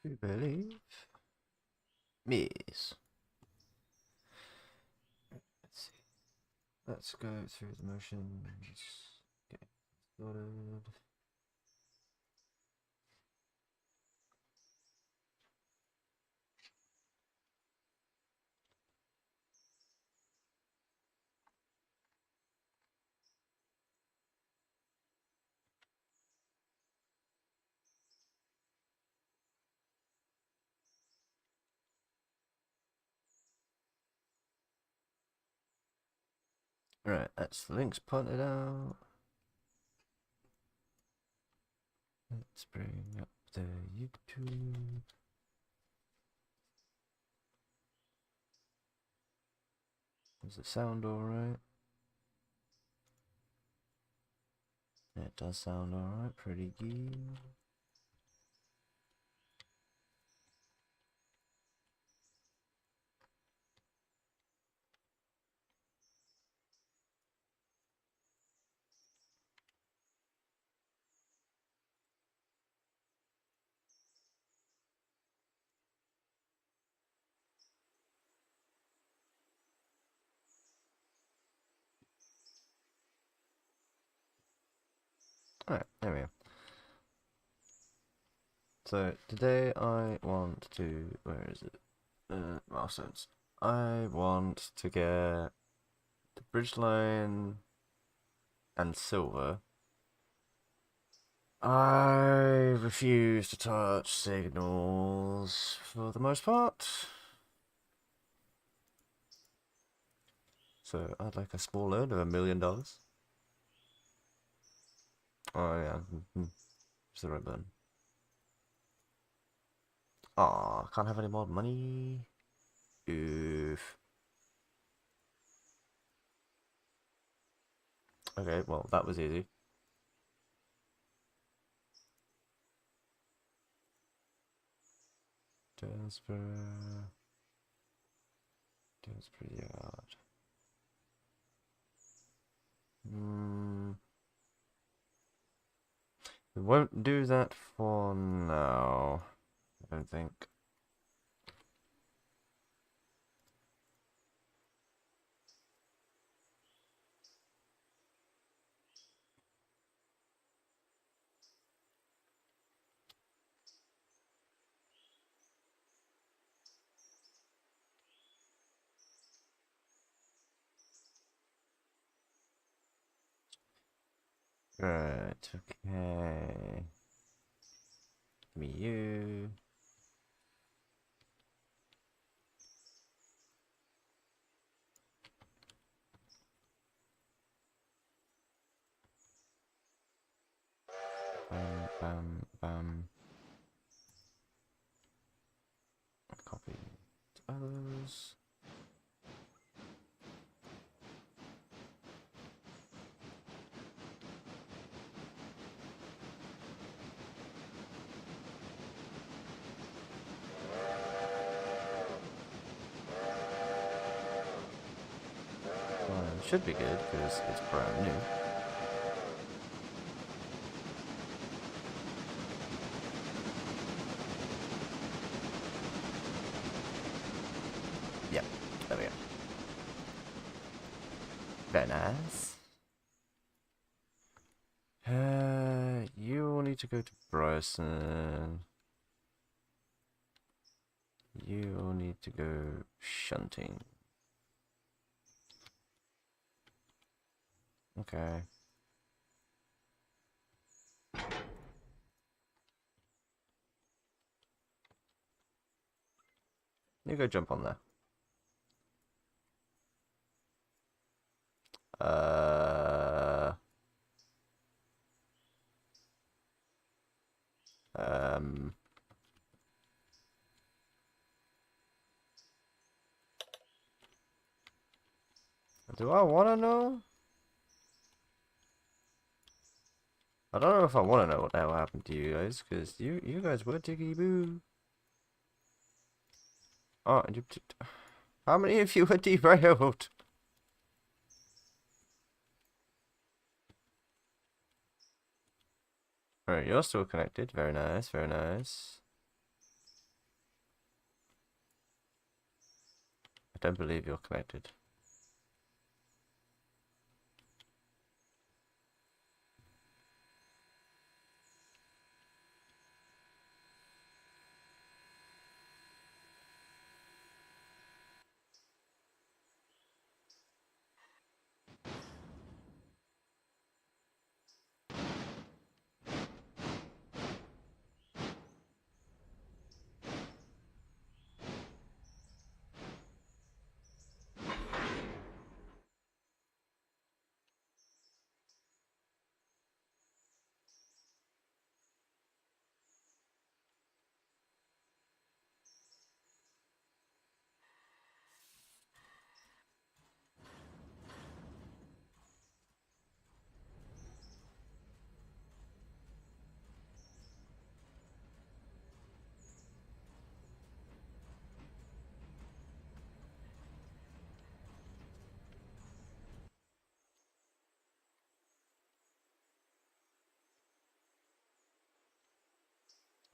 You believe? Yes. Let's see. Let's go through the motions. Okay, started. Right, that's the links pointed out. Let's bring up the YouTube. Does it sound alright? It does sound alright, pretty good. Alright, there we go. So, today I want to... Where is it? Milestones. I want to get the bridge line and silver. I refuse to touch signals for the most part. So I'd like a small loan of $1 million. Oh yeah, it's the right button. Aw, can't have any more money. Oof. Okay, well that was easy. Transfer. Transfer yard. We won't do that for now. I don't think. Right, okay. Give me you. Bam, bam, bam. Copy to others. Should be good because it's brand new. Yep, there we go. Very nice. You will need to go to Bryson. You will need to go shunting. Okay. You go jump on there. Uh. Um. Do I want to know? I don't know if I want to know what the hell happened to you guys, because you guys were ticky boo. Oh, how many of you were derailed? Alright, you're still connected. Very nice, very nice. don't believe you're connected.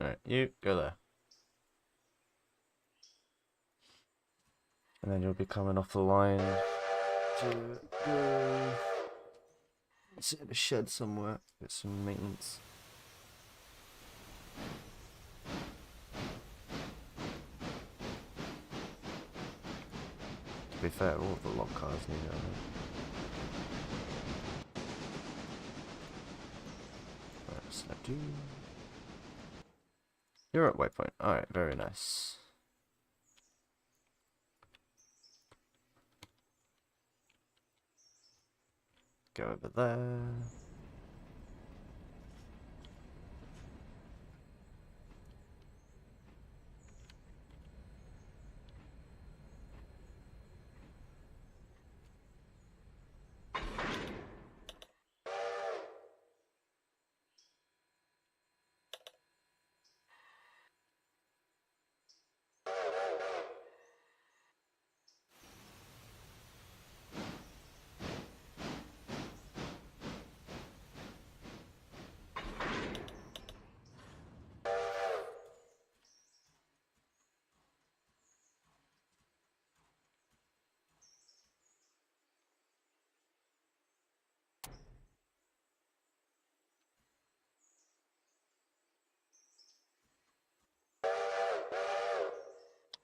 Alright, you go there. And then you'll be coming off the line to go sit in a shed somewhere, get some maintenance. To be fair, all of the log cars need it. Right, so do. You're at waypoint. Alright, very nice. Go over there.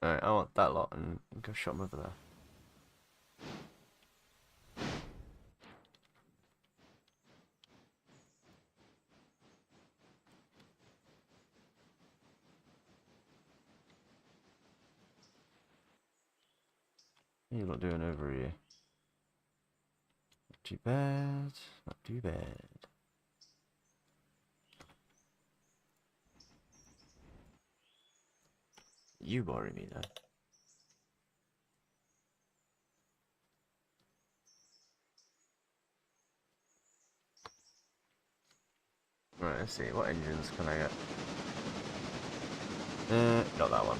Alright, I want that lot and go shot them over there. What are you lot doing over here? Not too bad, not too bad. You worry me though. Right, let's see, what engines can I get? Not that one.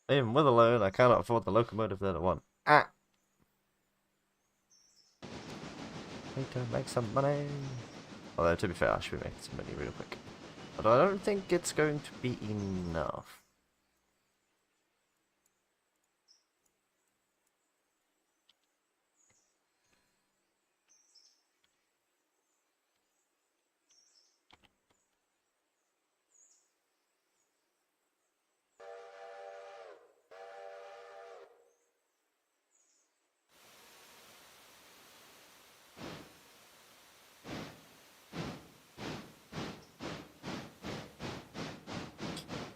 Even with a loan, I cannot afford the locomotive that I want. Ah! Need to make some money. Although, to be fair, I should be making some money real quick. But I don't think it's going to be enough.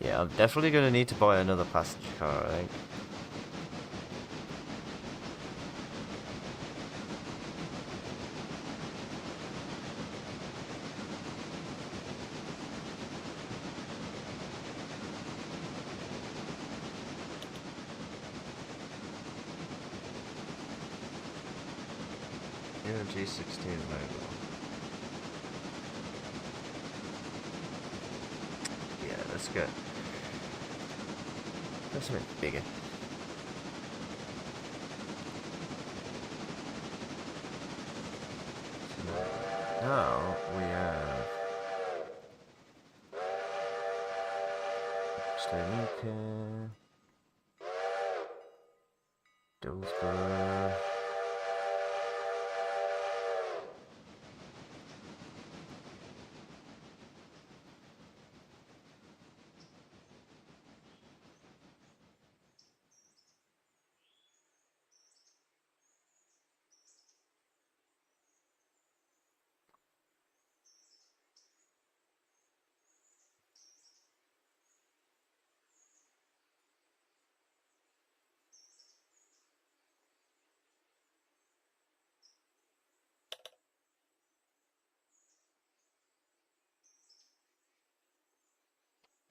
Yeah, I'm definitely going to need to buy another passenger car, I think. Yeah, G16 logo. Yeah, let's get something bigger. So now we have Slovakia, Dillsborough.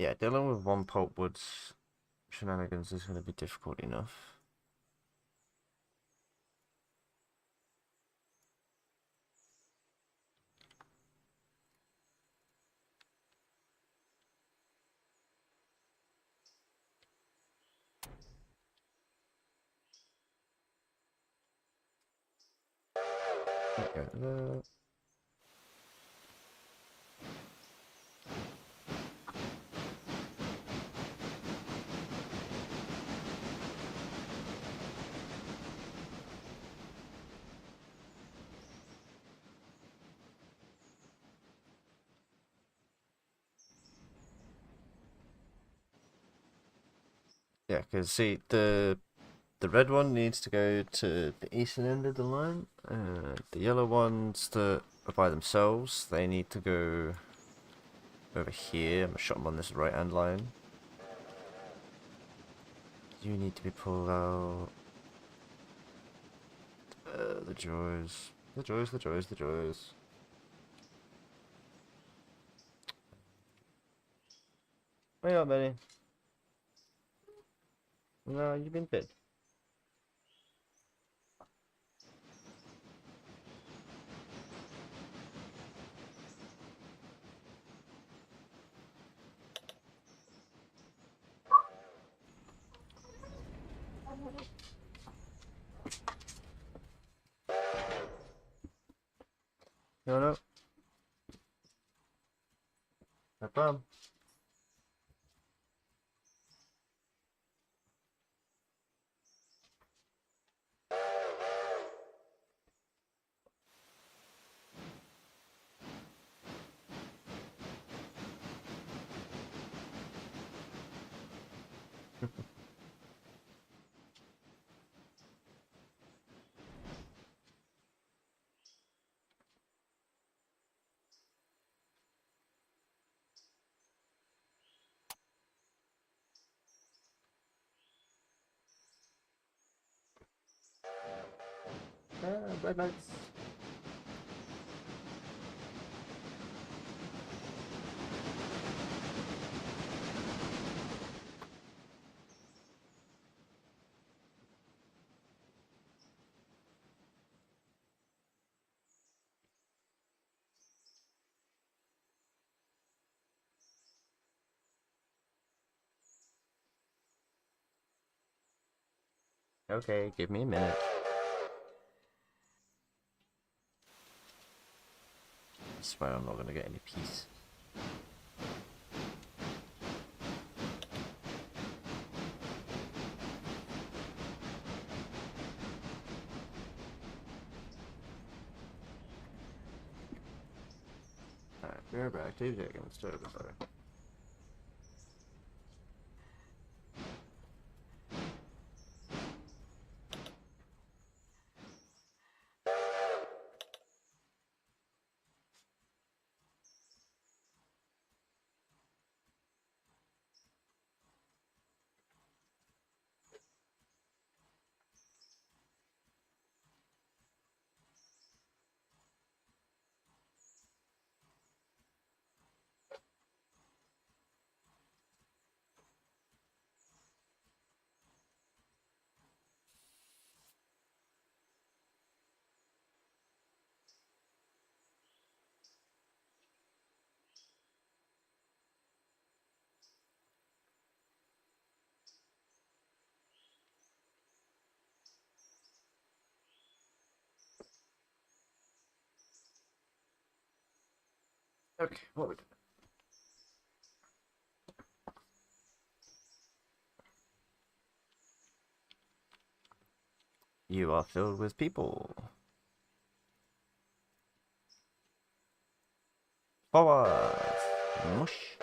Yeah, dealing with one pulpwood's shenanigans is going to be difficult enough. Okay, yeah, because see, the red one needs to go to the eastern end of the line. The yellow ones that are by themselves, they need to go over here. I'm gonna shot them on this right hand line. You need to be pulled out. The joys. The joys, the joys, the joys. Where you at, Benny? No, you've been bid. No, no. No problem. Red lights. Okay, give me a minute. I swear I'm not gonna get any peace. Alright, we're back. Activity against Turbofire. Okay, what are we doing? You are filled with people. Forward! Mush!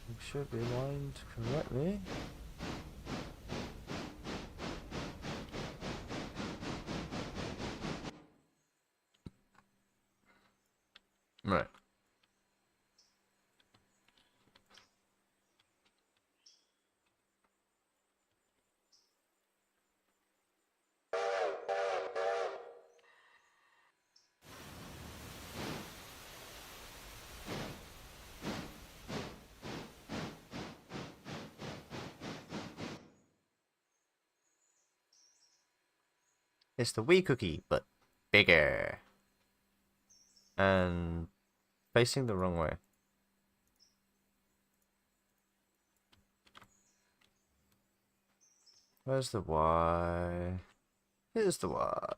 You should be lined correctly. Right. It's the wee cookie, but bigger. And facing the wrong way. Where's the Y? Here's the Y.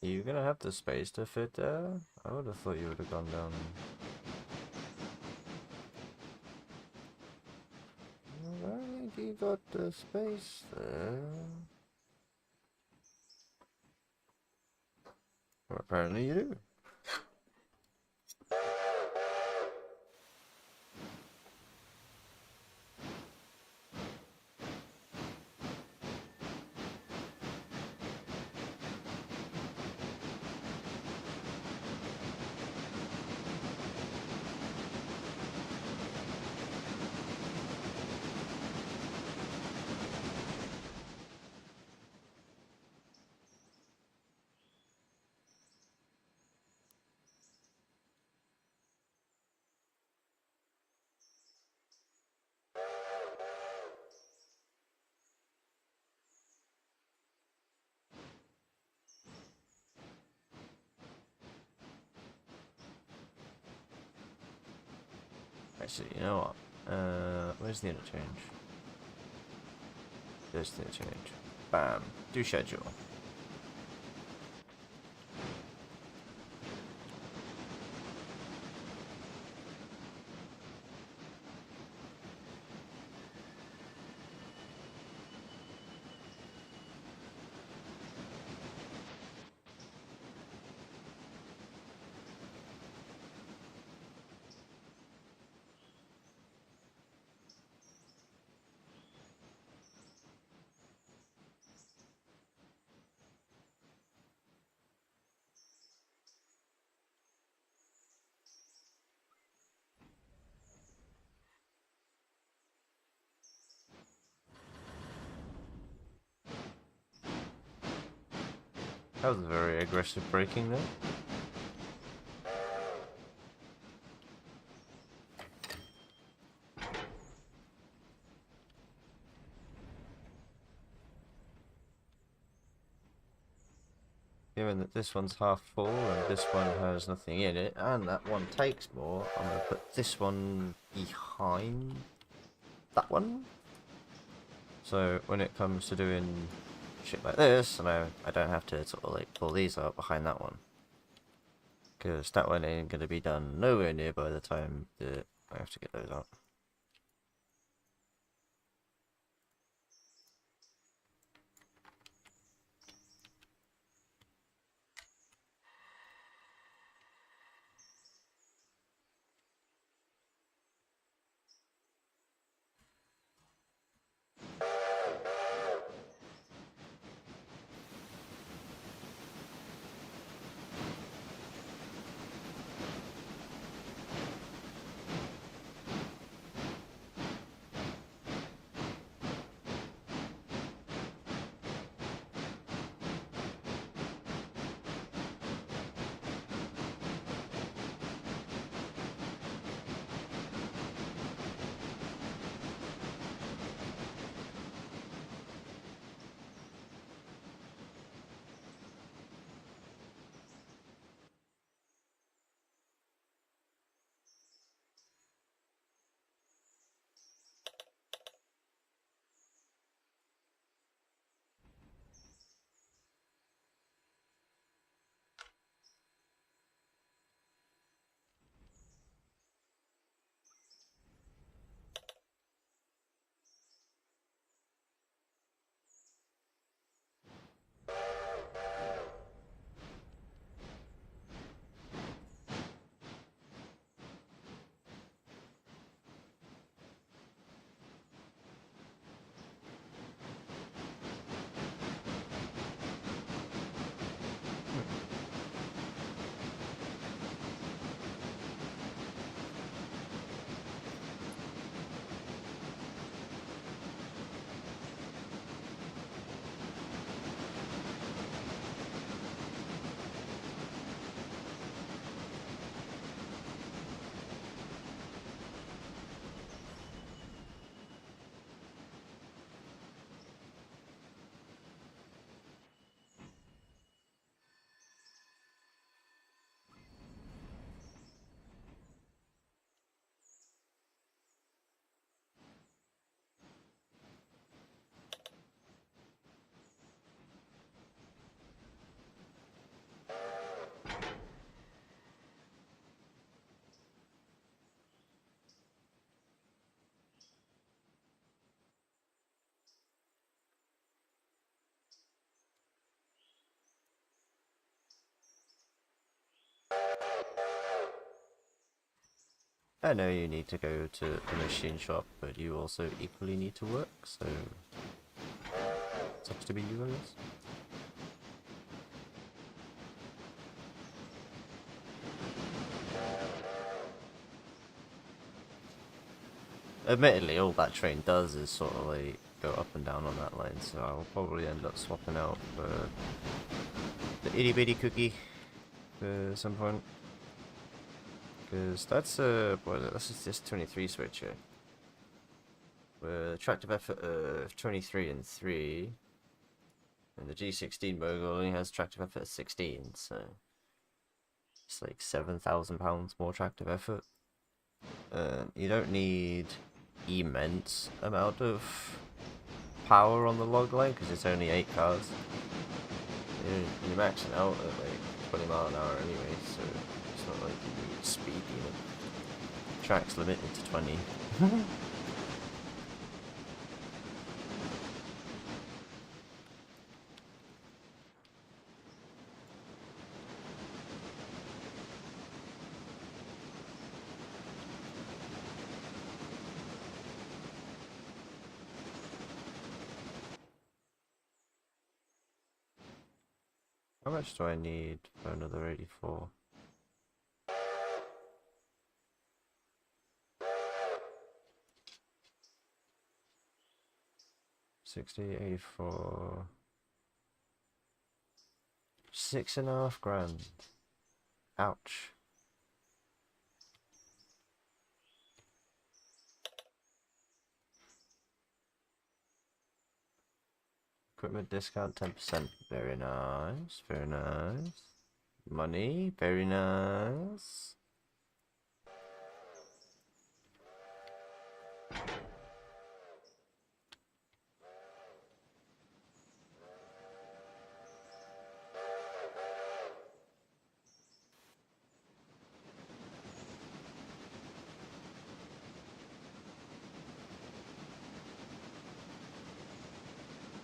Are you gonna have the space to fit there? I would have thought you would have gone down. I don't think you got the space there. Well, apparently you do. Actually, you know what? Where's the interchange? There's the interchange. Bam. Do schedule. That was very aggressive braking there. Given that this one's half full and this one has nothing in it, and that one takes more, I'm going to put this one behind that one. So when it comes to doing shit like this, and I don't have to sort of like pull these out behind that one. Because that one ain't going to be done nowhere near by the time that I have to get those out. I know you need to go to the machine shop, but you also equally need to work, so sucks to be you, I guess. Admittedly, all that train does is sort of like go up and down on that line, so I'll probably end up swapping out for the itty bitty cookie at some point. Because that's this is just 23 switcher. With attractive effort of 23 and 3. And the G16 Mogul only has attractive effort of 16, so it's like £7,000 more attractive effort. You don't need immense amount of power on the log line because it's only 8 cars. You're maxing out at like 20 mile an hour anyway, so it's not like you need speed even. Track's limited to 20. How much do I need for another 84? 60, 84... 6.5 grand. Ouch. Equipment discount 10%. Very nice, very nice. Money, very nice.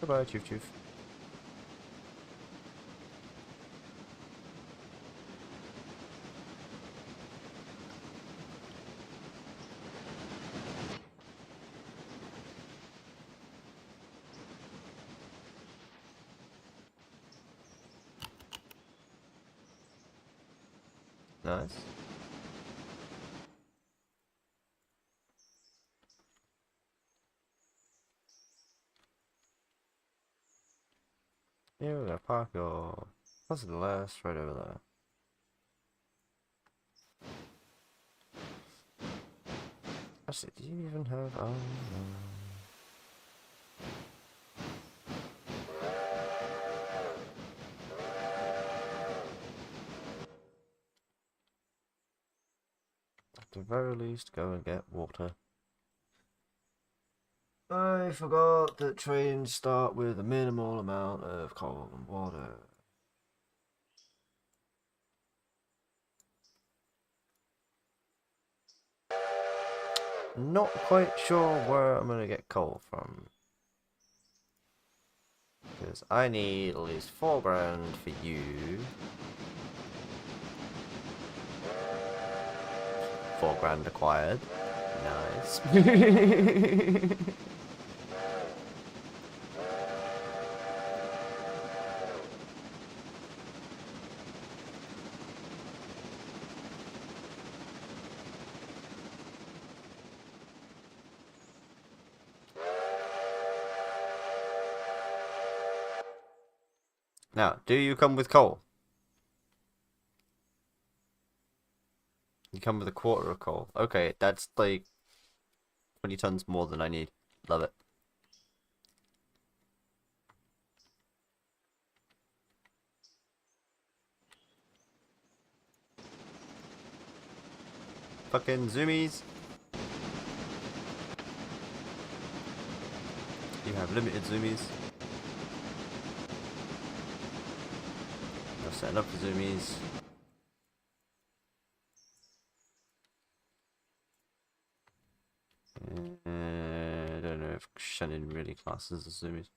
Goodbye, Choof Choof. Nice. Yeah, we're gonna park your positive last right over there. Actually, do you even have... Oh, no. At the very least, go and get water. I forgot that trains start with a minimal amount of coal and water. Not quite sure where I'm gonna get coal from. Because I need at least 4 grand for you. 4 grand acquired. Nice. Now, do you come with coal? You come with a quarter of coal. Okay, that's like 20 tons more than I need. Love it. Fucking zoomies. You have limited zoomies. You're setting up for zoomies. I don't know if Shannon really classes as zoomies.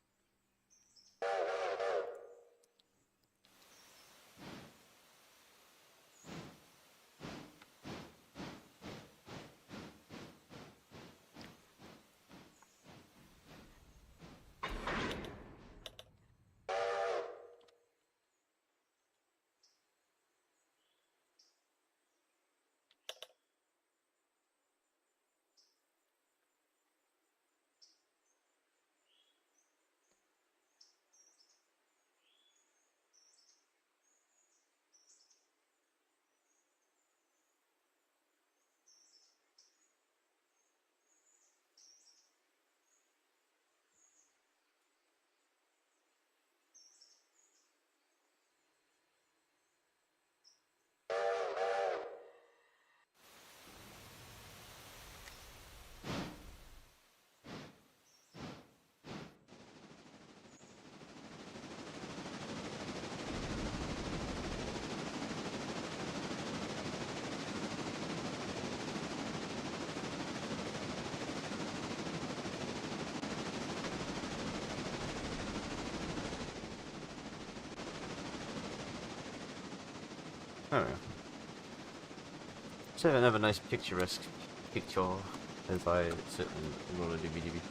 Oh yeah. So another nice picturesque picture as I sit and roll a doobie.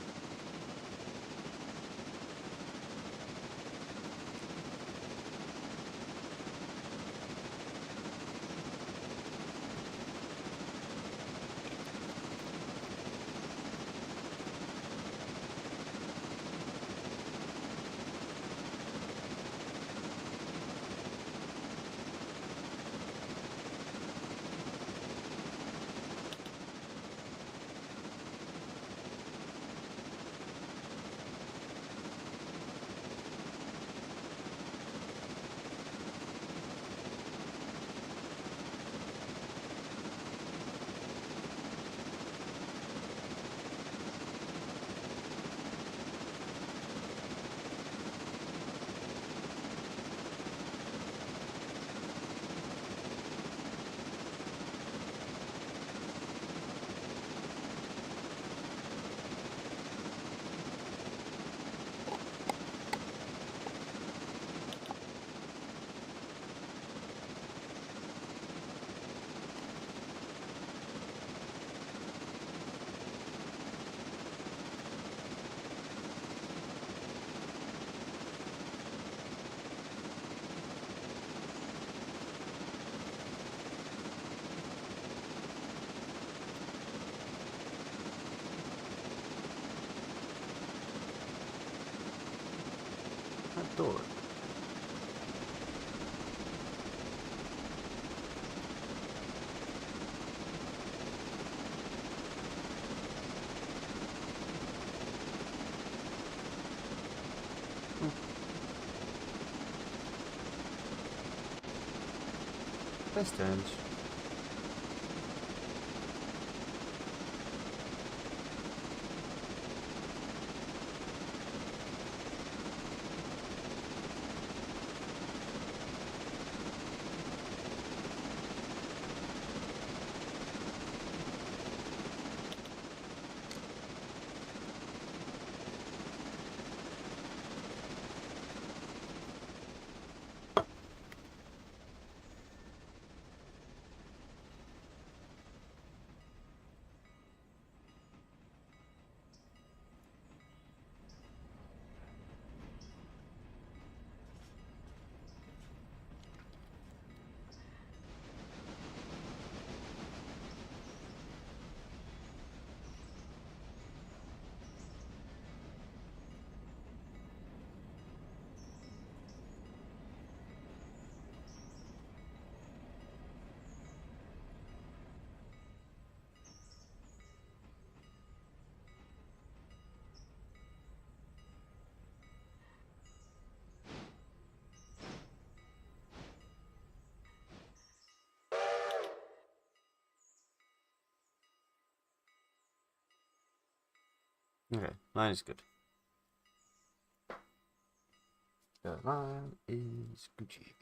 Adore it. Best ends. Okay, line is good. The line is Gucci.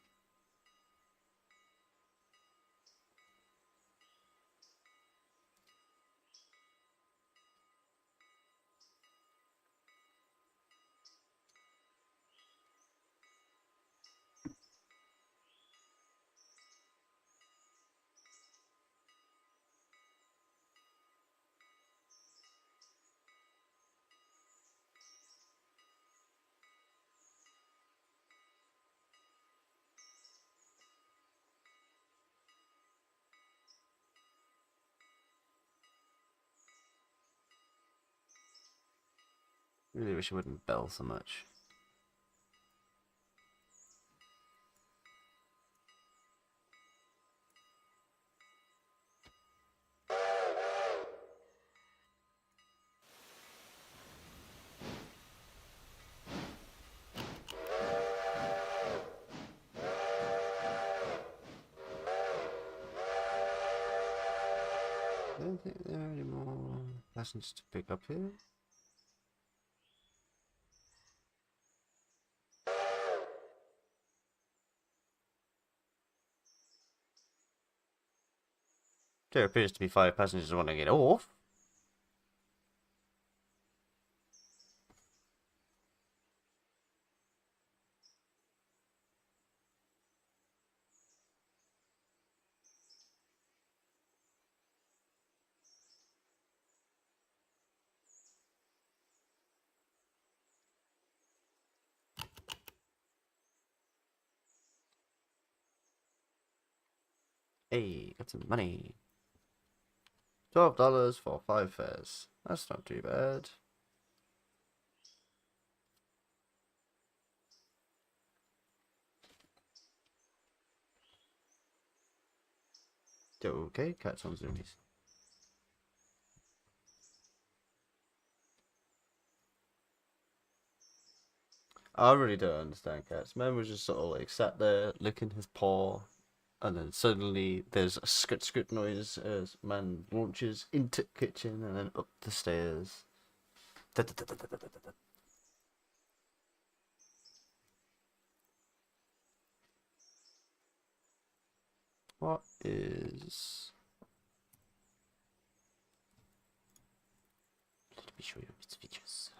Really wish I wouldn't bell so much. I don't think there are any more passengers to pick up here. There appears to be 5 passengers who want to get off. Hey, got some money. $12 for 5 fares. That's not too bad. Okay, cats on zoomies. I really don't understand cats. Man was just sort of like sat there licking his paw, and then suddenly there's a skit noise as man launches into the kitchen and then up the stairs. What is... Let me show you its features.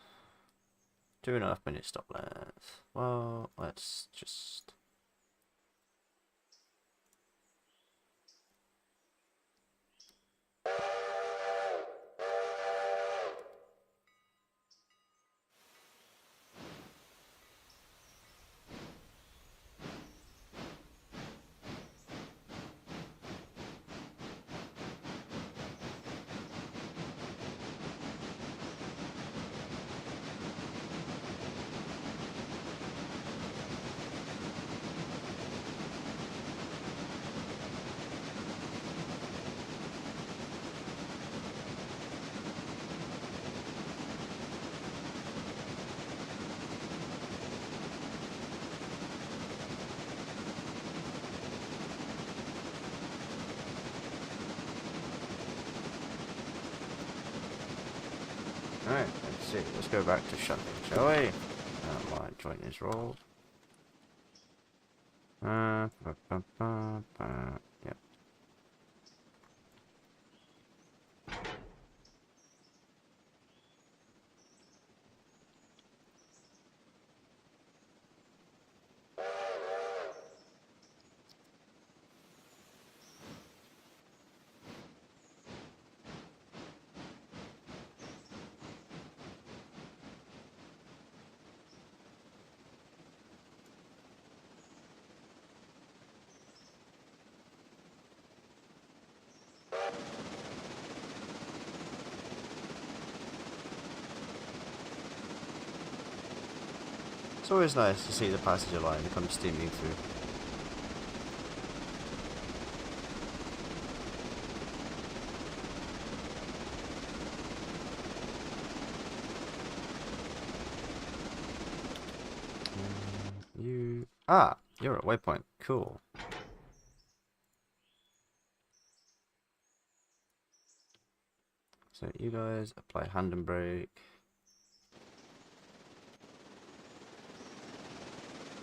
2.5 minute stop length. Well, let's just... Alright, let's see. Let's go back to shunting, shall we? My joint is rolled. Yep. It's always nice to see the passenger line come steaming through. You're at waypoint. Cool. So you guys apply hand and brake.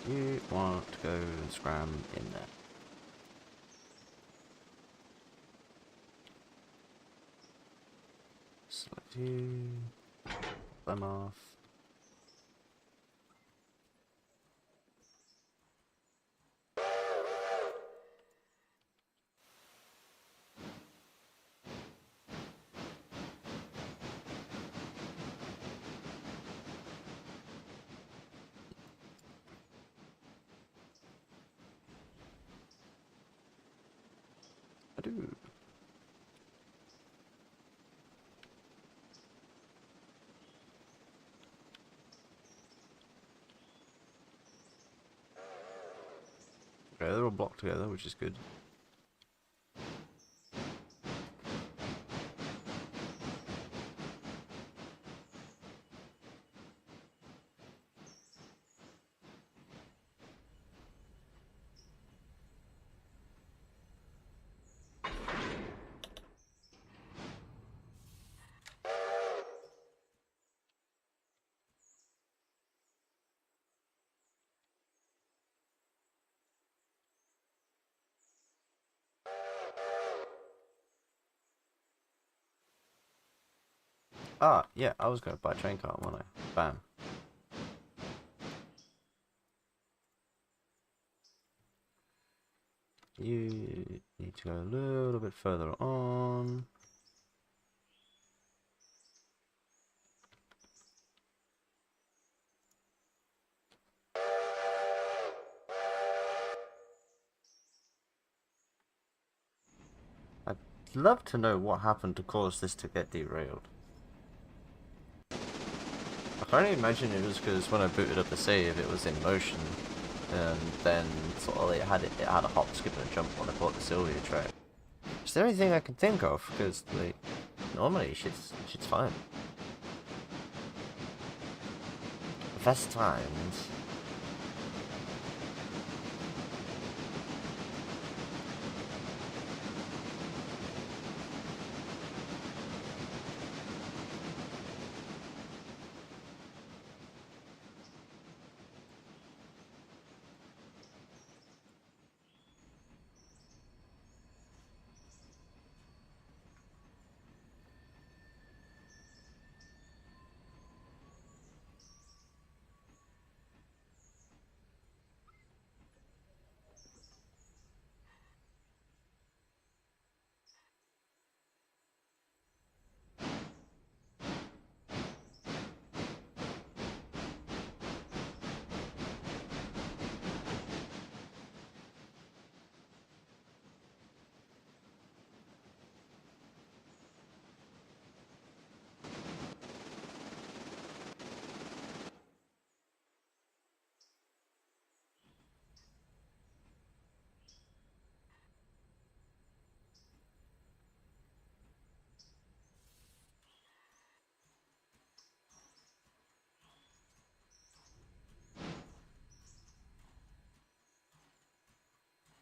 You want to go and scram in there. Select you. Them off. I do. Okay, they're all blocked together, which is good. Ah, yeah, I was going to buy a train car, wasn't I? Bam. You need to go a little bit further on. love to know what happened to cause this to get derailed. I can only imagine it was because when I booted up the save, it was in motion, and then sort of it had a hop, skip, and a jump when I bought the Sylvia track. It's the only thing I can think of, because like normally shit's fine. First times.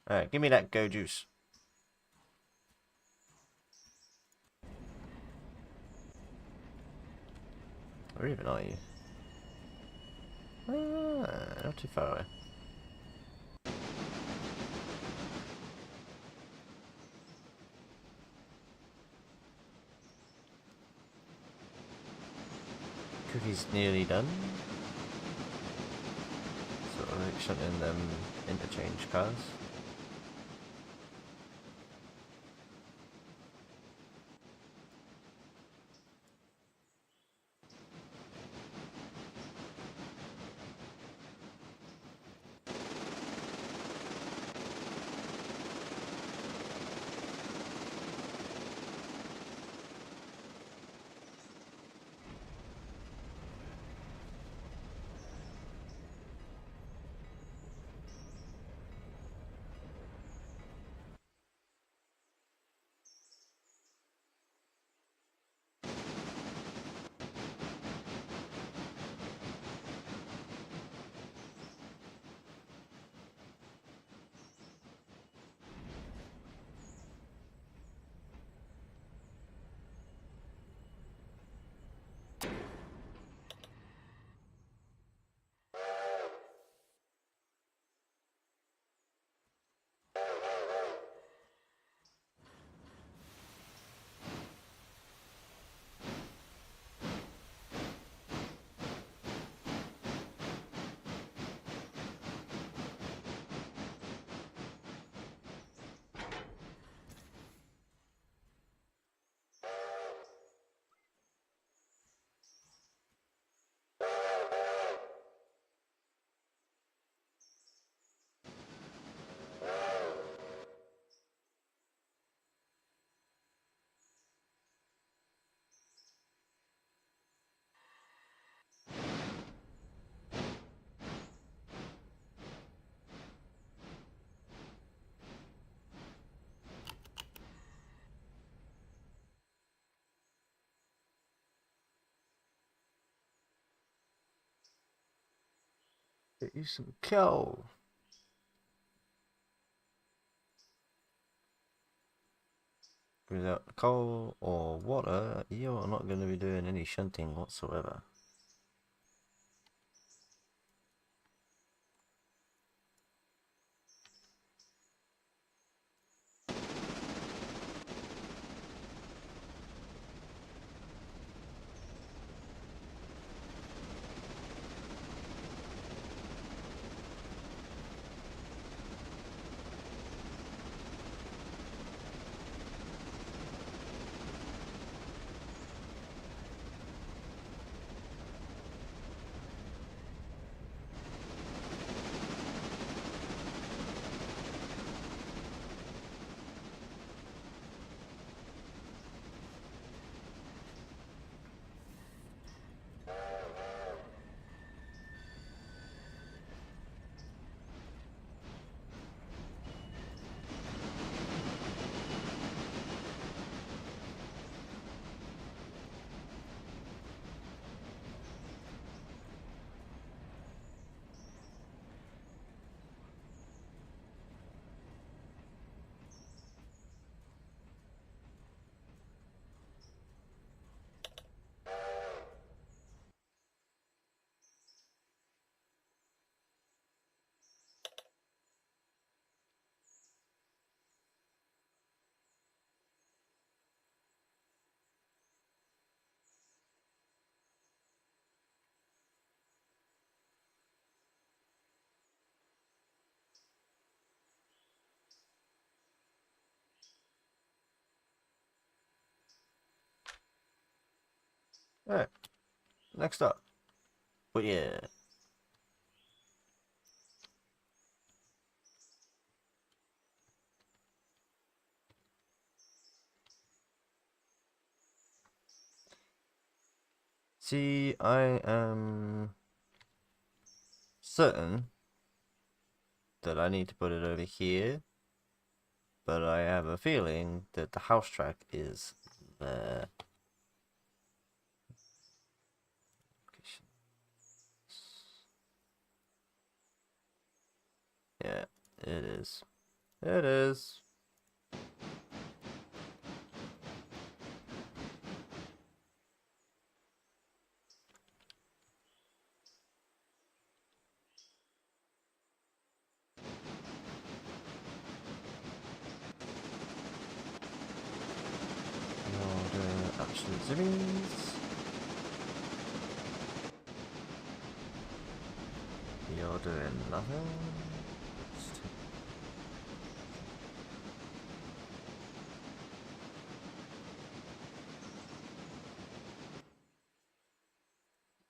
Alright, give me that go juice. Where even are you? Not too far away. Cookie's nearly done. Sort of like shunting them interchange cars. Get you some coal. Without coal or water, you're not going to be doing any shunting whatsoever. Alright, next up. But yeah. See, I am certain that I need to put it over here, but I have a feeling that the house track is there. Yeah, it is. It is. You're doing absolute zimmies. You're doing nothing.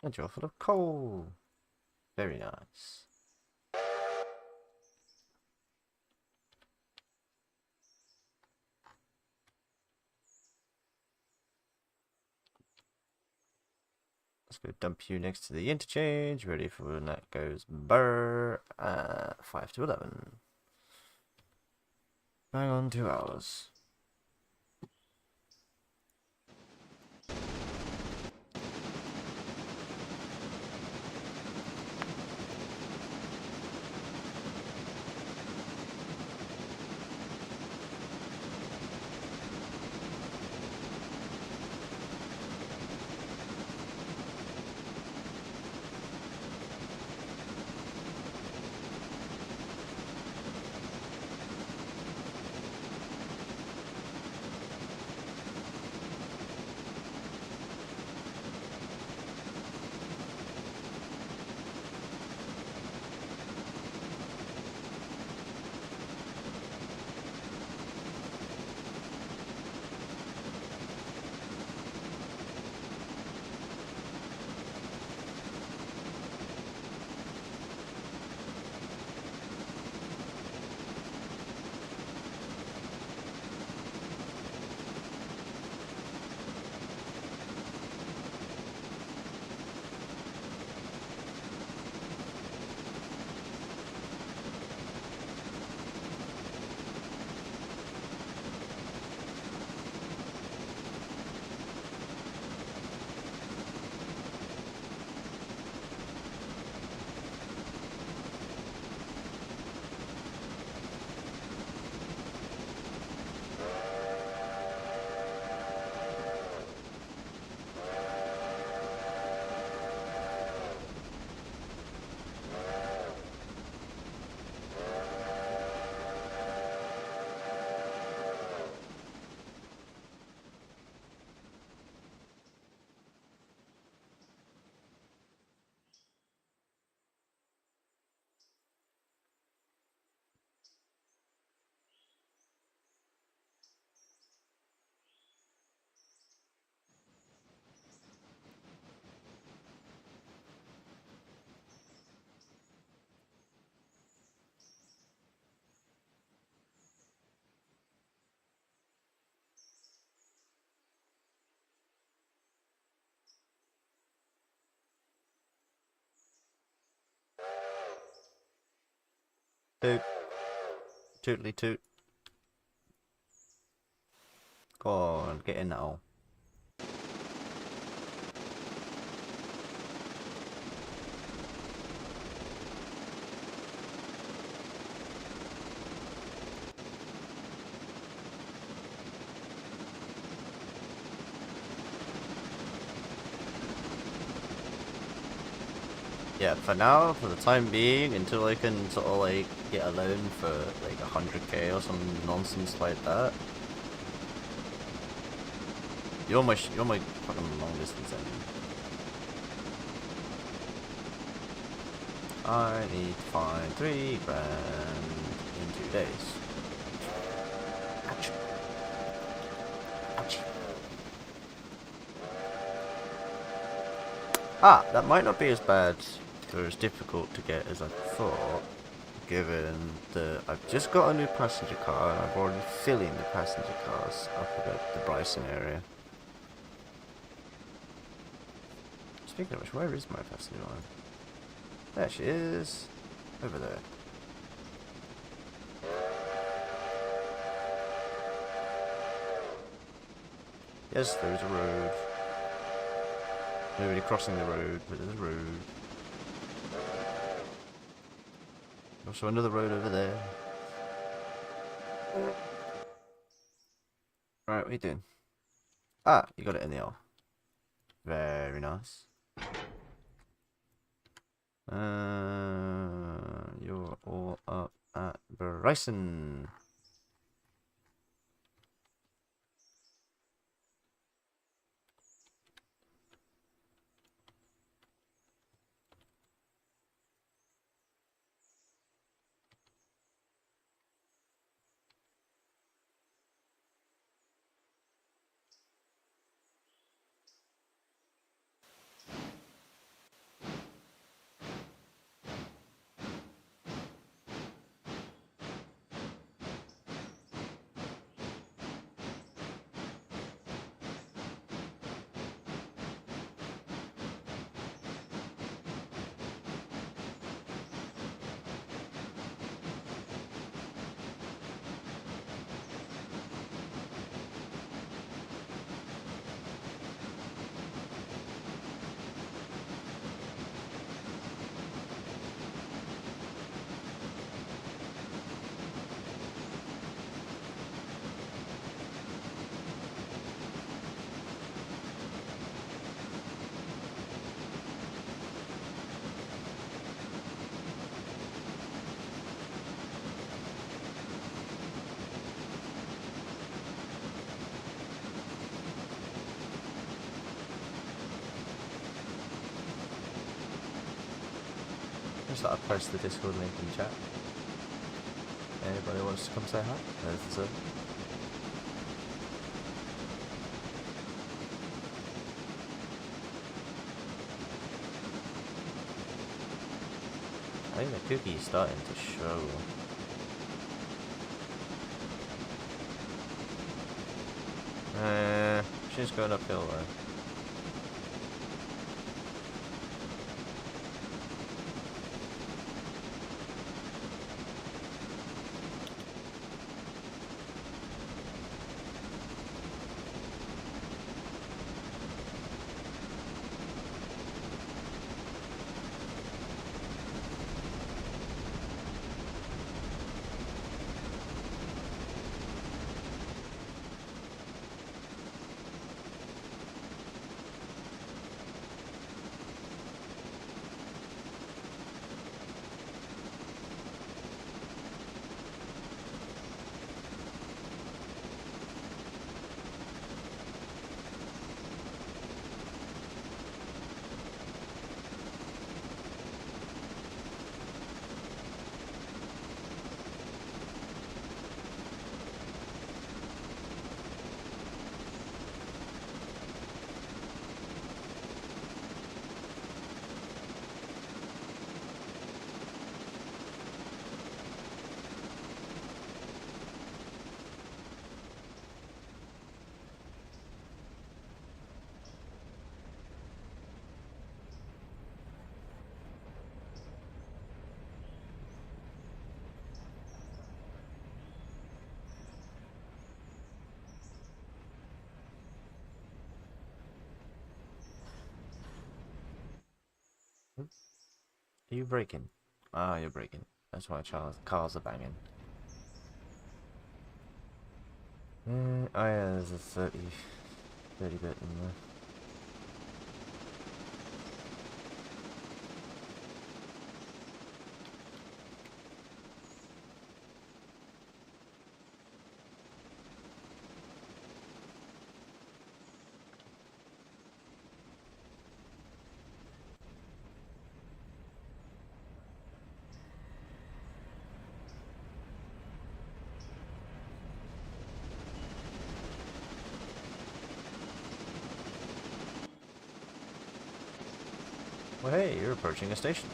And you're full of coal. Very nice. Let's go dump you next to the interchange. Ready for when that goes burr. 5 to 11. Bang on 2 hours. Toot. Tootly toot. Go on, get in now. Yeah, for now, for the time being, until I can sort of like get a loan for like 100k or some nonsense like that. You're my fucking long distance enemy. I need to find 3 grand in 2 days. Ouch. Ouch. Ah, that might not be as bad or as difficult to get as I thought, given that I've just got a new passenger car and I'm already filling the passenger cars up at the Bryson area. Speaking of which, where is my passenger line? There she is. Over there. Yes, there is a road. Nobody crossing the road, but there's a road. Also another road over there. Right, what are you doing? Ah, you got it in the L. Very nice. You're all up at Bryson. Just thought I'd post the Discord link in chat. Anybody wants to come say hi? There's the server. I think the cookie is starting to show. She's going uphill though. Are you braking? Ah, you're braking. That's why cars are banging. Oh yeah, there's a 30 bit in there. hey, you're approaching a station.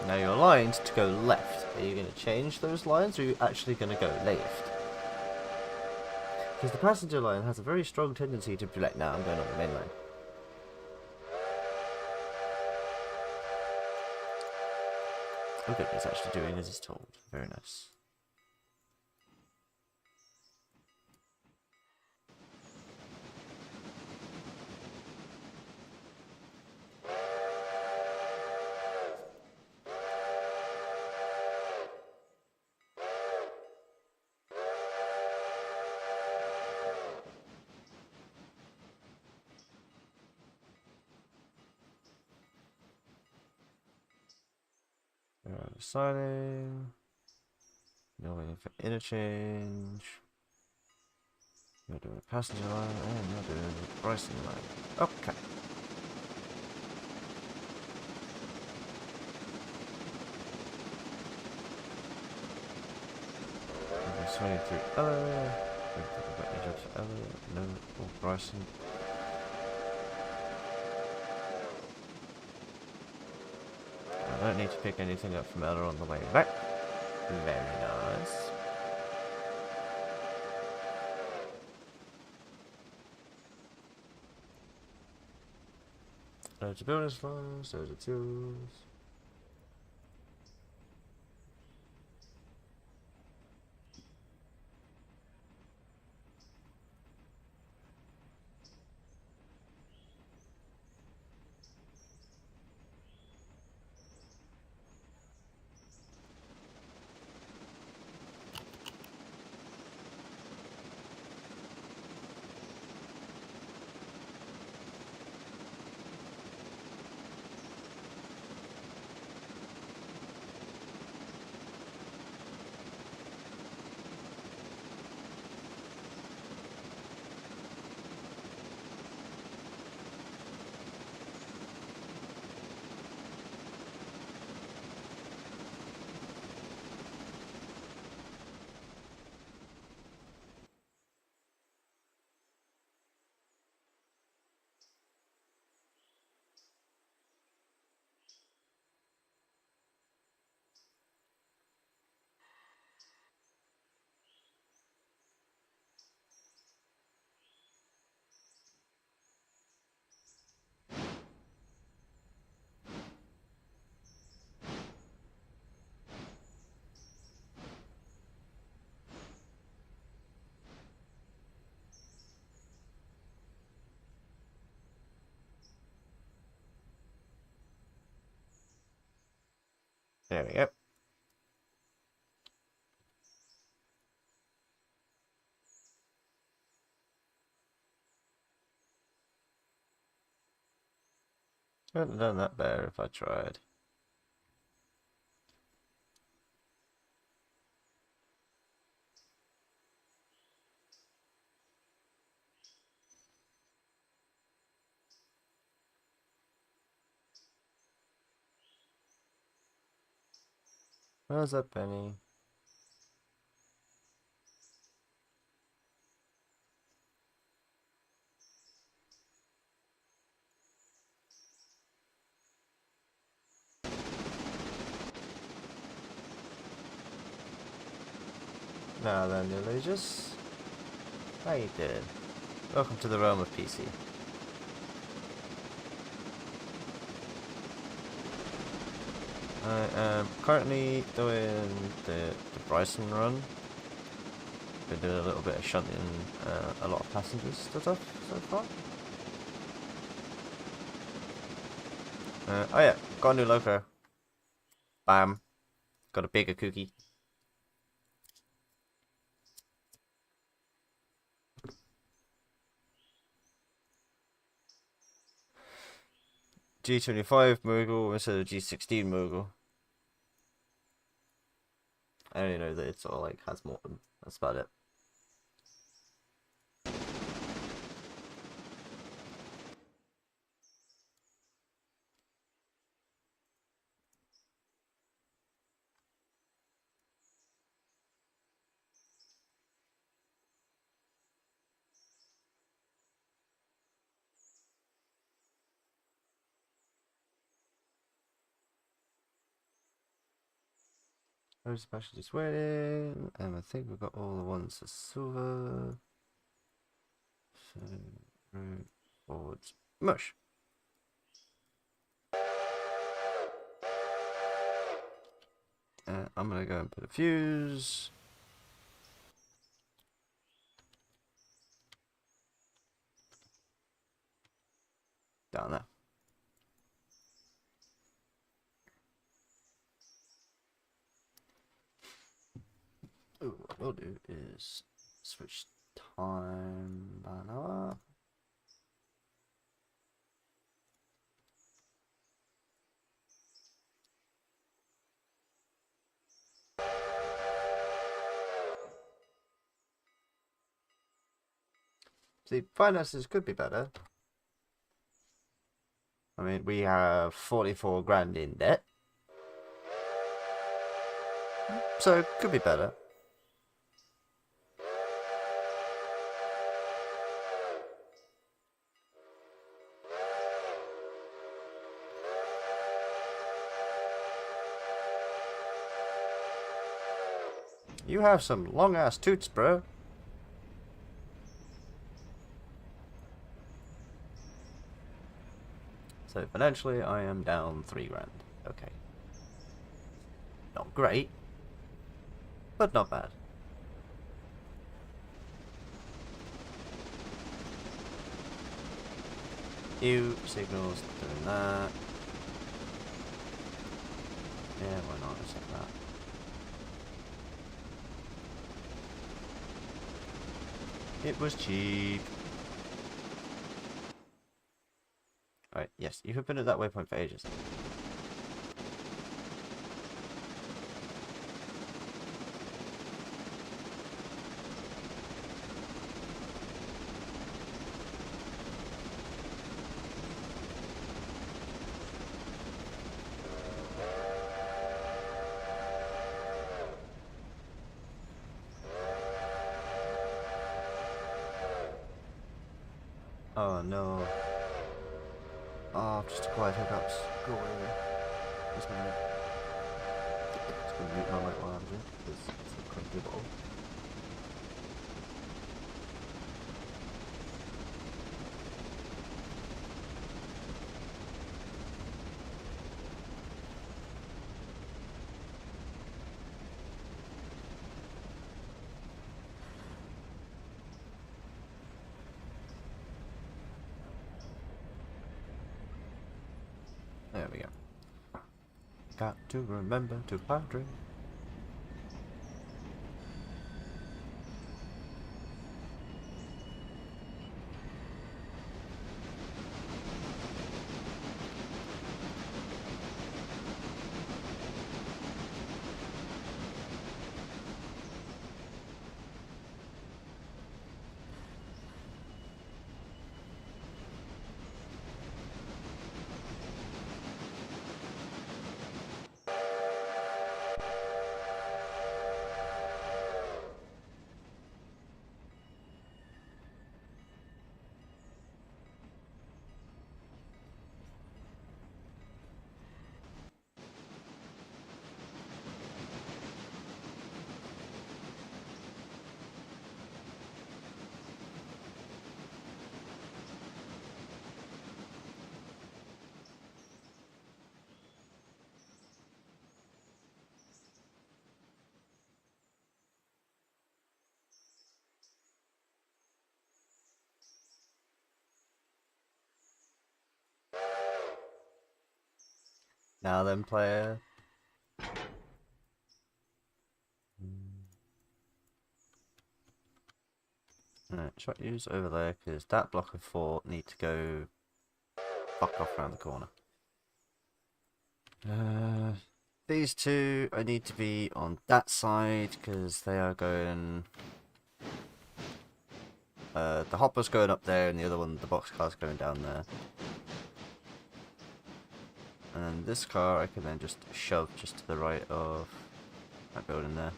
Now you're aligned to go left. Are you going to change those lines, or are you actually going to go left? Because the passenger line has a very strong tendency to be like, nah, I'm going on the main line. Oh good, it's actually doing as it's told. Very nice. Deciding. You're waiting for interchange. You're doing a passenger line, and you're doing a pricing line. Okay. Swinging through Ella. No, or pricing. I don't need to pick anything up from Ella on the way back. Very nice. Loads of bonus lines, loads of tools. There we go. Couldn't have done that better if I tried. Where's that penny? Now then, you losers. How you doing? Welcome to the realm of PC. I am currently doing the Bryson run. Been doing a little bit of shunting a lot of passengers stuff so far. Oh yeah, got a new loco. Bam. Got a bigger cookie. G25 Mogul instead of G16 Mogul. I only know that it sort of like has more than that's about it. Those special just waiting, and I think we've got all the ones for silver. So, root, forwards, mush. I'm gonna go and put a fuse. Down there. Ooh, what we'll do is switch time by an hour. See, finances could be better. I mean, we have 44 grand in debt. So, it could be better. You have some long-ass toots, bro. So, financially, I am down 3 grand. Okay. Not great, but not bad. New signals, doing that. Yeah, why not? Let's have that. It was cheap. Alright, yes, you have been at that waypoint for ages. Oh no. Oh, just acquired hiccups. Go away. Just a minute. Just gonna mute my mic while I'm doing it, because it's a crunchy bottle. There we go. Got to remember to hydrate. Now then, player. Alright, should I use over there? Because that block of 4 need to go fuck off around the corner. These two, I need to be on that side because they are going. The hopper's going up there, and the other one, the boxcar's going down there. And then this car, I can then just shove just to the right of that building there.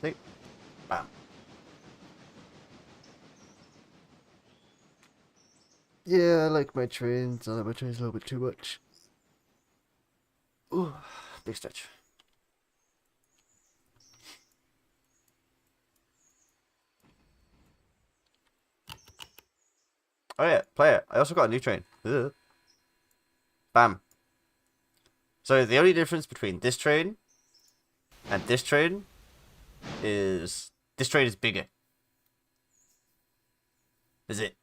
See? Bam. Yeah, I like my trains. I like my trains a little bit too much. Ooh, big stretch. Oh yeah, play it. I also got a new train. Ugh. Bam. So the only difference between this train and this train is this train is bigger. Is it?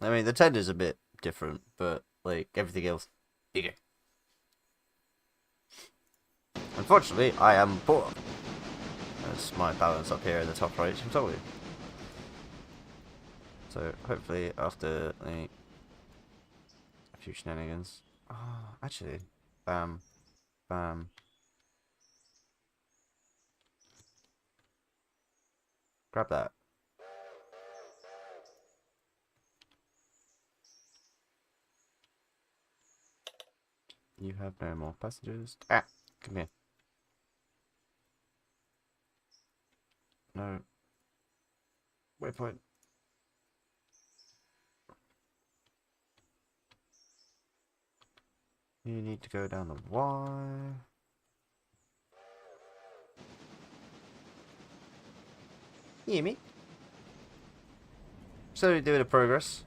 I mean, the tender's a bit different, but like everything else, bigger. Unfortunately, I am poor. That's my balance up here in the top right. I'm telling you. So hopefully after like a few shenanigans. Oh, actually, bam, bam. Grab that. You have no more passengers. Ah, come here. No. Waypoint. You need to go down the Y. You hear me? Slowly doing a progress.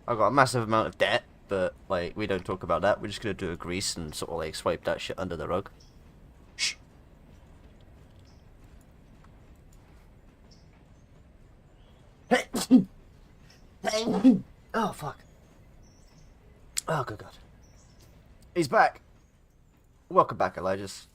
I've got a massive amount of debt, but like we don't talk about that. We're just gonna do a grease and sort of like swipe that shit under the rug. Shh. Oh fuck. Oh good god. He's back. Welcome back, Elijah's.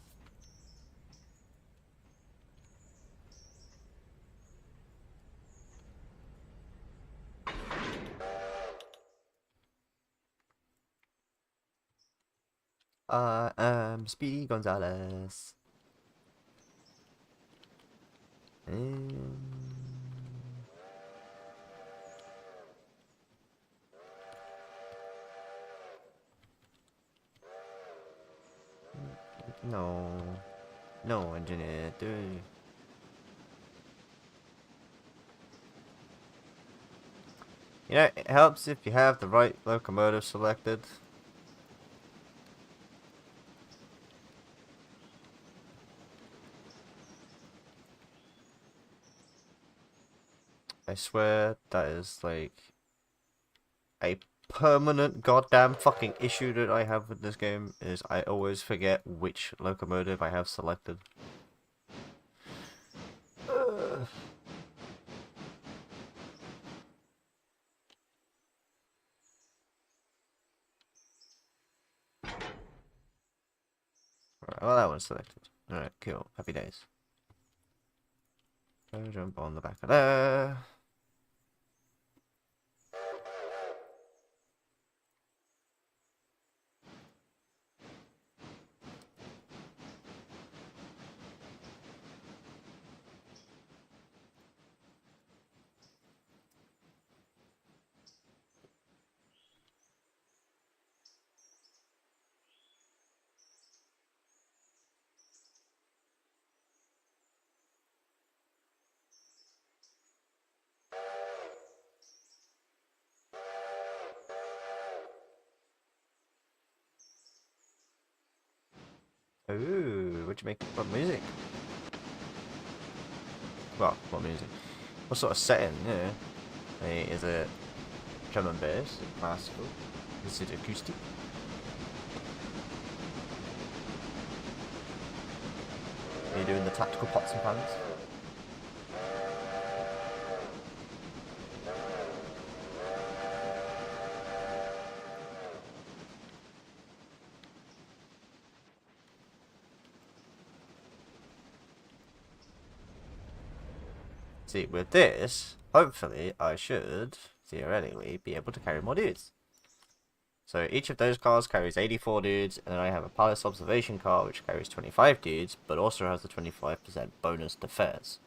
I am Speedy Gonzalez. No. No, engineer, do you? You know, it helps if you have the right locomotive selected. I swear that is like a permanent goddamn fucking issue that I have with this game is I always forget which locomotive I have selected. Ugh. Right, well that one's selected. Alright, cool. Happy days. Go jump on the back of there. Ooh, what'd you make? What music? Well, what music? What sort of setting? Yeah. Hey, is it drum and bass? Is it classical? Is it acoustic? Are you doing the tactical pots and pans? See, with this, hopefully I should, theoretically, be able to carry more dudes. So each of those cars carries 84 dudes, and then I have a palace observation car which carries 25 dudes, but also has the 25% bonus to fares.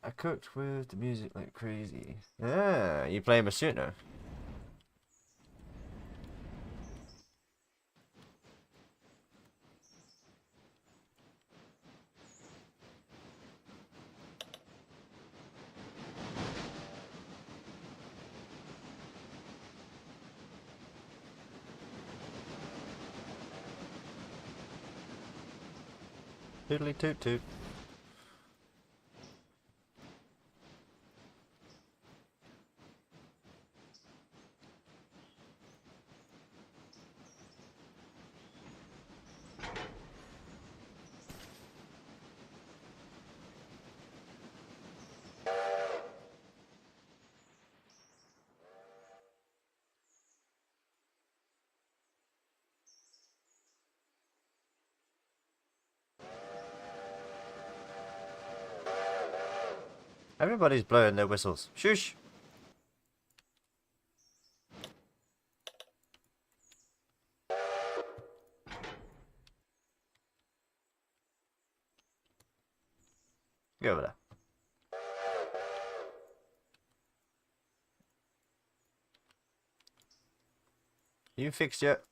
I cooked with the music like crazy. Yeah, you playing Masuno? Toodly toot toot. Everybody's blowing their whistles. Shush! Go over there. You fixed yet?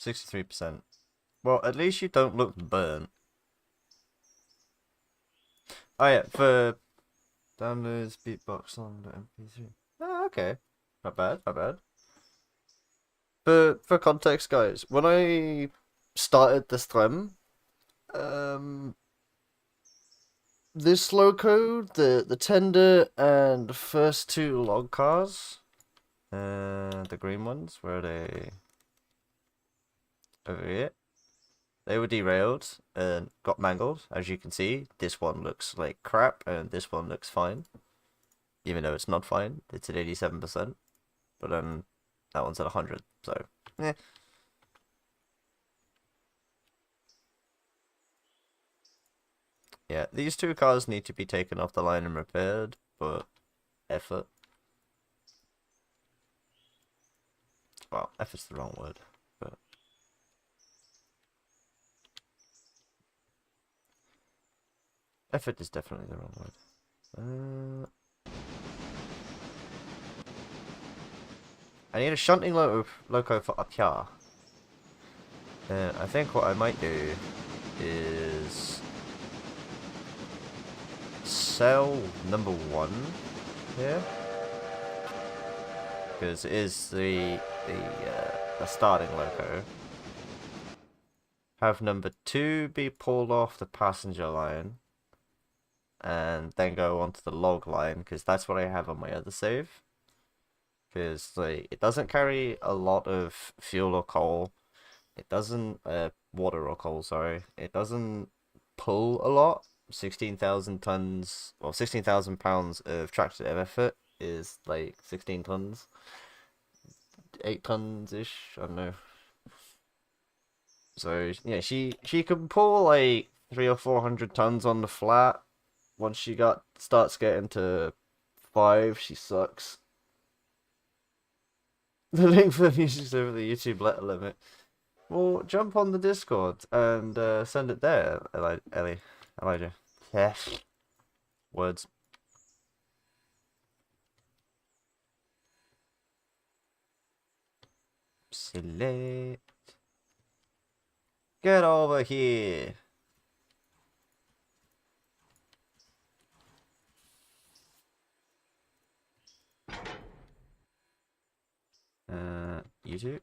63%. Well, at least you don't look burnt. Oh yeah, for downloads, beatbox on the MP3. Oh, okay. Not bad, not bad. For context, guys, when I started the stream, um, this loco, the tender, and the first two log cars, the green ones, where are they? Over here. They were derailed and got mangled. As you can see, this one looks like crap, and this one looks fine. Even though it's not fine, it's at 87%. But that one's at 100, so, eh. Yeah, these two cars need to be taken off the line and repaired, but effort. Well, effort's the wrong word, but effort is definitely the wrong word. I need a shunting loco for up here. I think what I might do is sell number 1 here, because it is the starting loco. Have number 2 be pulled off the passenger line, and then go onto the log line, because that's what I have on my other save. Because like it doesn't carry a lot of fuel or coal. It doesn't water or coal, sorry. It doesn't pull a lot. 16,000 tons, well, 16,000 pounds of tractor effort is like 16 tons. 8 tons ish, I don't know. So yeah, she can pull like 300 or 400 tons on the flat. Once she starts getting to 5, she sucks. The link for the music's over the YouTube letter limit. Well, jump on the Discord and send it there, Elijah. Yes. Words. Select. Get over here. YouTube.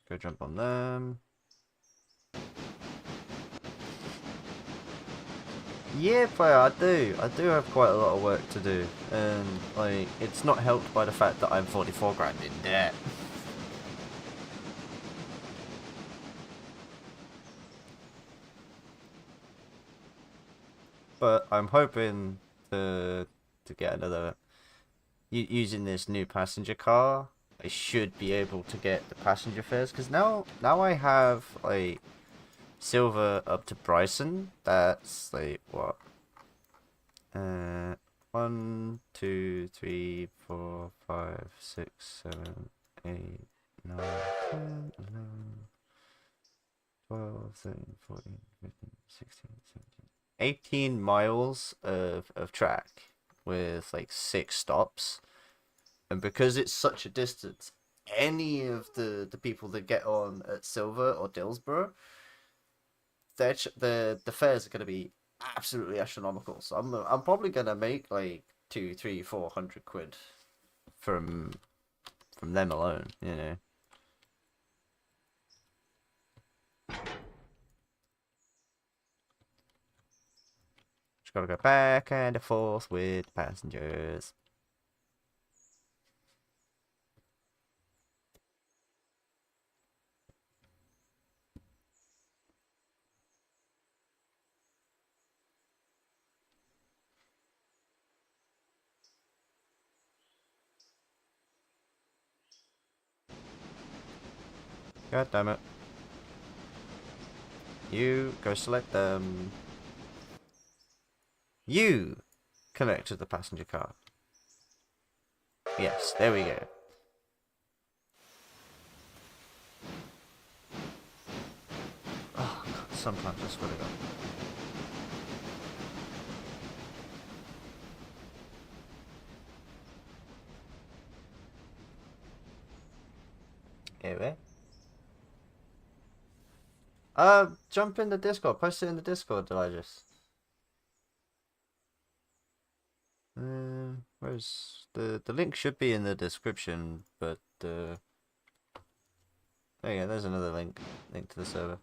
Go jump on them. Yeah, player, I do. I do have quite a lot of work to do, and like it's not helped by the fact that I'm 44 grand in debt. But I'm hoping to get another. Using this new passenger car, I should be able to get the passenger fares, because now I have like silver up to Bryson. That's like what? 1, 2, 3, 4, 5, 6, 7, 8, 9, 10, 11, 12, 13, 14, 15, 16, 17, 18 miles of track with like 6 stops. And because it's such a distance, any of the people that get on at Silver or Dillsborough, the fares are going to be absolutely astronomical. So I'm probably going to make like 2, 3, 400 quid from them alone, you know. Just gotta go back and forth with passengers. God damn it. You go select them. You connect to the passenger car. Yes, there we go. Oh, God, sometimes I swear to God. Anyway. Jump in the Discord. Post it in the Discord, did I just? Where's the link should be in the description, but oh yeah, there's another link to the server.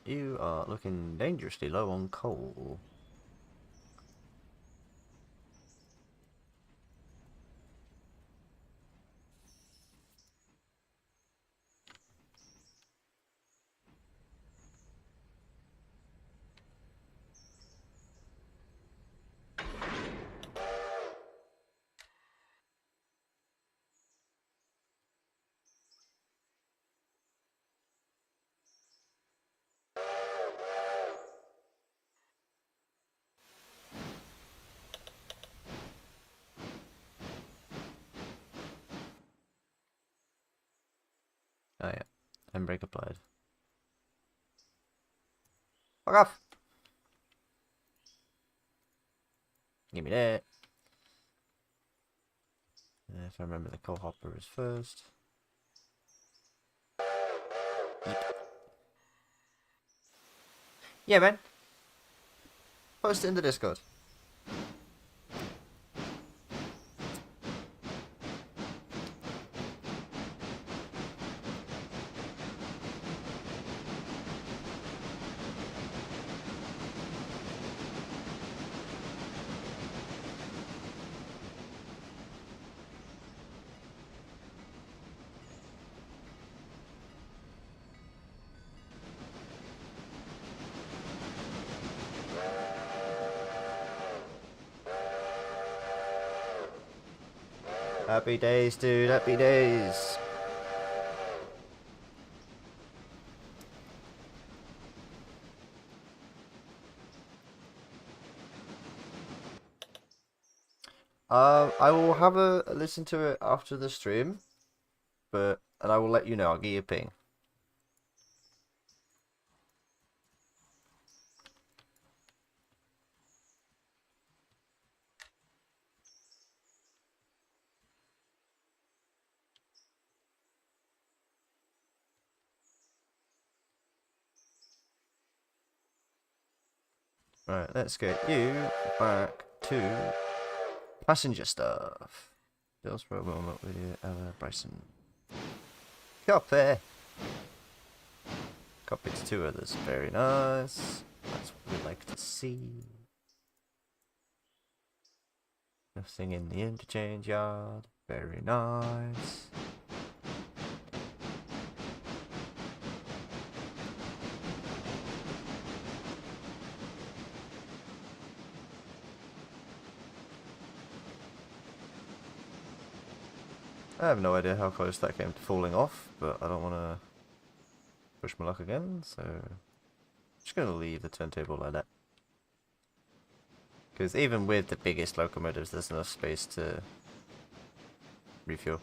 You are looking dangerously low on coal. Oh yeah, handbrake applied. Fuck off! Give me that. If I remember, the coal hopper is first. Yep. Yeah, man. Post it in the Discord. Happy days, dude. Happy days. I will have a listen to it after the stream, and I will let you know. I'll give you a ping. Right, let's get you back to passenger stuff. Dillsborough will not with you, Ella Bryson. Copy! Copy to 2 others. Very nice. That's what we like to see. Nothing in the interchange yard. Very nice. I have no idea how close that came to falling off, but I don't want to push my luck again, so I'm just going to leave the turntable like that. Because even with the biggest locomotives, there's enough space to refuel.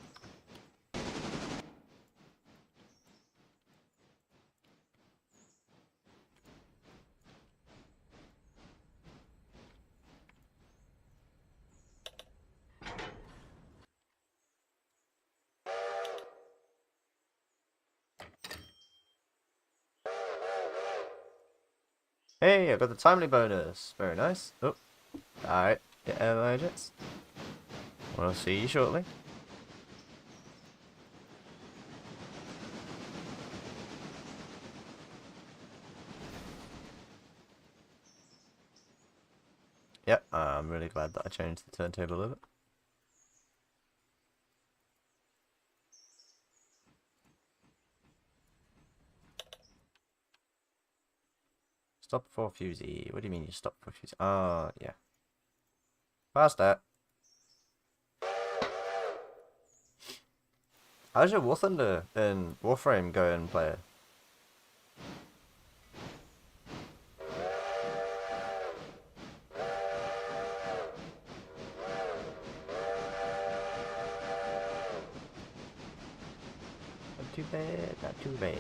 Hey, I got the timely bonus. Very nice. Oh, alright. Get out of my jets. We'll see you shortly. Yep, I'm really glad that I changed the turntable a bit. Stop for Fusey. What do you mean you stop for Fusey? Ah, yeah. Past that. How's your War Thunder and Warframe going, player? Not too bad, not too bad.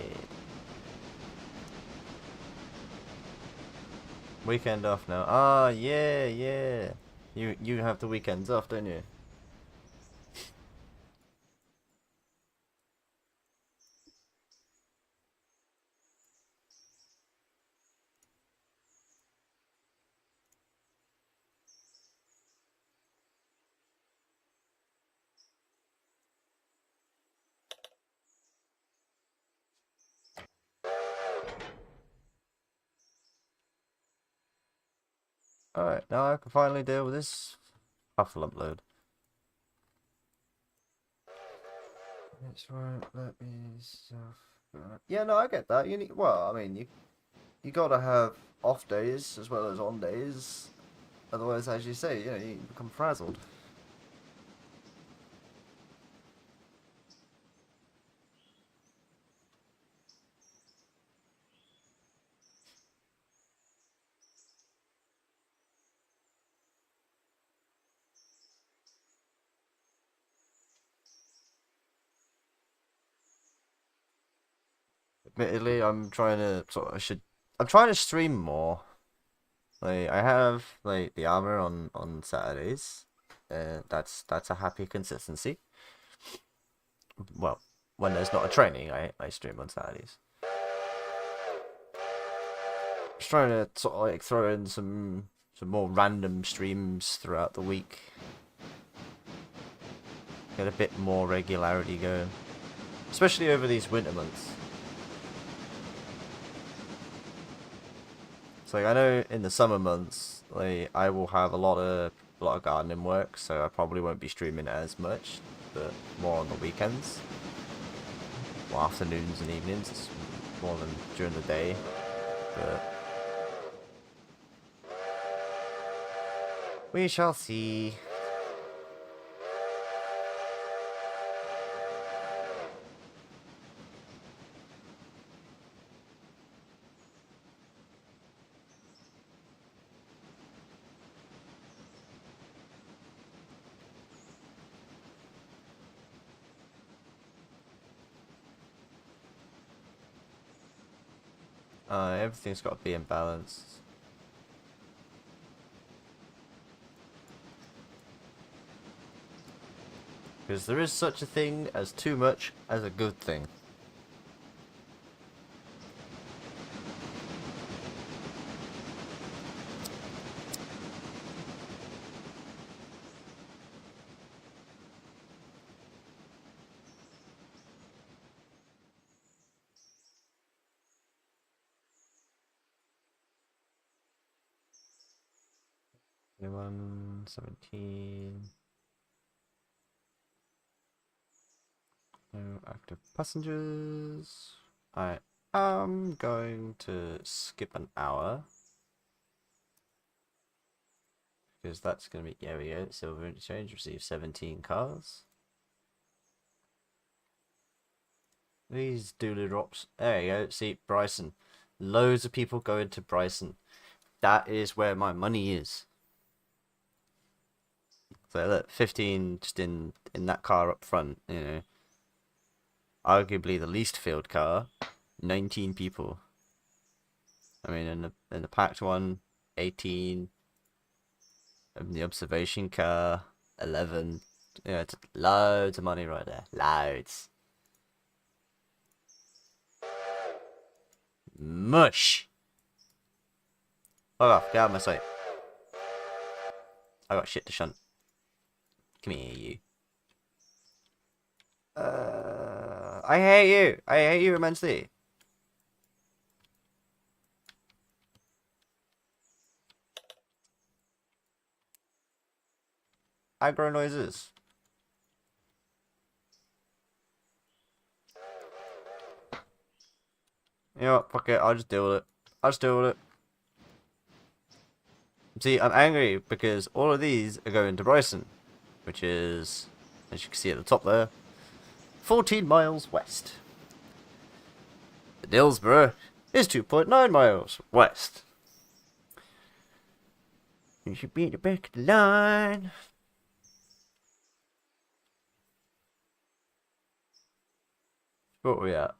Weekend off now. Ah, yeah, yeah. You have the weekends off, don't you? Alright, now I can finally deal with this huffle upload. That's right, let me stuff. Yeah, no, I get that. You need, well, I mean, you gotta have off days as well as on days. Otherwise, as you say, you know, you become frazzled. Admittedly, I'm trying to I'm trying to stream more. Like I have like the armor on Saturdays. That's a happy consistency. Well, when there's not a training, I stream on Saturdays. Just trying to sort of like throw in some more random streams throughout the week. Get a bit more regularity going, especially over these winter months. So like, I know in the summer months, like I will have a lot of gardening work, so I probably won't be streaming as much, but more on the weekends, or afternoons and evenings, more than during the day. But we shall see. Everything's got to be in balance. Because there is such a thing as too much as a good thing. Anyone? 17. No active passengers. I am going to skip an hour. Because that's going to be, yeah, we go. Silver interchange, receive 17 cars. These doodly drops. There you go. See, Bryson. Loads of people go into Bryson. That is where my money is. So look, 15 just in that car up front, you know. Arguably the least filled car, 19 people. I mean, in the packed one, 18. In the observation car, 11. Yeah, it's loads of money right there. Loads. Mush. Fuck off, get out of my sight. I got shit to shunt. Come here, you. I hate you. I hate you immensely. Aggro noises. You know what, fuck it, I'll just deal with it. I'll just deal with it. See, I'm angry because all of these are going to Bryson, which is, as you can see at the top there, 14 miles west. Dillsborough is 2.9 miles west. You should be at the back of the line. What are we at?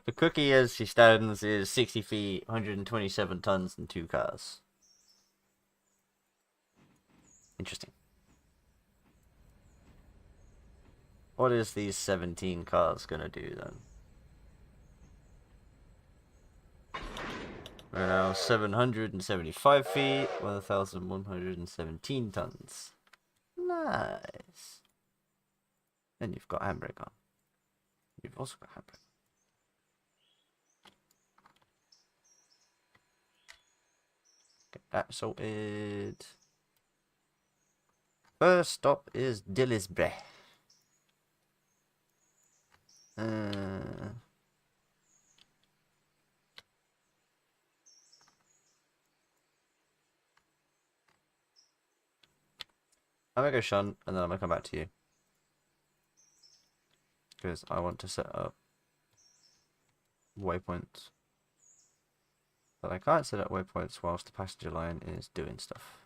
The cookie as she stands is 60 feet, 127 tons, and 2 cars. Interesting. What is these 17 cars gonna do then? We're now 775 feet, 1,117 tons. Nice. Then you've got handbrake on. You've also got handbrake. Get that sorted. First stop is Dillisborough. I'm gonna go shunt and then I'm gonna come back to you. Because I want to set up waypoints. But I can't set up waypoints whilst the passenger line is doing stuff.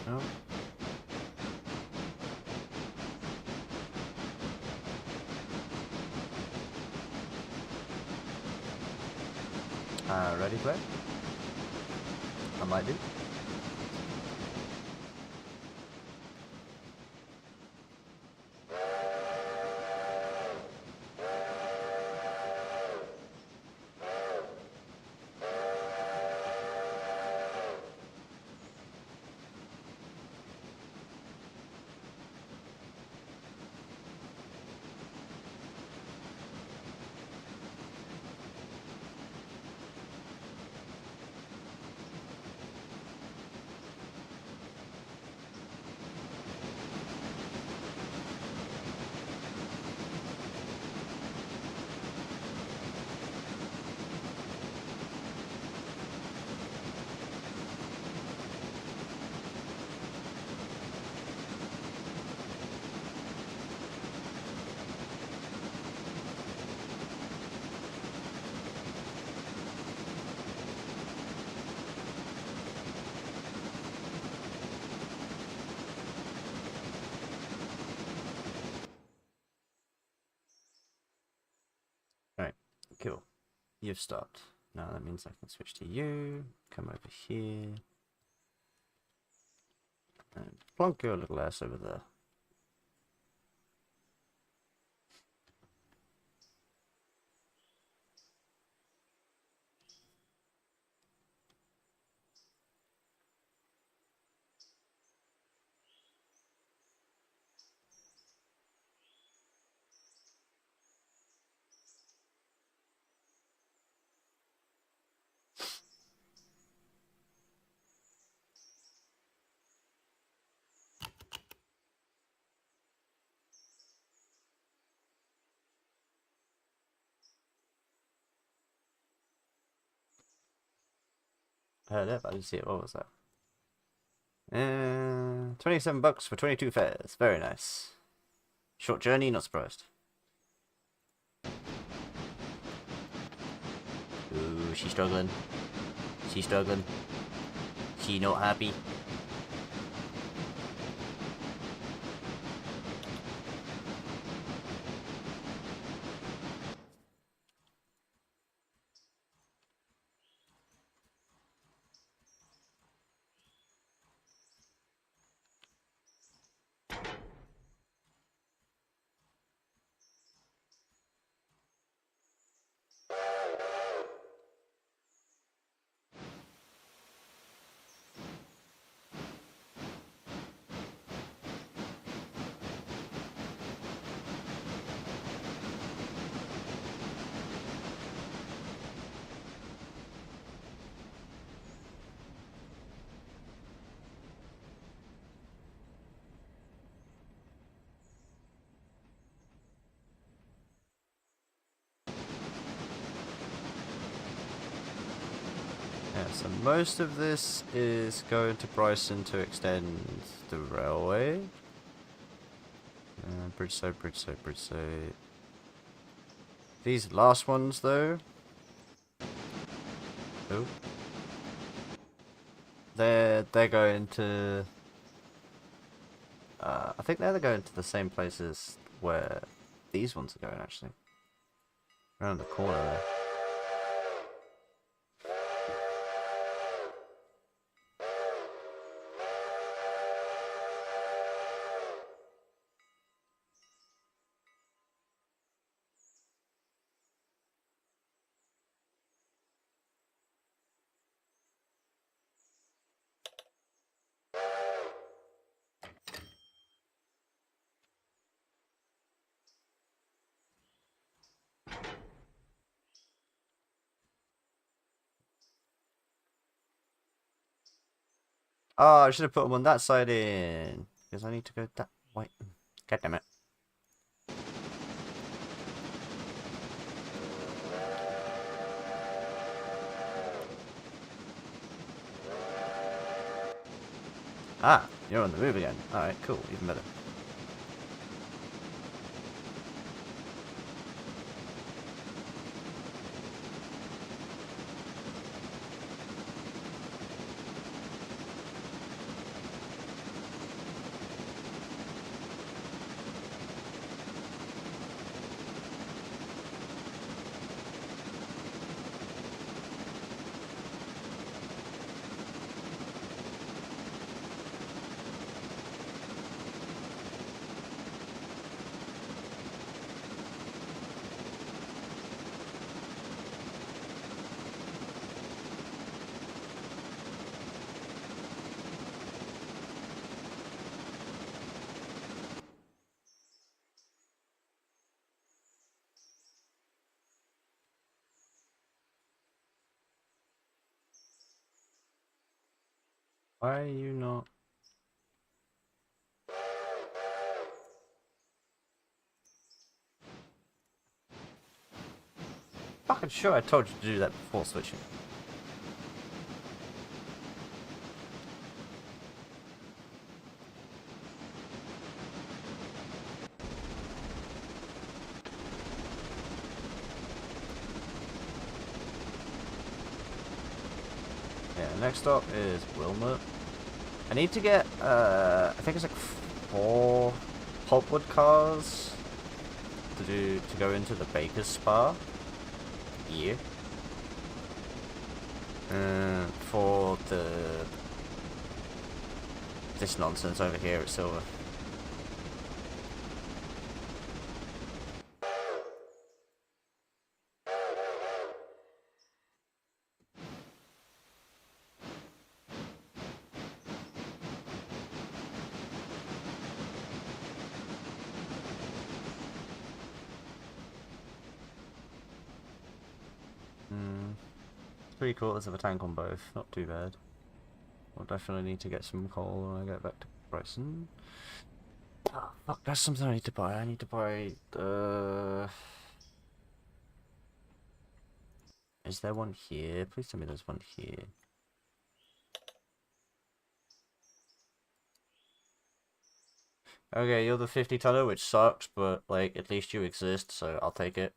No. Ready, play? I might do. Alright, cool. You've stopped. Now that means I can switch to you, come over here, and plonk your little ass over there. I heard it, but I didn't see it. What was that? 27 bucks for 22 fares. Very nice. Short journey, not surprised. Ooh, she's struggling. She's struggling. She not happy. So most of this is going to Bryson to extend the railway. Bridge side, bridge side, bridge side. These last ones though. Oh. They're going to I think they're going to the same places where these ones are going actually. Around the corner there. Oh, I should have put them on that side in. Because I need to go that way. God damn it. Ah, you're on the move again. Alright, cool. Even better. Why are you not? Fucking sure I told you to do that before switching. Yeah, next stop is Wilmot. I need to get, I think it's like 4 pulpwood cars to go into the baker's spa. Yeah. For this nonsense over here at Silver. Three-quarters of a tank on both, not too bad. I'll definitely need to get some coal when I get back to Bryson. Oh, fuck, that's something I need to buy. I need to buy the... Is there one here? Please tell me there's one here. Okay, you're the 50-tonner, which sucks, but, like, at least you exist, so I'll take it.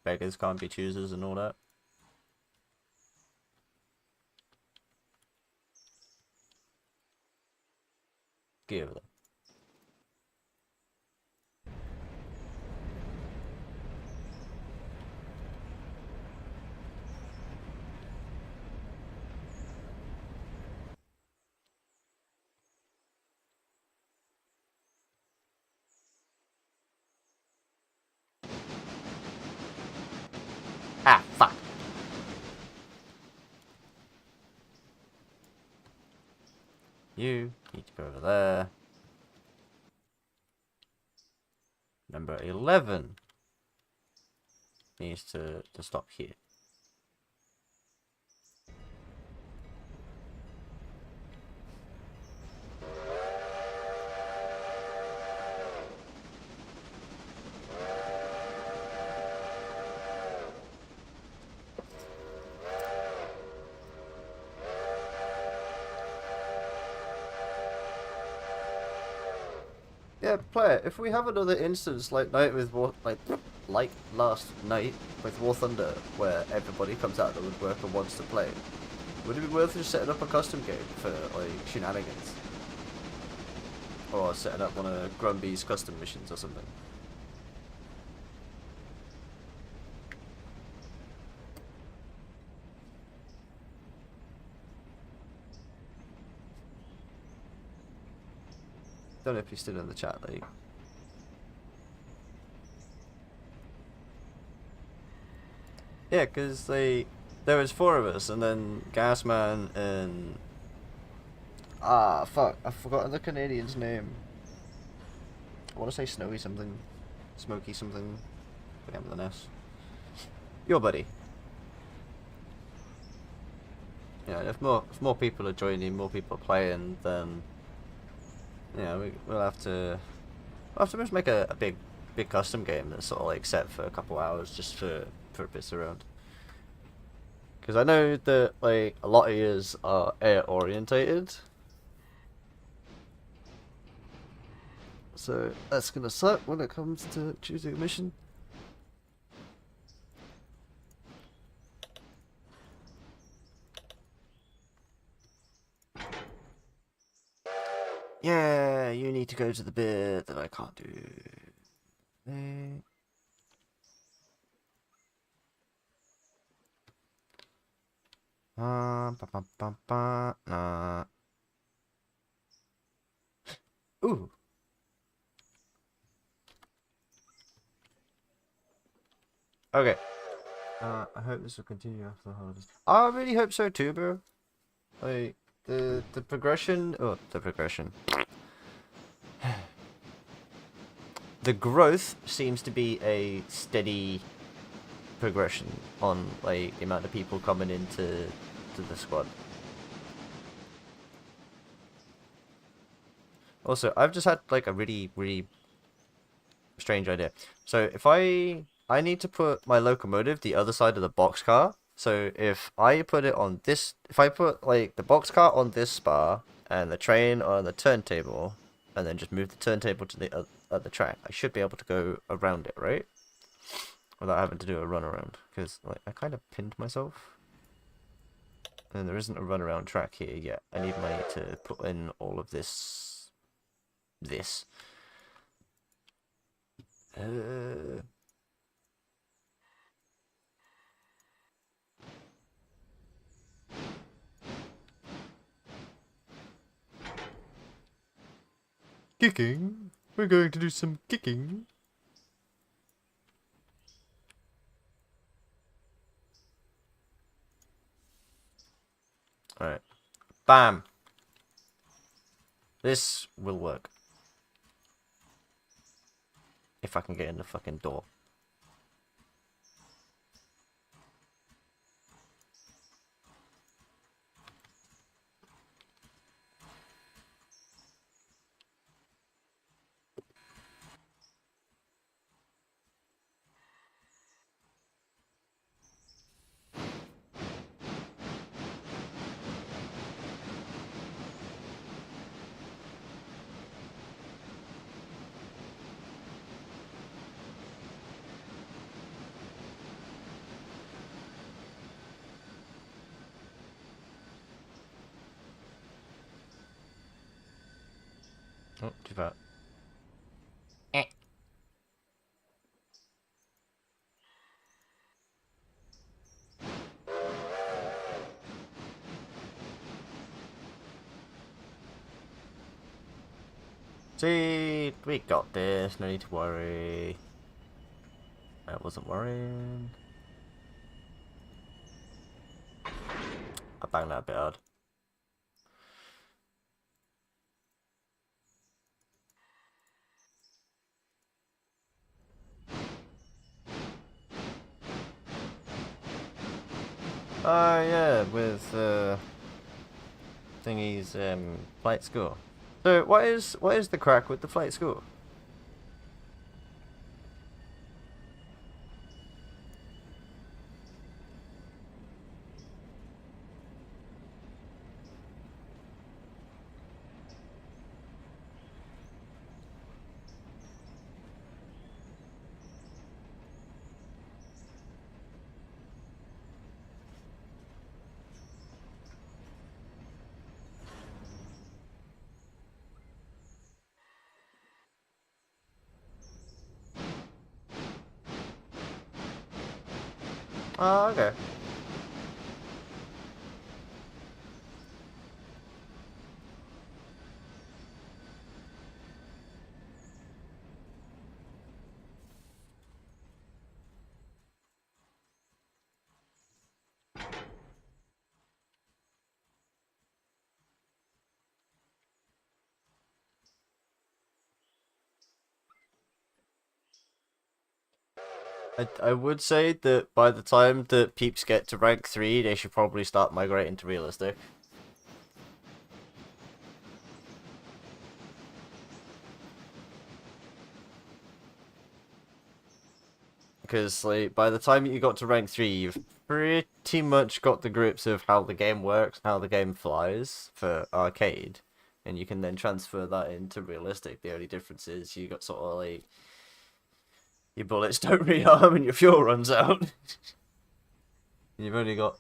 Beggars can't be choosers and all that. Get over there. Ah, fuck. You need to go over there. Number 11 needs to stop here. Yeah, play it. If we have another instance like like last night with War Thunder, where everybody comes out of the woodwork and wants to play, would it be worth just setting up a custom game for like shenanigans, or setting up one of Grumby's custom missions or something? Don't know if he's still in the chat, like. Yeah, because there was four of us, and then Gasman and fuck, I've forgotten the Canadian's name. I want to say Snowy something, Smoky something, begin with an S. Your buddy. Yeah, if more people are joining, more people are playing, then yeah, we'll have to just make a big custom game that's sort of like set for a couple hours just for bits around. Because I know that like a lot of yous are air orientated, so that's gonna suck when it comes to choosing a mission. Yeah, you need to go to the bit that I can't do. Ooh. Okay. I hope this will continue after the holidays. I really hope so too, bro. Like the progression. Oh, the progression. The growth seems to be a steady progression on like the amount of people coming into the squad. Also, I've just had like a really strange idea. So if I need to put my locomotive the other side of the boxcar. So if I put it on this, if I put like the boxcar on this spar and the train on the turntable, and then just move the turntable to the other track, I should be able to go around it, right? Without having to do a run around, because like I kind of pinned myself. And there isn't a run around track here yet. I need money to put in all of this. Uh, Kicking. We're going to do some kicking. Alright. Bam. This will work. If I can get in the fucking door. Oh, too far. See, we got this. No need to worry. I wasn't worrying. I banged that a bit hard. Oh yeah, with thingy's flight score. So what is the crack with the flight score? Oh, okay. I would say that by the time that peeps get to rank 3, they should probably start migrating to realistic. Because, like, by the time you got to rank 3, you've pretty much got the grips of how the game works, how the game flies for arcade. And you can then transfer that into realistic. The only difference is you got sort of, like, your bullets don't rearm and your fuel runs out. You've only got,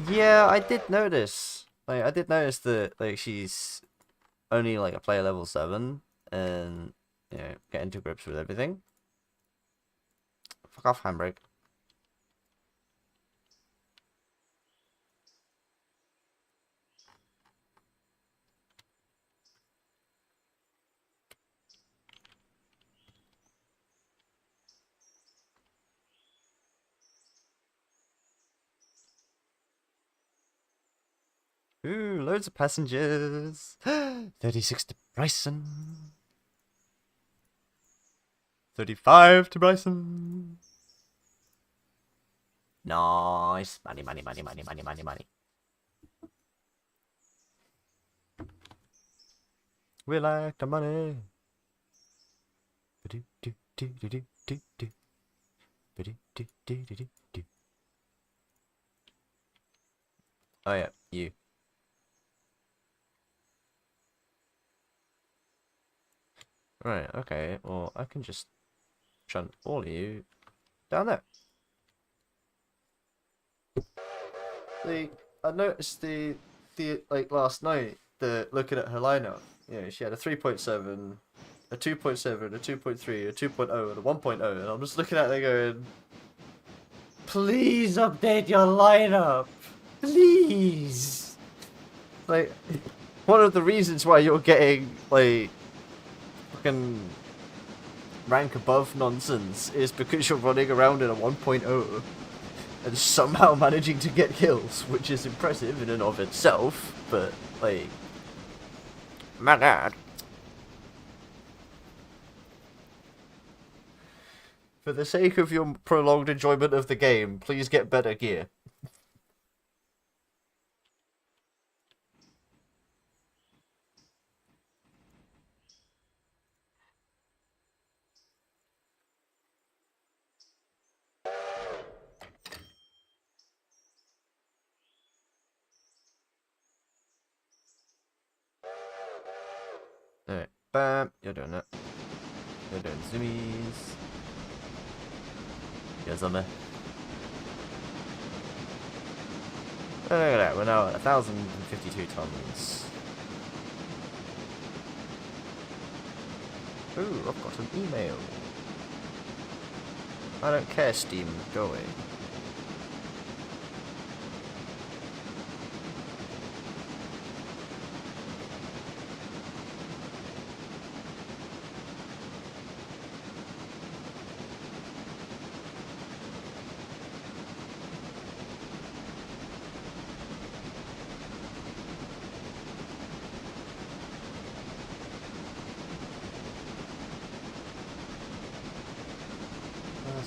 Yeah, I did notice. Like, I did notice that, like, she's only, like, a player level 7. And, you know, getting to grips with everything. Fuck off, handbrake. Ooh, loads of passengers. 36 to Bryson. 35 to Bryson. Nice. Money, money, money, money, money, money, money. We like the money. Oh yeah, you. Right, okay. Well, I can just shunt all of you down there. I noticed the like last night, looking at her lineup, you know, she had a 3.7, a 2.7, a 2.3, a 2.0, and a 1.0, and I'm just looking at it going, please update your lineup, please. Like, one of the reasons why you're getting like fucking rank above nonsense is because you're running around in a 1.0 and somehow managing to get kills, which is impressive in and of itself, but, like, my god. For the sake of your prolonged enjoyment of the game, please get better gear. Alright, bam, you're doing it. You're doing zoomies. You're zombie. Oh, look at that, we're now at 1,052 tons. Ooh, I've got an email. I don't care, Steam, go away.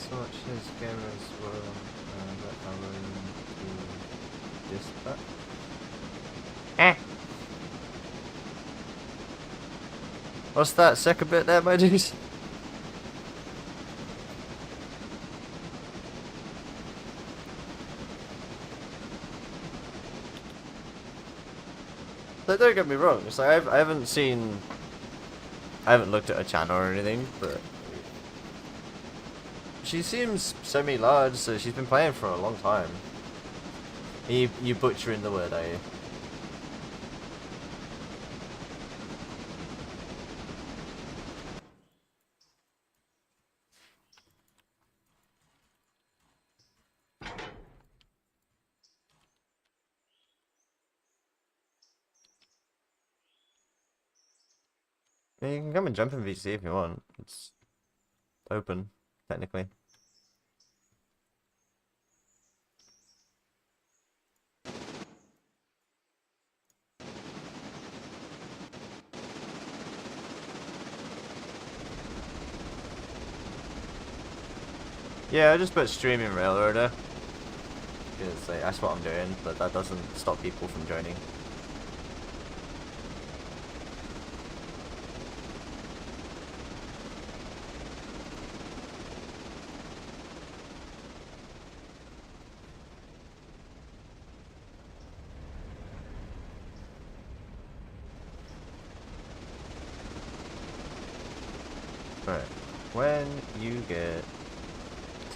So much his cameras were let alone to dispatch. Eh. What's that second bit there, my dude? So don't get me wrong, it's like I haven't seen, I haven't looked at a channel or anything, but she seems semi-large, so she's been playing for a long time. You butchering the word, are you? Yeah, you can come and jump in VC if you want. It's open, technically. Yeah, I just put streaming railroader because like, that's what I'm doing, but that doesn't stop people from joining. Right, when you get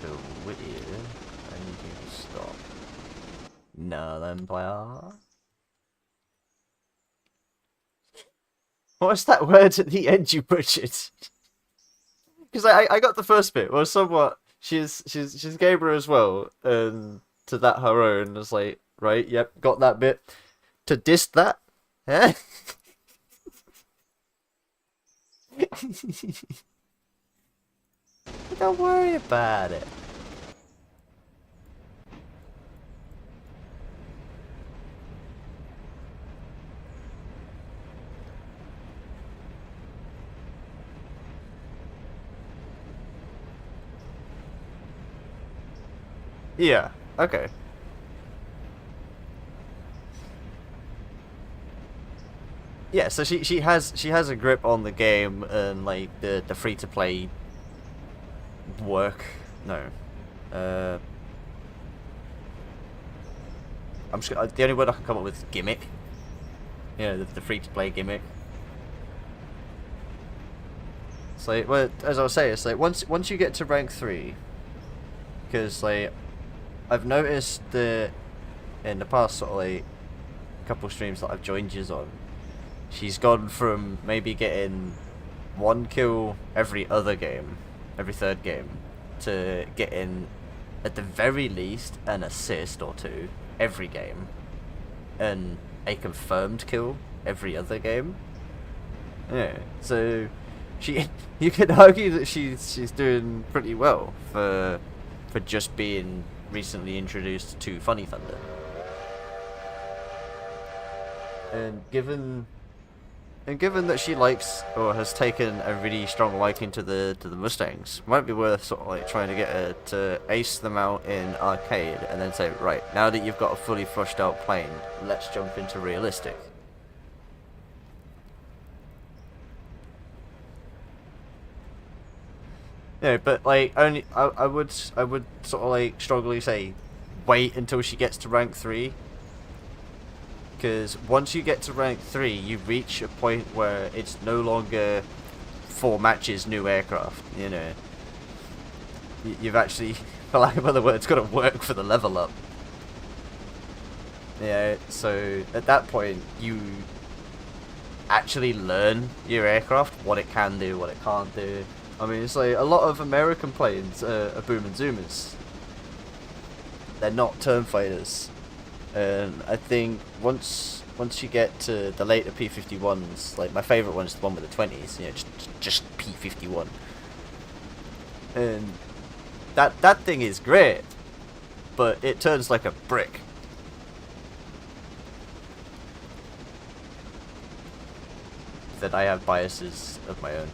to Whittier, I need you to stop. No, then, player. What's that word at the end you butchered? Because I got the first bit. Well, somewhat. She's Gabriel as well, and to that her own. It's like, right, yep, got that bit. To diss that, eh? Don't worry about it. Yeah. Okay. Yeah. So she has a grip on the game and like the free to play work. No. Uh, I'm just the only word I can come up with is gimmick. Yeah, the free to play gimmick. It's like, well, as I was saying, it's like once you get to rank 3, because like I've noticed that in the past sort of like couple streams that I've joined you on, she's gone from maybe getting 1 kill every other game, every third game, to getting at the very least an assist or two every game, and a confirmed kill every other game. Yeah, so she, you could argue that she's doing pretty well for just being recently introduced to Funny Thunder. And given that she likes or has taken a really strong liking to the Mustangs, might be worth sort of like trying to get her to ace them out in arcade and then say, right, now that you've got a fully flushed out plane, let's jump into realistic. Yeah, but like only I would sort of like strongly say wait until she gets to rank 3, because once you get to rank 3 you reach a point where it's no longer 4 matches new aircraft, you know. You've actually, for lack of other words, got to work for the level up. Yeah, so at that point you actually learn your aircraft, what it can do, what it can't do. I mean, it's like a lot of American planes are boom and zoomers. They're not turn fighters, and I think once you get to the later P-51s, like my favourite one is the one with the 20s, you know, just P-51, and that thing is great, but it turns like a brick. That I have biases of my own.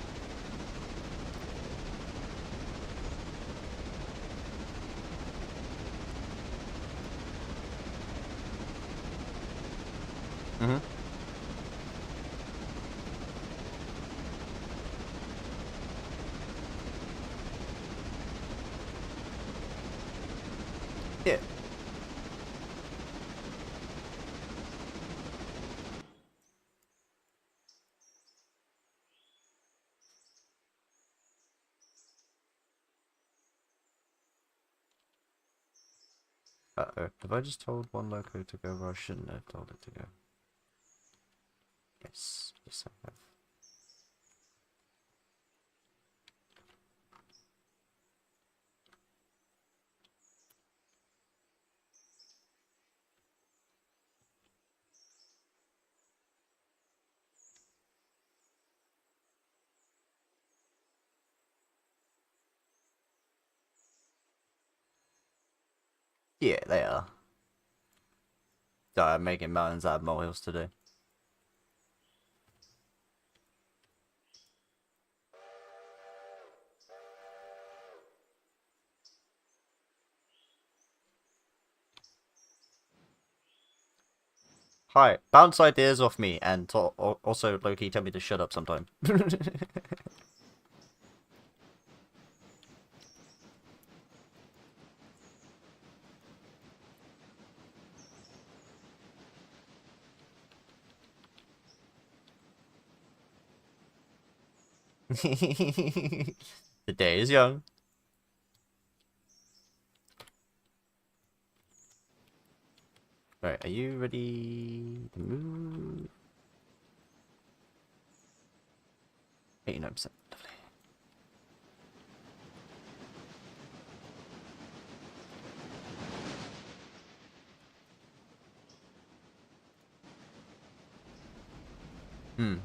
Mm-hmm. Yeah. Uh-oh. Have I just told one loco to go where I shouldn't have told it to go? Yes. Yes, I have. Yeah, they are. I'm making mountains out of molehills today. Hi, bounce ideas off me, and also Loki tell me to shut up sometime. The day is young. Right, are you ready to move? 89%. Lovely. Hmm.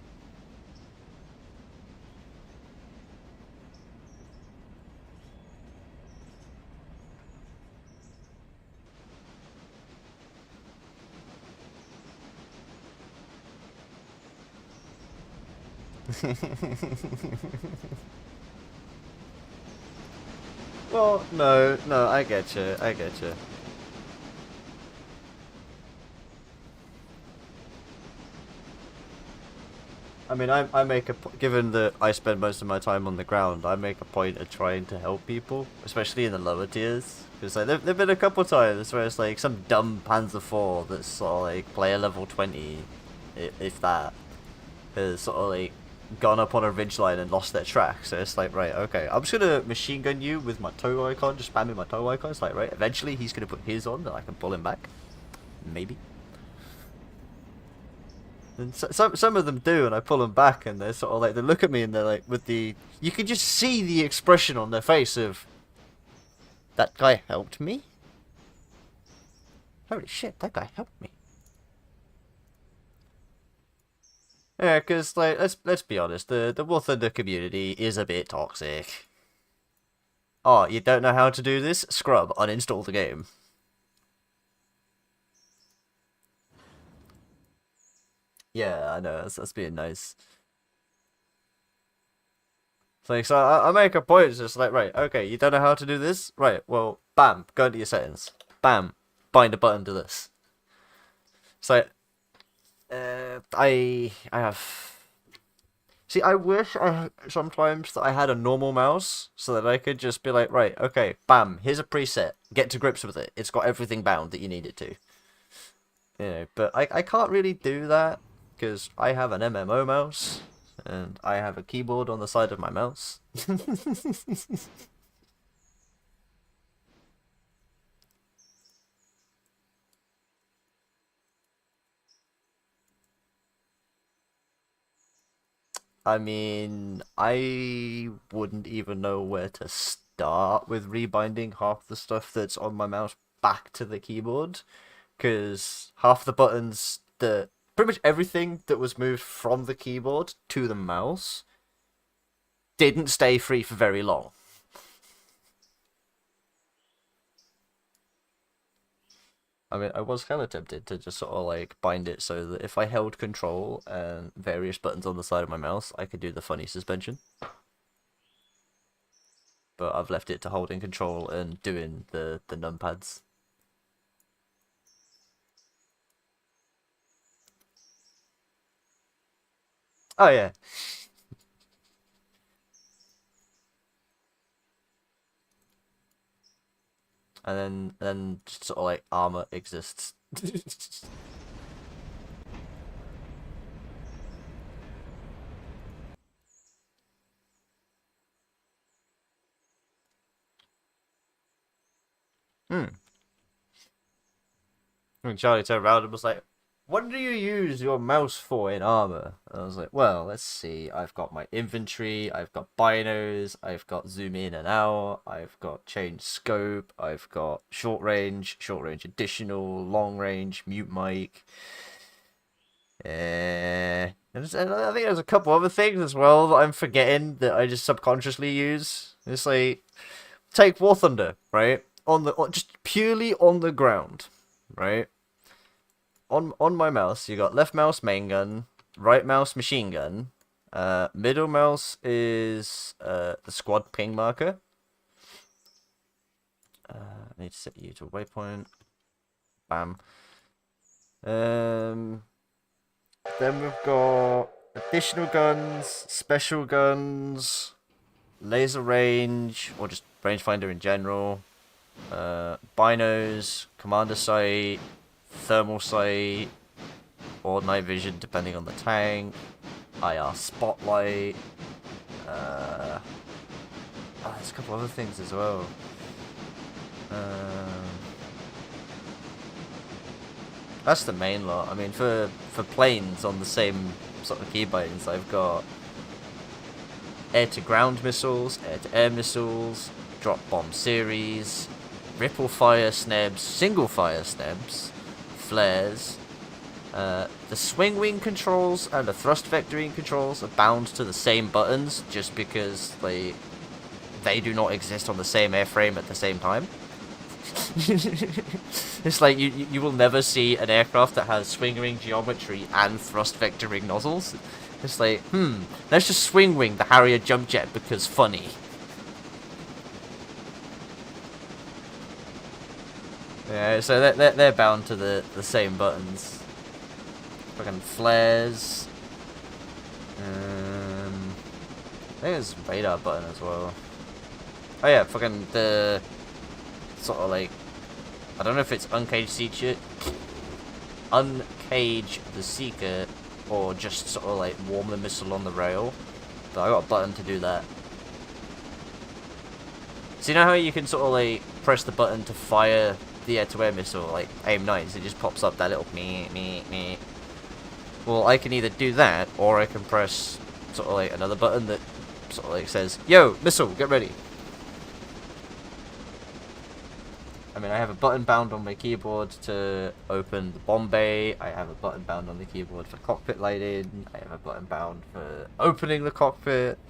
Well, no, I get you, I get you. I mean, I make given that I spend most of my time on the ground, I make a point of trying to help people, especially in the lower tiers. Because like, there've been a couple times where it's like some dumb Panzer IV that's sort of like player level 20, if that, has sort of like gone up on a ridgeline and lost their track. So it's like, right, okay, I'm just gonna machine gun you with my tow icon, just spamming my tow icon. It's like, right, eventually he's gonna put his on, and I can pull him back, maybe. And some of them do, and I pull them back, and they're sort of like they look at me and they're like with the you can just see the expression on their face of that guy helped me. Holy shit, that guy helped me. Yeah, because like let's be honest, the War Thunder community is a bit toxic. Oh, you don't know how to do this? Scrub, uninstall the game. Yeah, I know that's being nice. Like, so I make a point, it's just like, right, okay, you don't know how to do this? Right, well, bam, go into your settings. Bam, bind a button to this. So, I have... See, I wish sometimes that I had a normal mouse so that I could just be like, right, okay, bam, here's a preset. Get to grips with it. It's got everything bound that you need it to. You know, but I can't really do that because I have an MMO mouse and I have a keyboard on the side of my mouse. I mean, I wouldn't even know where to start with rebinding half the stuff that's on my mouse back to the keyboard, because half the buttons that pretty much everything that was moved from the keyboard to the mouse didn't stay free for very long. I mean, I was kind of tempted to just sort of like bind it so that if I held control and various buttons on the side of my mouse, I could do the funny suspension. But I've left it to holding control and doing the numpads. Oh yeah. And then just sort of like armor exists. Hmm. And Charlie turned around and was like, "What do you use your mouse for in armor?" And I was like, "Well, let's see. I've got my inventory. I've got binos. I've got zoom in and out. I've got change scope. I've got short range additional, long range, mute mic. And I think there's a couple other things as well that I'm forgetting that I just subconsciously use. It's like, take War Thunder, right? just purely on the ground, right? On my mouse, you got left mouse main gun, right mouse machine gun, middle mouse is the squad ping marker. I need to set you to a waypoint. Bam. Then we've got additional guns, special guns, laser range, or just rangefinder in general. Binos, commander sight, thermal sight, or night vision depending on the tank. IR spotlight. There's a couple other things as well. That's the main lot. I mean, for planes on the same sort of keybinds, I've got air-to-ground missiles, air-to-air missiles, drop bomb series, ripple fire snebs, single fire snebs, flares. The swing wing controls and the thrust vectoring controls are bound to the same buttons just because they do not exist on the same airframe at the same time. It's like you will never see an aircraft that has swing wing geometry and thrust vectoring nozzles. It's like, let's just swing wing the Harrier jump jet because funny. Yeah, so they're bound to the same buttons. Fucking flares. I think there's radar button as well. Oh yeah, fucking the sort of like, I don't know if it's uncage the seeker or just sort of like warm the missile on the rail, but I got a button to do that. So you know how you can sort of like press the button to fire the air-to-air missile, like aim nice, it just pops up that little me. Well, I can either do that or I can press sort of like another button that sort of like says, yo, missile, get ready. I mean, I have a button bound on my keyboard to open the bomb bay. I have a button bound on the keyboard for cockpit lighting. I have a button bound for opening the cockpit.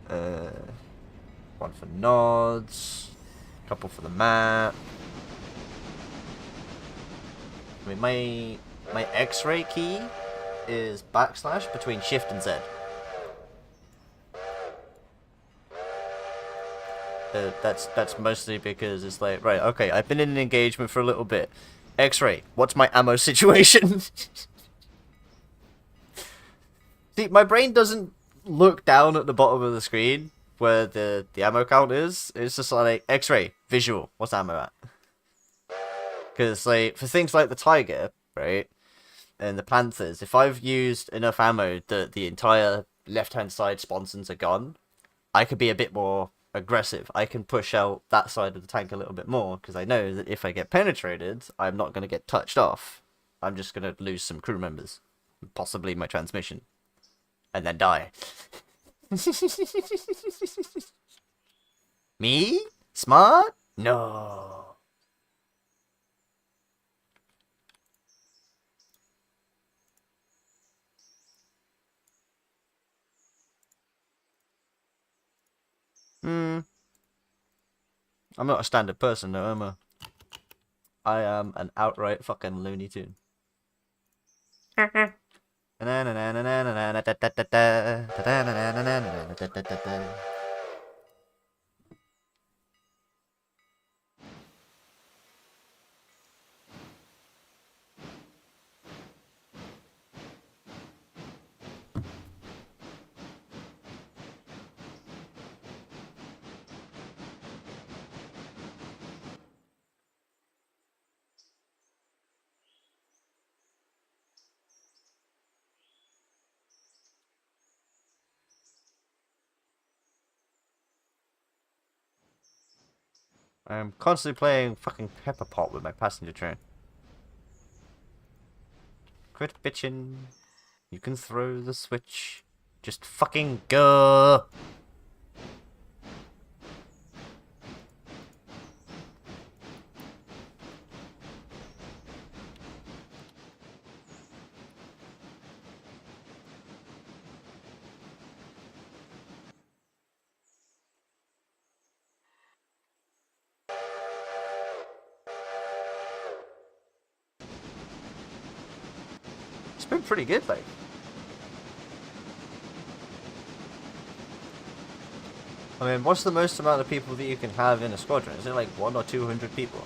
One for nods. A couple for the map. I mean, my X-ray key is / between Shift and Z. That's mostly because it's like, right, okay, I've been in an engagement for a little bit. X-ray, what's my ammo situation? See, my brain doesn't look down at the bottom of the screen where the ammo count is. It's just like, X-ray, visual, what's ammo at? Because, like, for things like the Tiger, right, and the Panthers, if I've used enough ammo that the entire left-hand side sponsons are gone, I could be a bit more aggressive. I can push out that side of the tank a little bit more because I know that if I get penetrated, I'm not going to get touched off. I'm just going to lose some crew members, possibly my transmission, and then die. Me? Smart? No. I'm not a standard person though, am I? I am an outright fucking Looney Tune. I'm constantly playing fucking Pepper Pot with my passenger train. Quit bitching. You can throw the switch. Just fucking go. been pretty good, like. I mean, what's the most amount of people that you can have in a squadron? Is it like 100 or 200 people?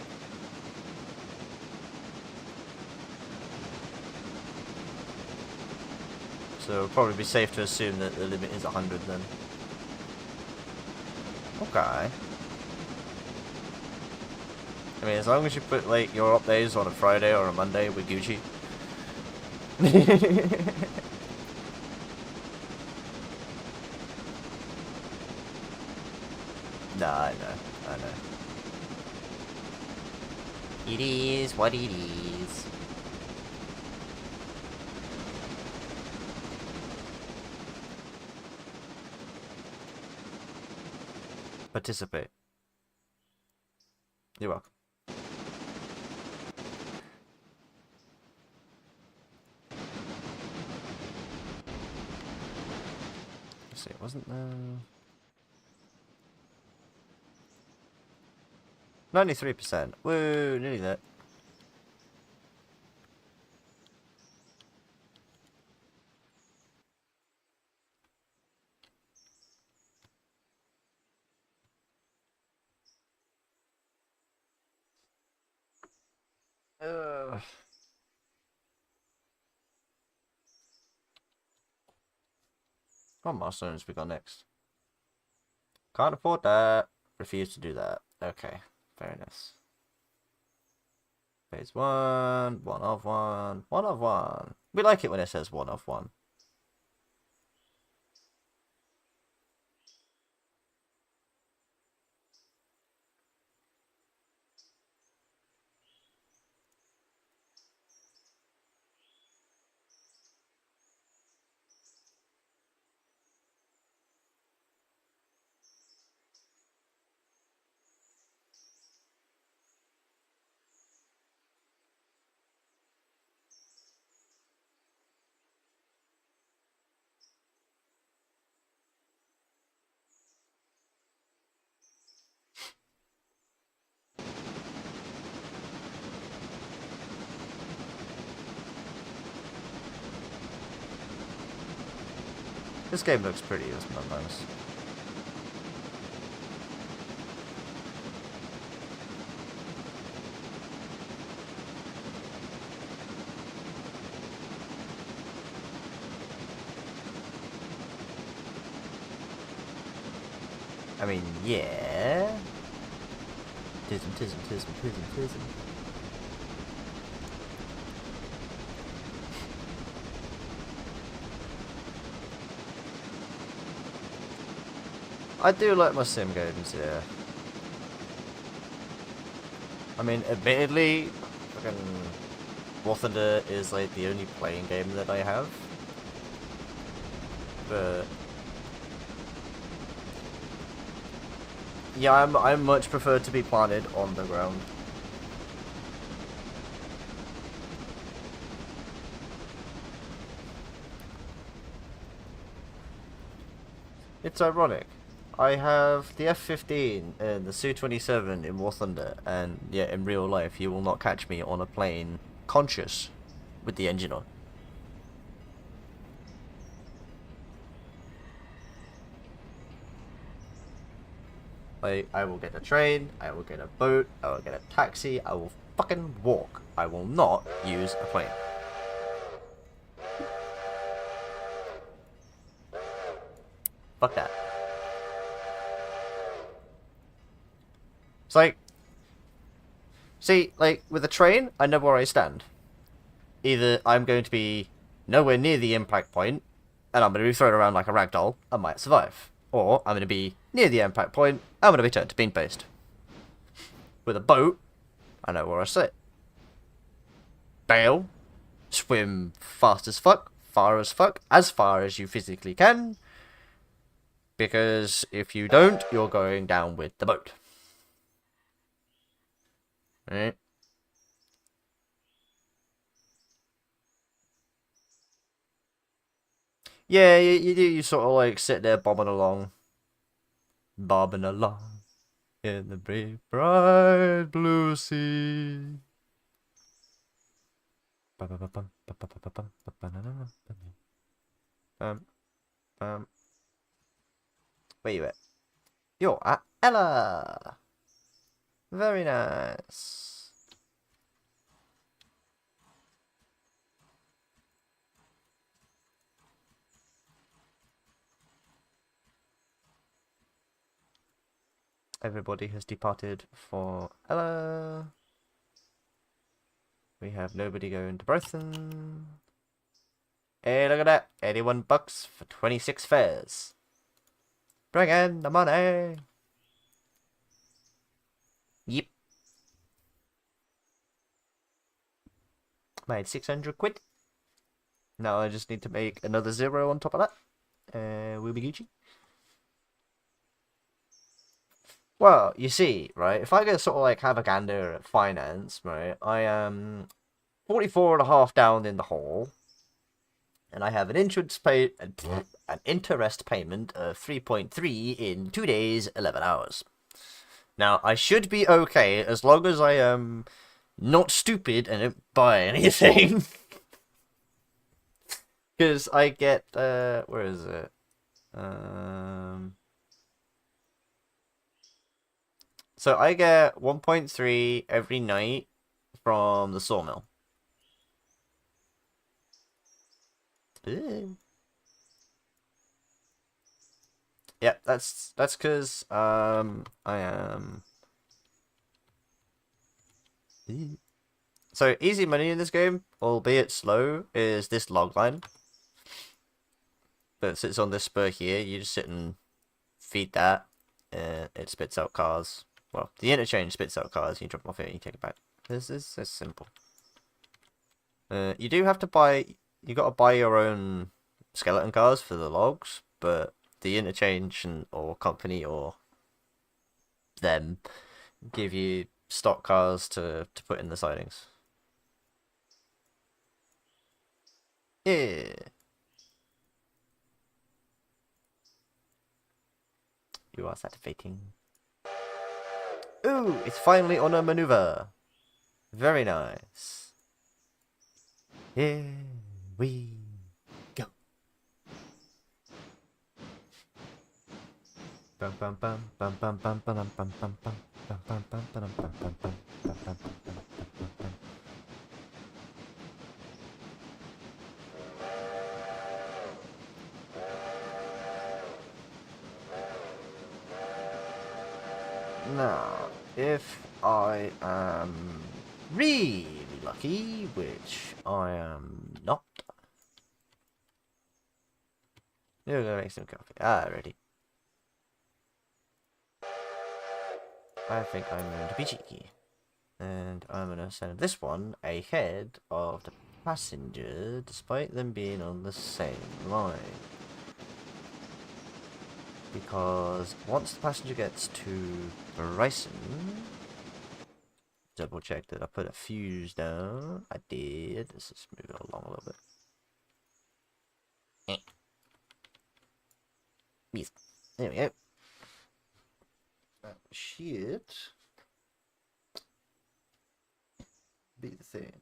So it'll probably be safe to assume that the limit is 100 then. Okay. I mean, as long as you put, like, your up days on a Friday or a Monday with Gucci. Nah, I know. I know. It is what it is. Participate. You're welcome. Let's see, wasn't there... 93%. Woo, nearly there. What milestones we got next? Can't afford that. Refuse to do that. Okay, fairness. Phase 1, 1 of 1, 1 of 1. We like it when it says 1 of 1. This game looks pretty, sometimes. I mean, yeah. Tism. I do like my sim games, yeah. I mean, admittedly, fucking War Thunder is like the only playing game that I have. But yeah, I much prefer to be planted on the ground. It's ironic. I have the F-15 and the Su-27 in War Thunder, and yeah, in real life, you will not catch me on a plane conscious with the engine on. Like, I will get a train, I will get a boat, I will get a taxi, I will fucking walk. I will not use a plane. Fuck that. It's like, see, like, with a train, I know where I stand. Either I'm going to be nowhere near the impact point, and I'm going to be thrown around like a ragdoll, I might survive. Or I'm going to be near the impact point, I'm going to be turned to bean paste. With a boat, I know where I sit. Bail, swim fast as fuck, far as far as you physically can. Because if you don't, you're going down with the boat. Right? Yeah, you do. You sort of like sit there bobbing along in the big bright blue sea. Where you at? You're at Ella. Very nice. Everybody has departed for Ella. We have nobody going to Brighton. Hey, look at that. $81 for 26 fares. Bring in the money. Yep. Made 600 quid. Now I just need to make another 0 on top of that. We'll be Gucci. Well, you see, right, if I go sort of like have a gander at finance, right, I am 44.5 down in the hole. And I have an interest payment of 3.3 in 2 days, 11 hours. Now, I should be okay as long as I am not stupid and don't buy anything. Because I get, where is it? So I get 1.3 every night from the sawmill. Ew. Yeah, that's because I am. So easy money in this game, albeit slow, is this log line that sits on this spur here. You just sit and feed that, and it spits out cars. Well, the interchange spits out cars. You drop them off here, and you take it back. This is simple. You do have to buy. You got to buy your own skeleton cars for the logs, but the interchange or company or them give you stock cars to put in the sidings. Yeah. You are satiating. Ooh, it's finally on a maneuver. Very nice. Here we go. Bum bum bum bum bum bum bum bum bum bum. Now, if I am really lucky, which I am not, you're gonna make some coffee. Ready. I think I'm going to be cheeky. And I'm going to send this one ahead of the passenger, despite them being on the same line. Because once the passenger gets to Bryson, double check that I put a fuse down. I did. Let's just move it along a little bit. Yes. There we go. That should be the thing.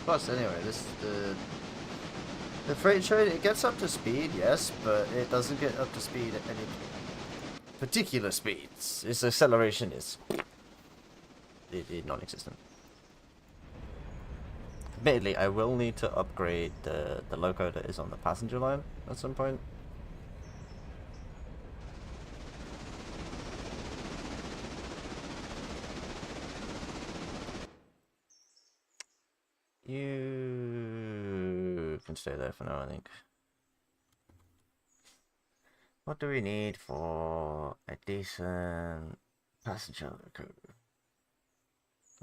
Plus, anyway, The freight train, it gets up to speed, yes, but it doesn't get up to speed at any particular speeds. Its acceleration is non-existent. Admittedly, I will need to upgrade the loco that is on the passenger line at some point. You can stay there for now, I think. What do we need for a decent passenger loco?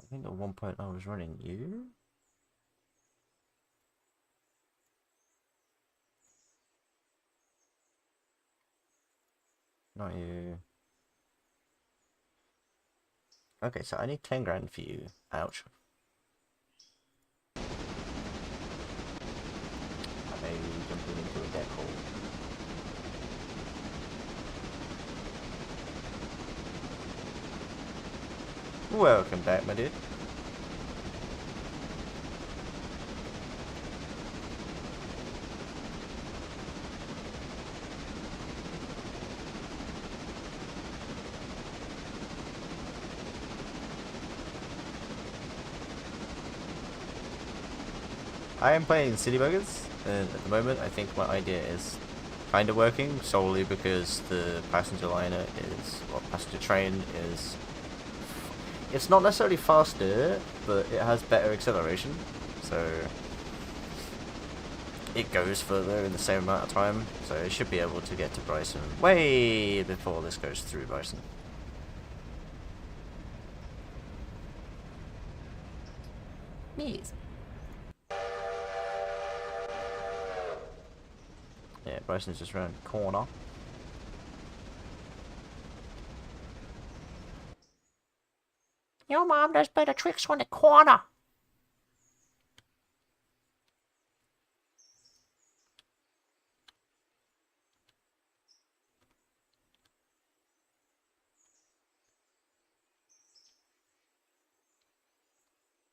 I think at one point I was running you. Not you. Okay, so I need 10 grand for you. Ouch. I may be jumping into a deck hole. Welcome back, my dude. I am playing City Buggers, and at the moment I think my idea is kind of working, solely because the passenger liner is, or passenger train is, it's not necessarily faster, but it has better acceleration, so it goes further in the same amount of time, so it should be able to get to Bryson way before this goes through Bryson. Yes. Yeah, Bryson's just around the corner. Your mom does better tricks on the corner.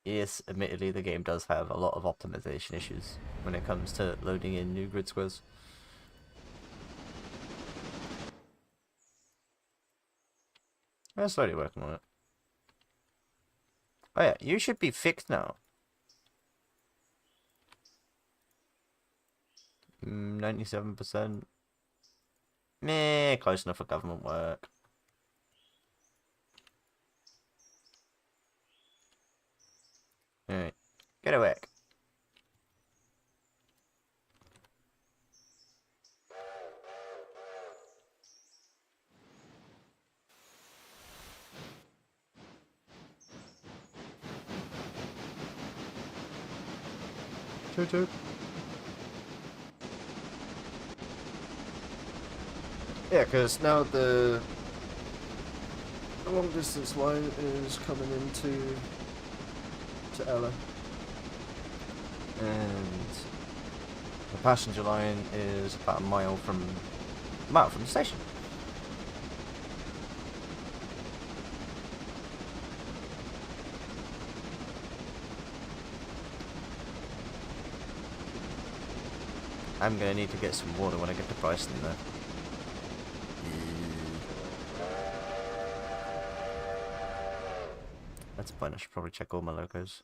Yes, admittedly the game does have a lot of optimization issues when it comes to loading in new grid squares. I'm slowly working on it. Oh yeah, you should be fixed now. 97%. Meh, close enough for government work. Alright, get to work. Toot toot. Yeah, because now the long distance line is coming into Ella, and the passenger line is about a mile from the station. I'm gonna need to get some water when I get to Bryson though. That's a point. I should probably check all my locos.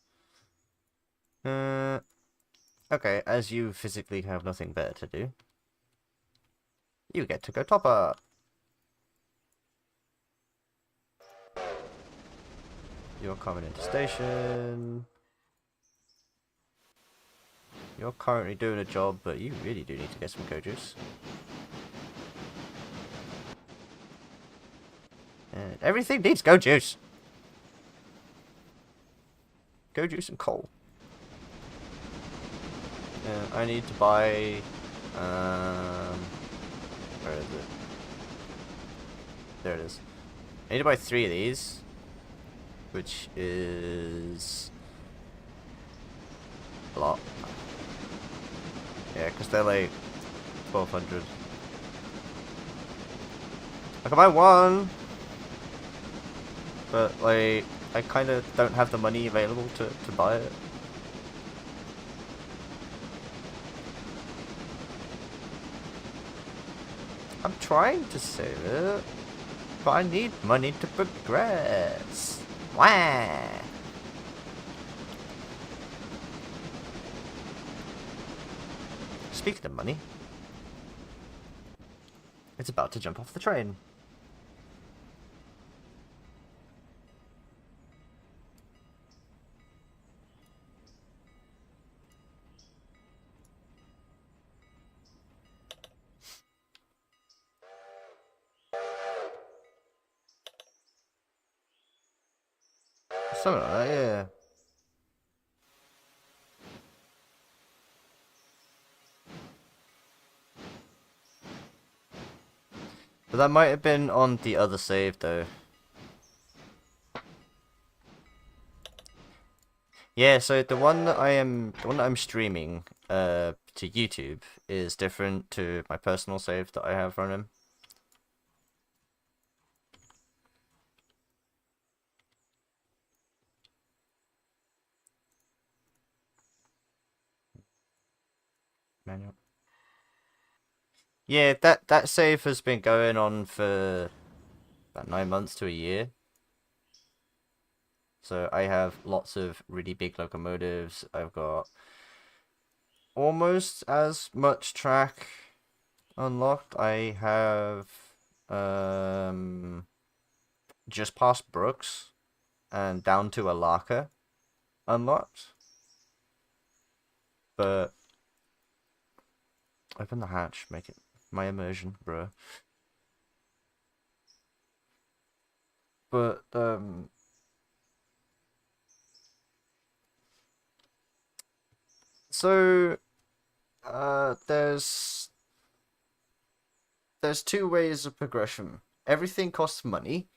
Okay, as you physically have nothing better to do, you get to go topper. You're coming into station. You're currently doing a job, but you really do need to get some go juice. And everything needs go juice. Go juice and coal. And I need to buy, where is it? There it is. I need to buy 3 of these, which is a lot. Yeah, because they're like 1200. I can buy 1, but like I kind of don't have the money available to buy it. I'm trying to save it, but I need money to progress. Wah! Speaking of money, it's about to jump off the train. Something like that, yeah. But that might have been on the other save, though. Yeah, so the one that I'm streaming, to YouTube is different to my personal save that I have running. Manual. Yeah, that save has been going on for about 9 months to a year. So I have lots of really big locomotives. I've got almost as much track unlocked. I have just past Brooks and down to Alaka unlocked. But open the hatch, make it my immersion, bro. But so there's two ways of progression. Everything costs money,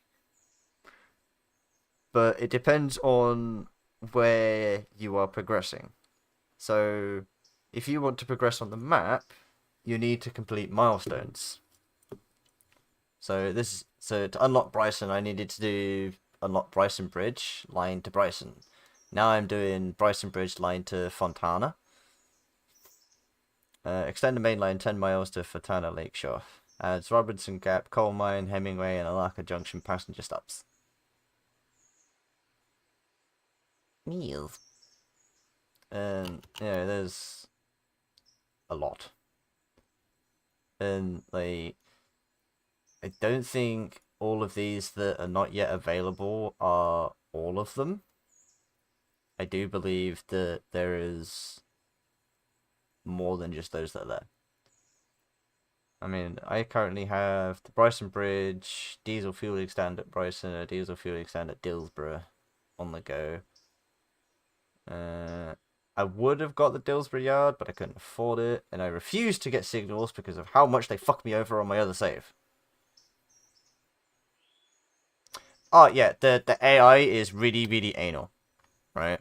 but it depends on where you are progressing. So if you want to progress on the map, you need to complete milestones. So to unlock Bryson, I needed to unlock Bryson Bridge, line to Bryson. Now I'm doing Bryson Bridge, line to Fontana. Extend the main line 10 miles to Fontana Lakeshore. Adds Robinson Gap, Coal Mine, Hemingway, and Alaka Junction passenger stops. Meals. And, yeah, there's a lot. And, like, I don't think all of these that are not yet available are all of them. I do believe that there is more than just those that are there. I mean, I currently have the Bryson Bridge, diesel fueling stand at Bryson, a diesel fueling stand at Dillsborough on the go. I would have got the Dillsborough Yard, but I couldn't afford it, and I refused to get signals because of how much they fucked me over on my other save. Oh yeah, the AI is really, really anal, right?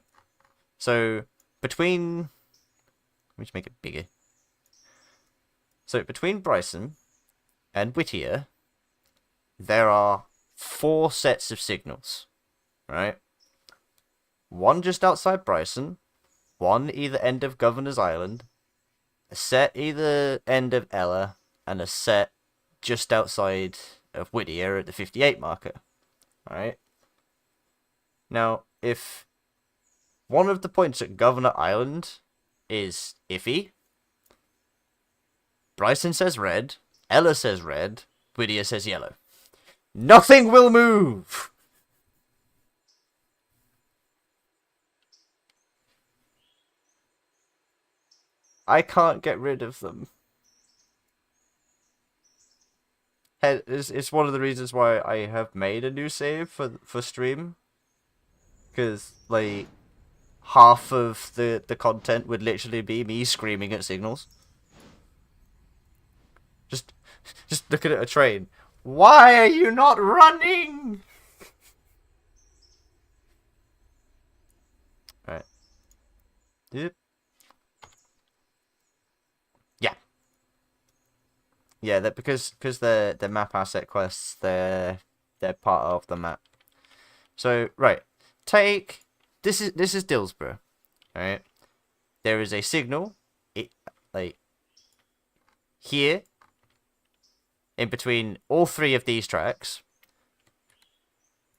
So between, let me just make it bigger. So between Bryson and Whittier, there are 4 sets of signals, right? One just outside Bryson, one either end of Governor's Island, a set either end of Ella, and a set just outside of Whittier at the 58 marker. Alright? Now, if one of the points at Governor Island is iffy, Bryson says red, Ella says red, Whittier says yellow. Nothing will move! I can't get rid of them. It's one of the reasons why I have made a new save for stream. Because, like, half of the content would literally be me screaming at signals. Just looking at a train. Why are you not running? Right. Yep. Yeah. Yeah, that because they're map asset quests, they're part of the map. So right, take this is Dillsborough, right? There is a signal, like here, in between all three of these tracks,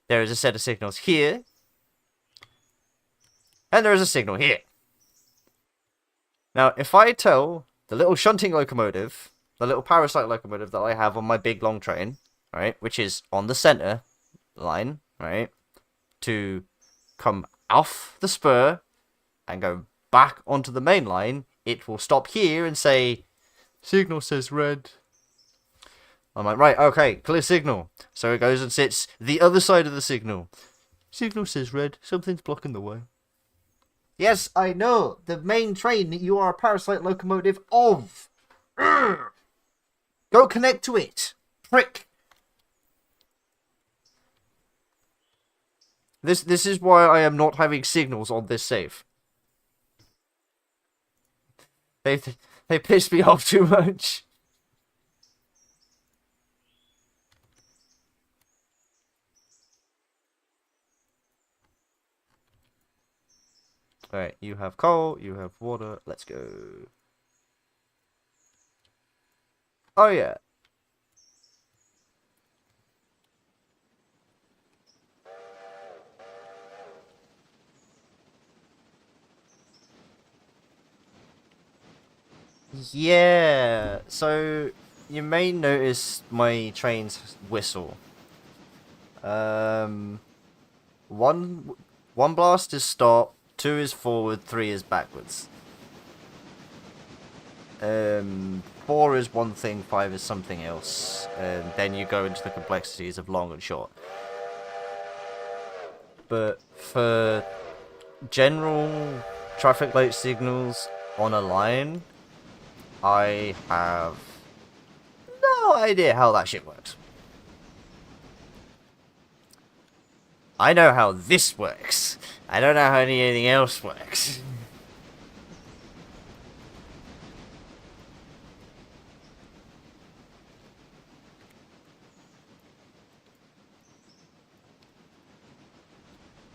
there is a set of signals here, and there is a signal here. Now, if I tell the little shunting locomotive, the little parasite locomotive that I have on my big long train, right, which is on the center line, right, to come off the spur and go back onto the main line, it will stop here and say, signal says red. I'm like, right, okay, clear signal. So it goes and sits the other side of the signal. Signal says red, something's blocking the way. Yes, I know, the main train that you are a parasite locomotive of. Go connect to it, prick. This is why I am not having signals on this save. They piss me off too much. Alright, you have coal, you have water, let's go. Oh yeah. Yeah, so you may notice my train's whistle. One blast is stop, 2 is forward, 3 is backwards. 4 is one thing, 5 is something else, and then you go into the complexities of long and short. But for general traffic light signals on a line, I have no idea how that shit works. I know how this works. I don't know how anything else works.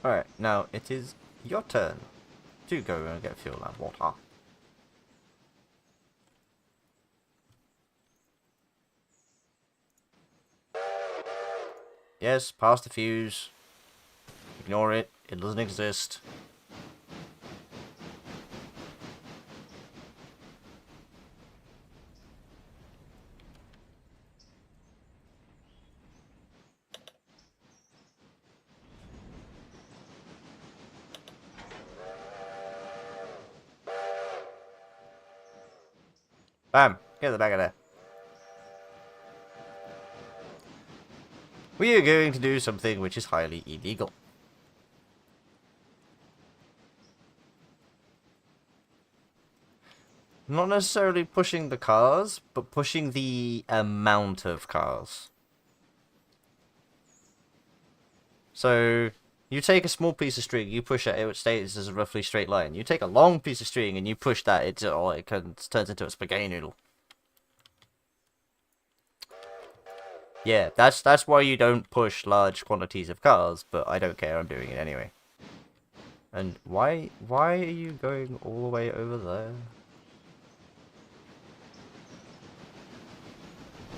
Alright, now it is your turn to go and get fuel and water. Yes, pass the fuse. Ignore it. It doesn't exist. Bam! Get the back of there. We are going to do something which is highly illegal. Not necessarily pushing the cars, but pushing the amount of cars. So, you take a small piece of string, you push it, it stays as a roughly straight line. You take a long piece of string and you push that, it turns into a spaghetti noodle. Yeah, that's why you don't push large quantities of cars, but I don't care, I'm doing it anyway. And why are you going all the way over there?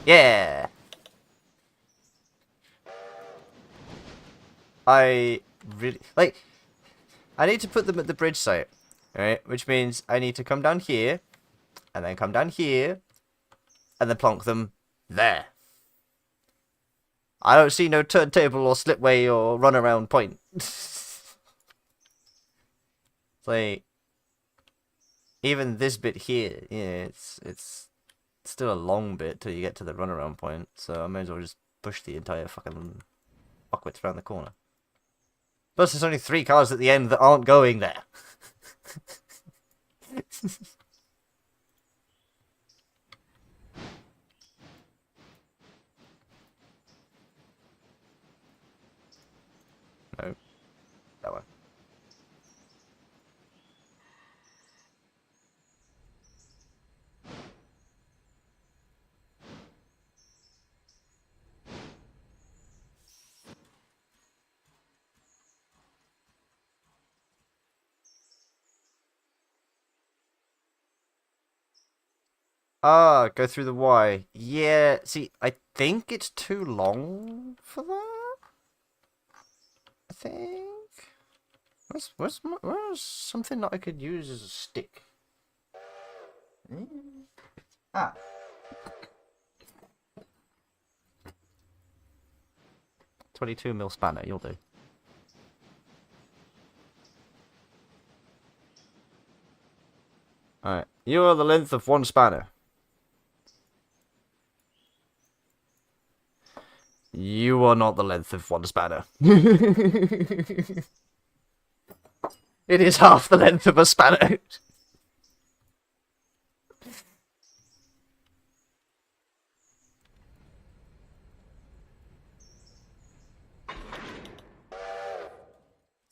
Yeah! I really... Like, I need to put them at the bridge site, right? Which means I need to come down here, and then come down here, and then plonk them there. I don't see no turntable or slipway or runaround point. It's like, even this bit here, yeah, it's still a long bit till you get to the runaround point, so I may as well just push the entire fucking fuckwits around the corner. Plus, there's only 3 cars at the end that aren't going there. No, that one. Ah, go through the Y. Yeah, see, I think it's too long for that. I think. Where's something that I could use as a stick? Ah. 22mm spanner, you'll do. Alright. You are the length of one spanner. You are not the length of one spanner. It is half the length of a spanner.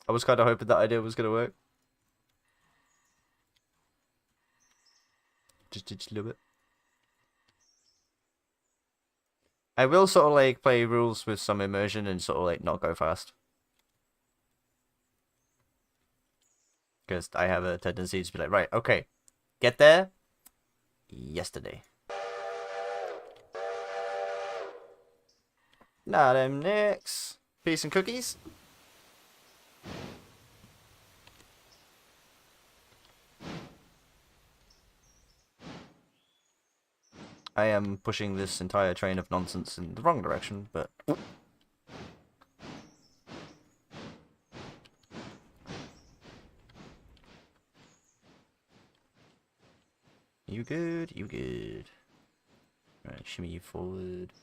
I was kind of hoping that idea was going to work. Just a little bit. I will sort of like play rules with some immersion and sort of like not go fast. Because I have a tendency to be like, right, okay, get there yesterday. Now them next. Peace and cookies. I am pushing this entire train of nonsense in the wrong direction, but... You good? You good. Right, shimmy you forward.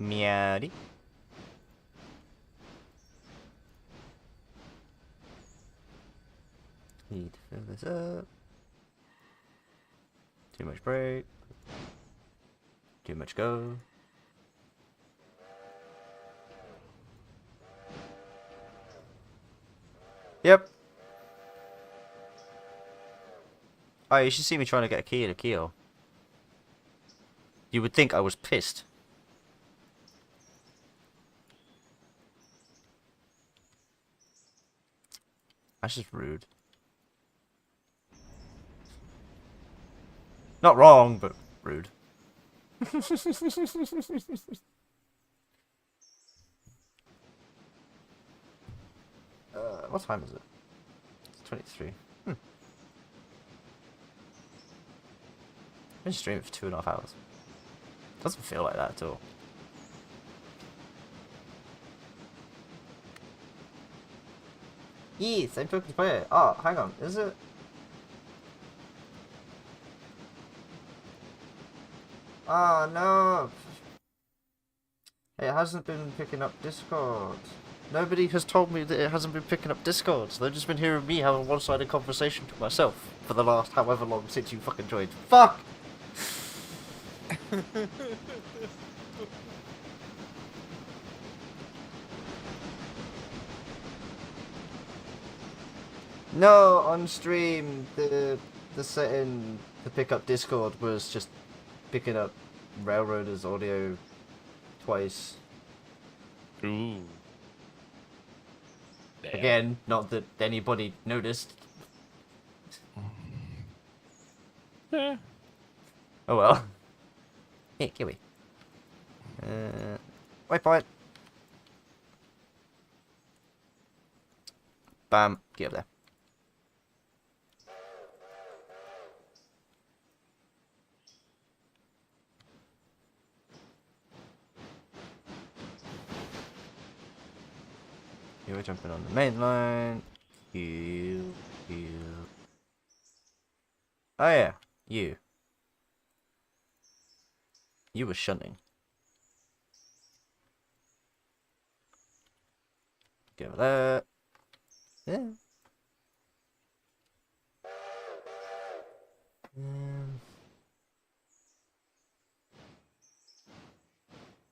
Meowdy. Need to fill this up. Too much brake. Too much go. Yep. Oh, you should see me trying to get a key in a keel. You would think I was pissed. That's just rude. Not wrong, but rude. What time is it? It's 23. I've been streaming for 2.5 hours. Doesn't feel like that at all. Yes, I'm talking to player. Oh, hang on. Is it? Oh, no. It hasn't been picking up Discord. Nobody has told me that it hasn't been picking up Discord. So they've just been hearing me have a one-sided conversation to myself for the last however long since you fucking joined. Fuck! No, on stream, the setting to pick up Discord was just picking up Railroader's audio twice. Ooh. Damn. Again, not that anybody noticed. Yeah. Oh well. Hey, Kiwi. Waypoint. Bam. Get up there. You were jumping on the main line. You. Oh yeah, you. You were shunting. Get over there. Yeah.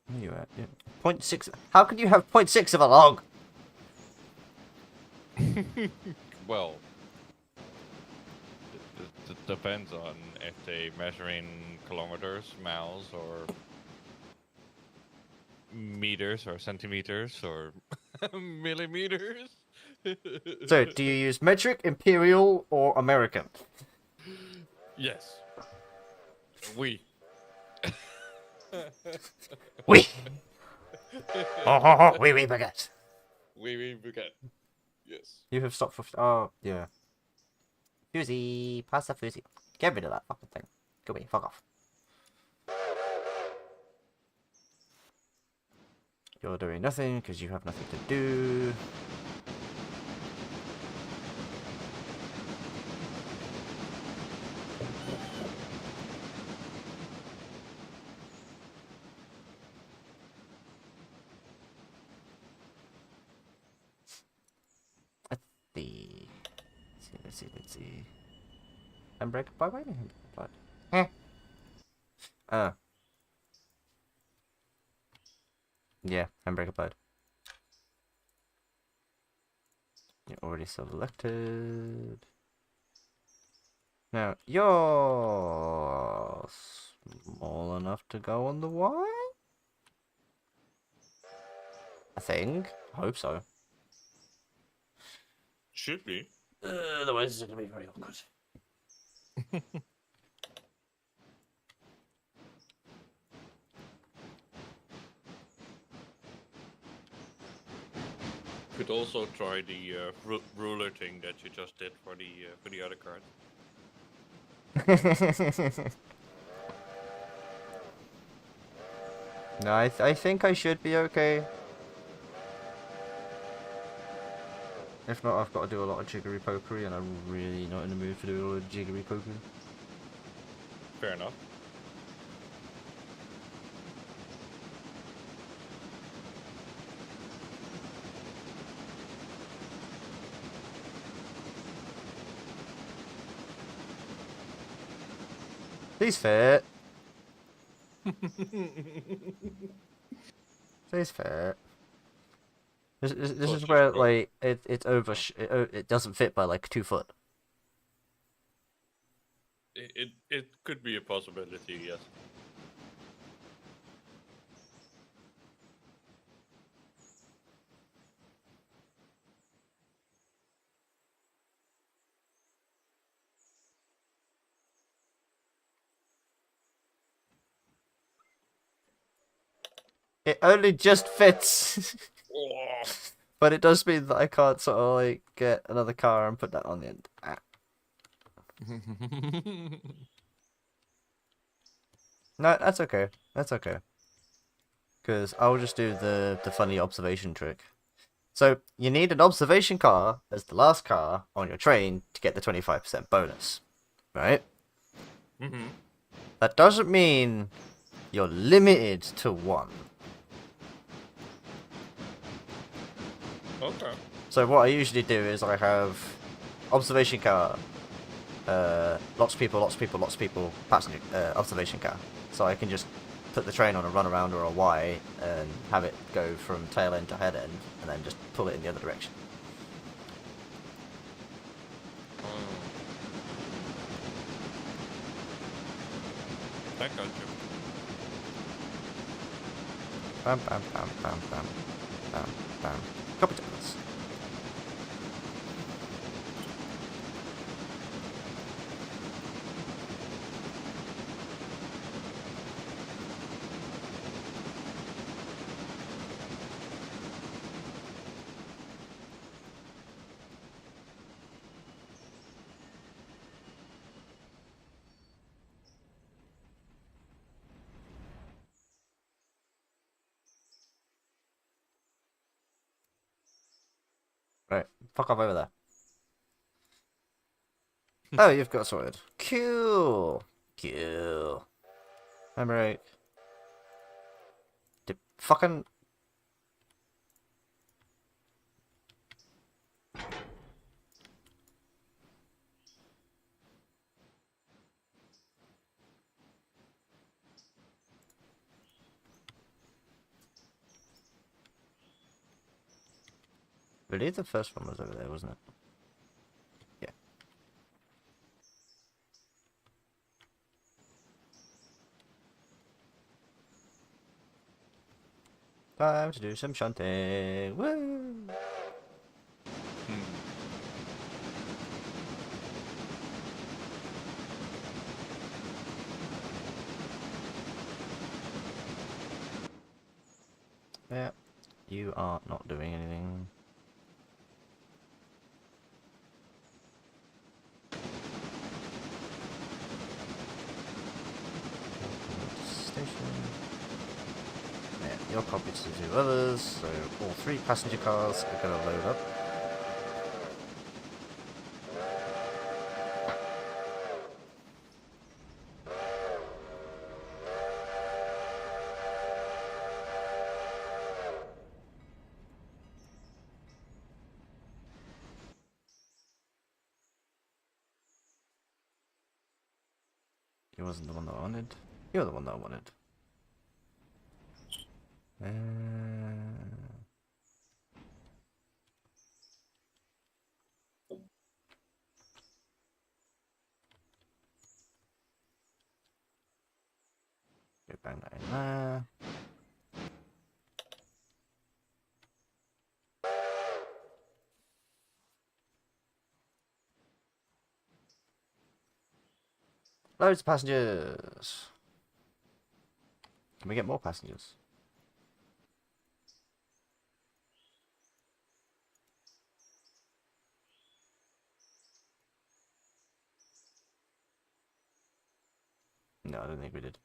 Where are you at? Yeah. 0.6. How can you have 0.6 of a log? Well, it depends on if they measure in kilometers, miles, or meters, or centimeters, or millimeters. So, do you use metric, imperial, or American? Yes. We. Oui. Oh, oui, oui, baguette. We forget. Yes. You have stopped for. Oh, yeah. Fusey, pass the fusey. Get rid of that fucking thing. Go away, fuck off. You're doing nothing because you have nothing to do. Let's see. Let's see. Handbrake? Why am I handbrake? Eh. Oh. Yeah, handbrake applied. You're already selected. Now, you're small enough to go on the Y? I think. I hope so. Should be. Otherwise, it's going to be very awkward. Could also try the ruler thing that you just did for the other card. No, I think I should be okay. If not, I've got to do a lot of jiggery pokery, and I'm really not in the mood for doing a lot of jiggery pokery. Fair enough. Please fit. Please fit. This is where like it's over. It doesn't fit by like 2 foot. It could be a possibility, yes. It only just fits. Oh. But it does mean that I can't sort of like get another car and put that on the end. Ah. No, that's okay. That's okay. Because I'll just do the funny observation trick. So you need an observation car as the last car on your train to get the 25% bonus, right? Mm-hmm. That doesn't mean you're limited to one. Okay. So what I usually do is I have observation car, lots of people, passenger, observation car. So I can just put the train on a run around or a Y and have it go from tail end to head end, and then just pull it in the other direction. I got you. Bam, bam, bam, bam, bam, bam, bam. Copy dollars. Right, fuck off over there. Oh, you've got sorted. Cool. Cool. I'm right. Did fucking... I believe the first one was over there, wasn't it? Yeah. Time to do some shunting. Woo! You are not doing anything. Station. Yeah, you're copied to 2 others, so all 3 passenger cars are gonna load up. He wasn't the one that I wanted. You're the one that I wanted. Go bang that in there. Loads of passengers. Can we get more passengers? No, I don't think we did.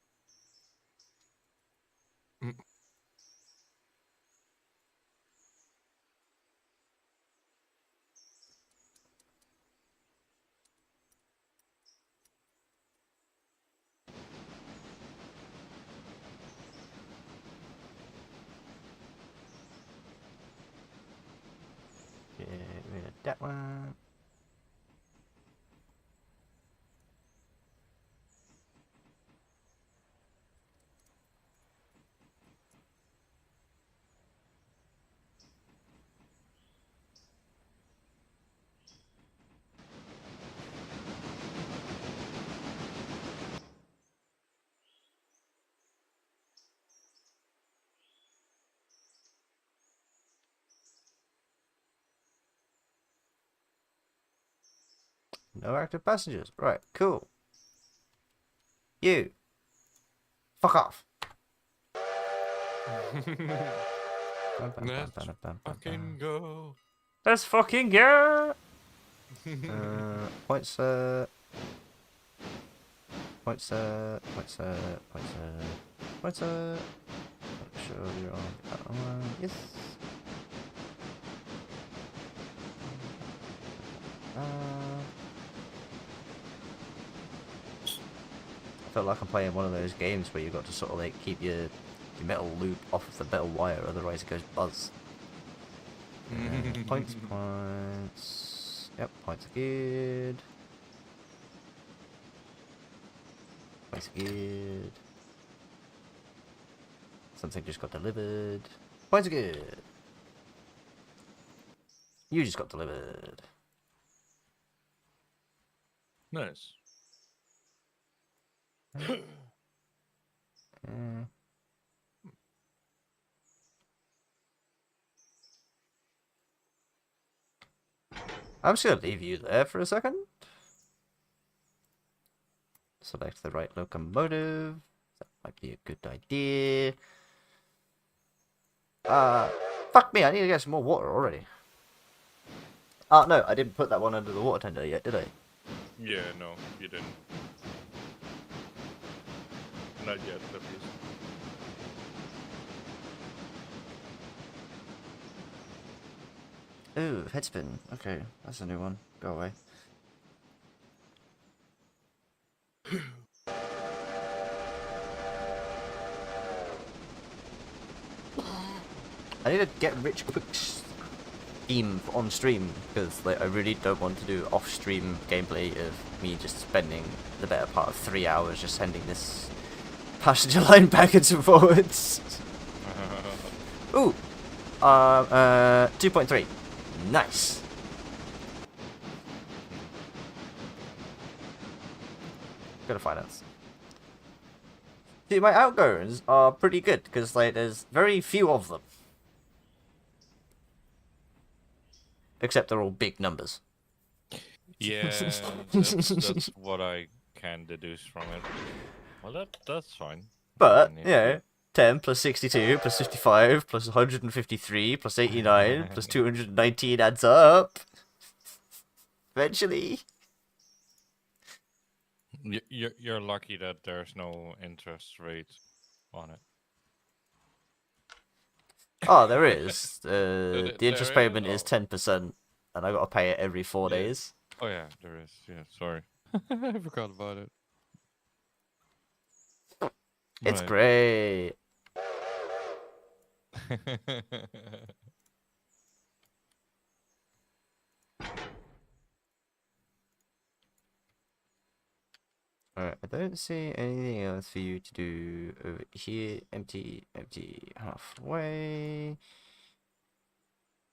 Get rid of that one. No active passengers. Right, cool. You. Fuck off. Let's fucking go. Let's fucking go. Points, points, points, points, points, make sure you're on that one. Yes. I felt like I'm playing one of those games where you've got to sort of like keep your metal loop off of the metal wire, otherwise it goes buzz. Points, points. Yep, points are good. Points are good. Something just got delivered. Points are good. You just got delivered. Nice. I'm just gonna leave you there for a second. Select the right locomotive. That might be a good idea. Fuck me, I need to get some more water already. No, I didn't put that one under the water tender yet, did I? Yeah, no, you didn't. Not yet, at least. Ooh, headspin. Okay, that's a new one. Go away. I need to get rich quick scheme on stream because like I really don't want to do off-stream gameplay of me just spending the better part of 3 hours just sending this passenger line backwards and forwards. Ooh, 2.3. Nice. Go to finance. See, my outgoings are pretty good because like there's very few of them. Except they're all big numbers. Yeah, that's what I can deduce from it. Well, that's fine. But, I mean, you know, 10 plus 62 plus 55 plus 153 plus 89 plus 219 adds up. Eventually. You're lucky that there's no interest rate on it. Oh, there is. The interest There is? payment is Oh. 10%, and I gotta pay it every 4 Yeah. days. Oh yeah, there is. Yeah, sorry. I forgot about it. It's Right. great. Alright, I don't see anything else for you to do over here. Empty, empty, halfway.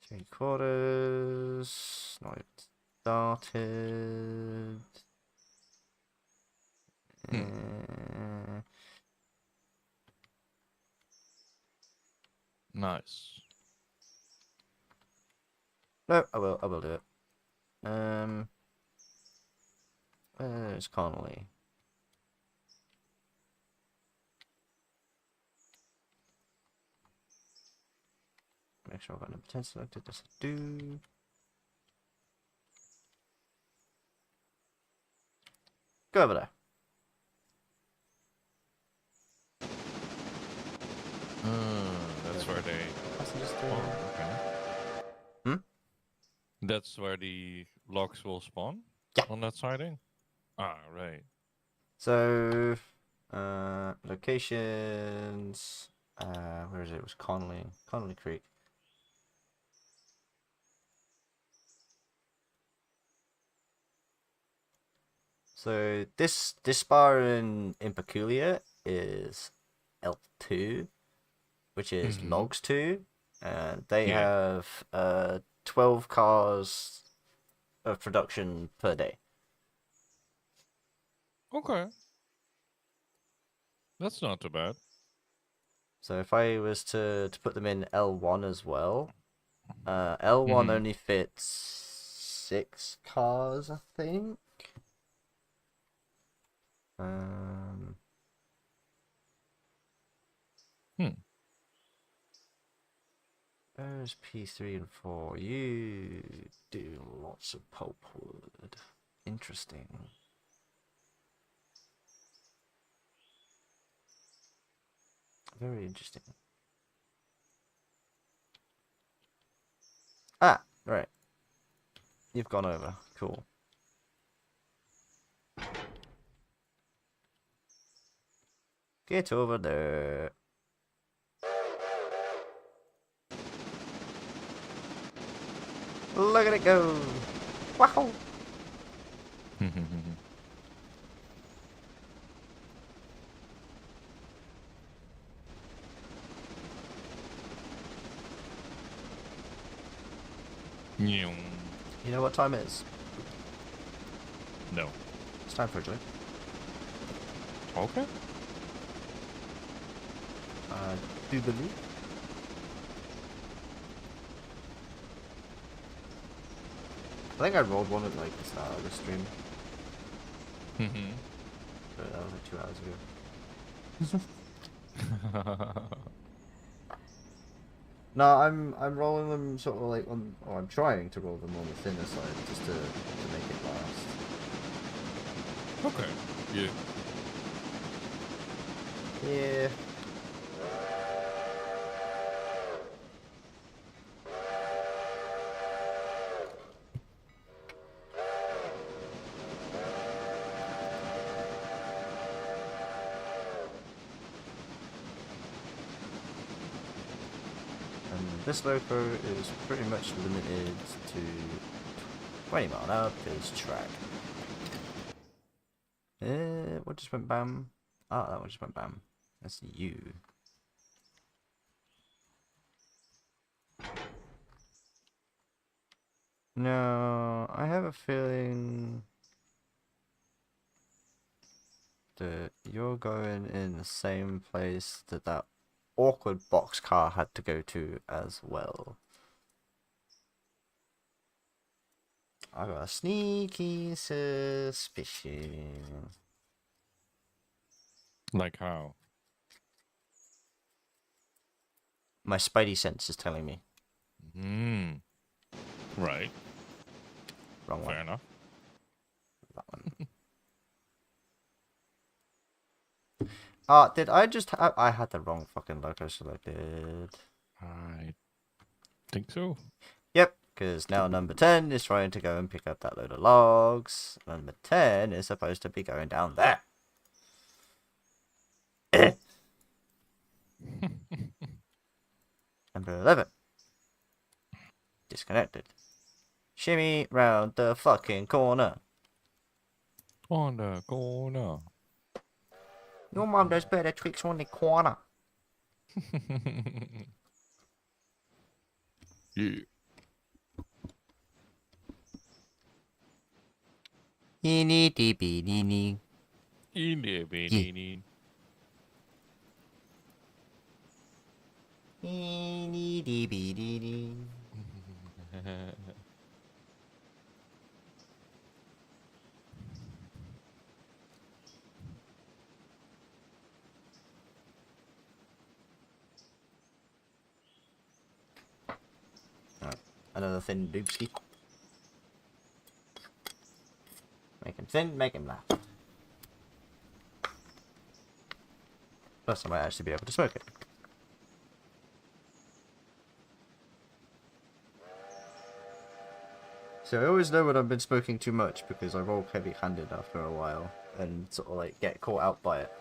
3/4. Not even started. Uh, Nice. no, I will do it. Where's Connolly? Make sure I've got number 10 selected. Yes, I do. Go over there. That's where they Passengers spawn. Okay. Hmm? That's where the logs will spawn? Yeah. On that siding? Ah, right. So, locations. Where is it? It was Connolly Creek. So this bar in Peculiar is L2, which is Logs 2, and they Yeah. have 12 cars of production per day. Okay. That's not too bad. So if I was to put them in L1 as well, L1 only fits 6 cars, I think. There's P3 and 4. You do lots of pulpwood. Interesting. Very interesting. Ah, right. You've gone over. Cool. Get over there. Look at it go. Wow. You know what time it is? No. It's time for a drink. Okay. Do believe. I think I rolled one at like the start of the stream. But that was like 2 hours ago. No, I'm rolling them sort of like on, or I'm trying to roll them on the thinner side just to make it last. Okay. Yeah. Yeah. And this loco is pretty much limited to 20 mile an hour because track. What just went bam? Ah, that one just went bam. That's you. No, I have a feeling that you're going in the same place that that awkward boxcar had to go to as well. I got a sneaky suspicion. Like how? My spidey sense is telling me. Right. Wrong one. Fair enough. That one. Did I just have... I had the wrong fucking loco selected. I think so. Yep, because now number 10 is trying to go and pick up that load of logs. Number 10 is supposed to be going down there. Number 11. Disconnected. Shimmy round the fucking corner. On the corner. Your mum does better tricks on the corner. Yeah. Eeny dee bee nee nee. Eeny Eeny dee bee dee dee. Alright, another thin doobski. Make him thin, make him laugh. Plus I might actually be able to smoke it. So I always know when I've been smoking too much because I roll heavy-handed after a while and sort of like get caught out by it.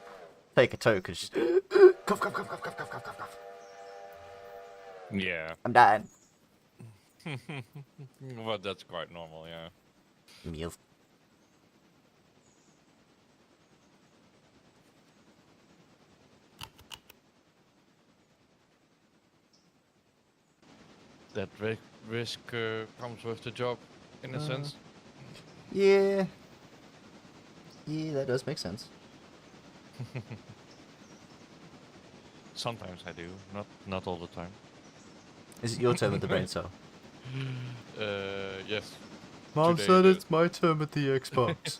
Take a toke and just cough, cough, cough, cough, cough, cough, cough, cough, cough. Yeah. I'm dying. Well, that's quite normal, yeah. Meals. That risk comes with the job, in a sense. Yeah. Yeah, that does make sense. Sometimes I do, not all the time. Is it your turn with the brain cell? Yes. Mom Today said it is. it's my turn with the Xbox.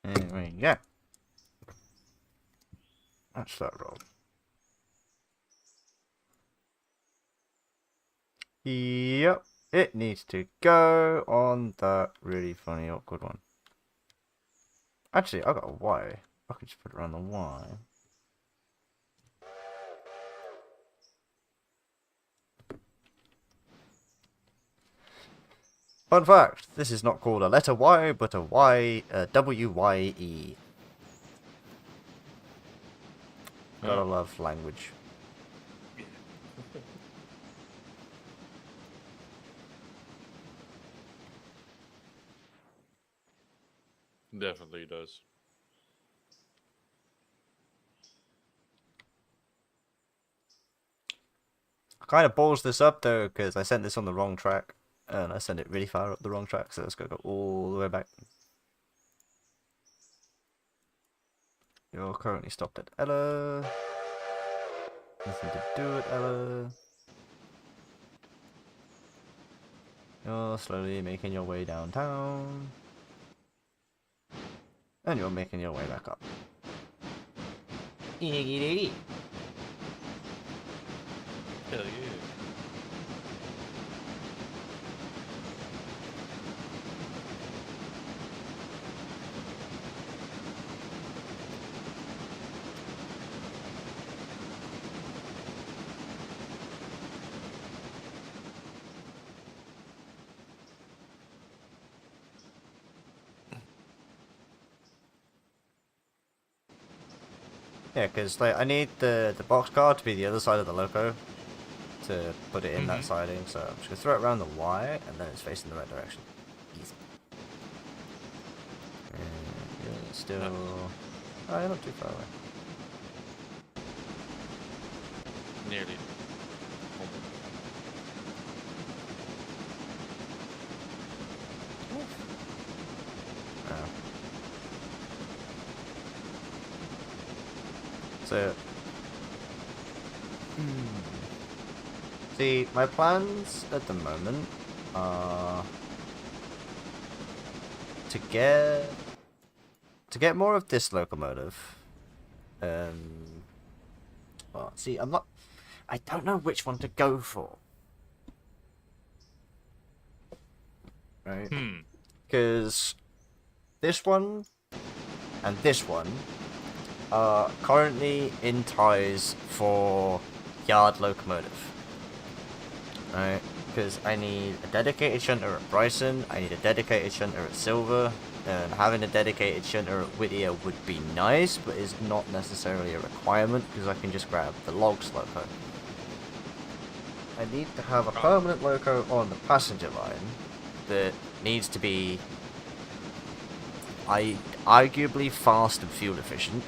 Anyway, yeah. That's that roll. Yep. It needs to go on that really funny awkward one. Actually, I got a Y. I could just put it around the Y. Fun fact, this is not called a letter Y, but a Y, W-Y-E. Gotta love language. Definitely does. I kind of balls this up though, because I sent this on the wrong track, and I sent it really far up the wrong track, so it's gonna go all the way back. You're currently stopped at Ella. Nothing to do at Ella. You're slowly making your way downtown. And you're making your way back up. Hell yeah. Yeah, because like I need the box car to be the other side of the loco to put it in that siding, so I'm just gonna throw it around the Y, and then it's facing the right direction. Easy. And you're still... Nice. Oh, you're not too far away. Nearly. Oh. So... See, my plans at the moment are to get more of this locomotive. Well, see, I don't know which one to go for. Right? Because this one and this one are currently in ties for yard locomotive. Right? Because I need a dedicated shunter at Bryson, I need a dedicated shunter at Silver, and having a dedicated shunter at Whittier would be nice, but is not necessarily a requirement, because I can just grab the logs loco. I need to have a permanent loco on the passenger line that needs to be arguably fast and fuel efficient.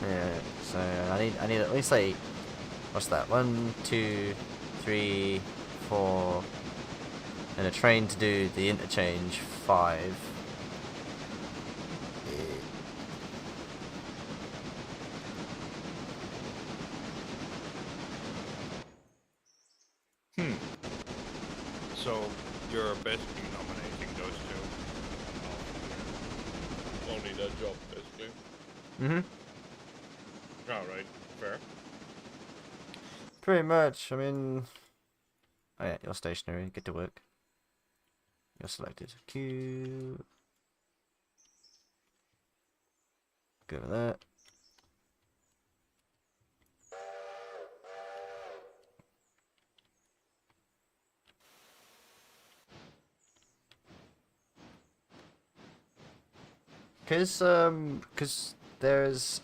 Yeah, so I need at least like, what's that? 1, 2, 3, 4, and a train to do the interchange 5. So you're basically nominating those two. Only that job, basically. Alright, fair. Pretty much. I mean, oh yeah, you're stationary. Get to work. You're selected. Q. Go with that. Cause there's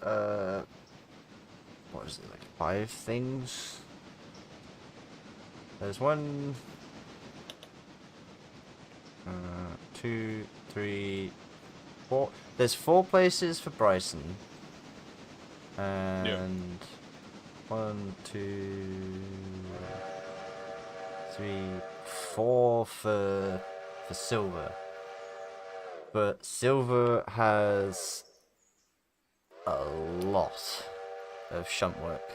what is it, like 5 things? There's 1, 2, 3, 4. There's 4 places for Bryson. And 1, 2, 3, 4 for Silver. But Silver has a lot of shunt work.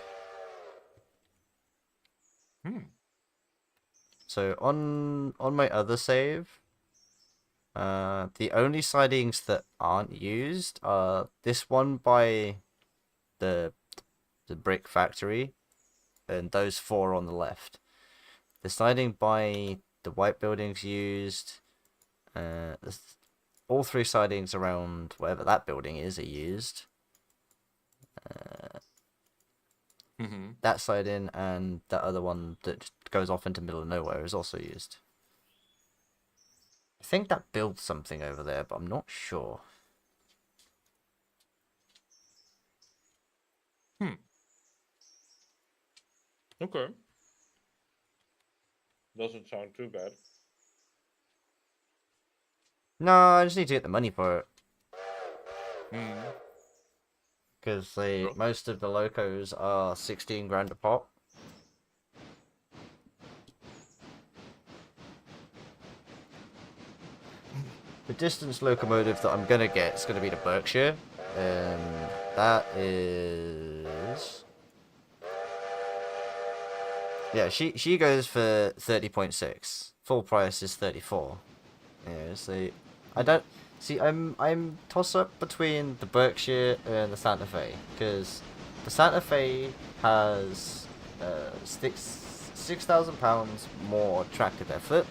So on my other save, the only sidings that aren't used are this one by the brick factory, and those 4 on the left. The siding by the white building's used. All 3 sidings around wherever that building is are used. That siding and that other one that goes off into middle of nowhere is also used. I think that builds something over there, but I'm not sure. Okay. Doesn't sound too bad. No, I just need to get the money for it. Hmm. Because most of the locos are 16 grand a pop. The distance locomotive that I'm gonna get is gonna be the Berkshire. That is... Yeah, she goes for 30.6. Full price is 34. Yeah, so I don't see. I'm toss up between the Berkshire and the Santa Fe, because the Santa Fe has £6,000 more tractor effort,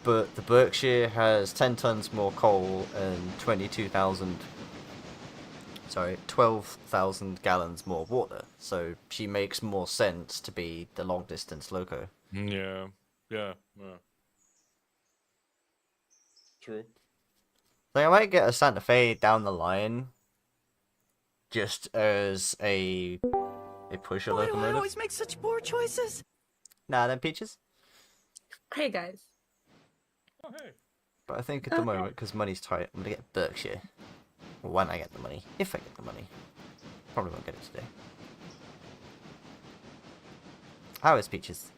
but the Berkshire has 10 tons more coal and 12,000 gallons more water. So she makes more sense to be the long distance loco. Yeah. True. Like, I might get a Santa Fe down the line, just as a pusher Why do I locomotive. always make such poor choices? Nah, then Peaches. Hey guys. Oh, hey. But I think at the moment, because money's tight, I'm gonna get Berkshire. When I get the money, if I get the money, probably won't get it today. How is Peaches?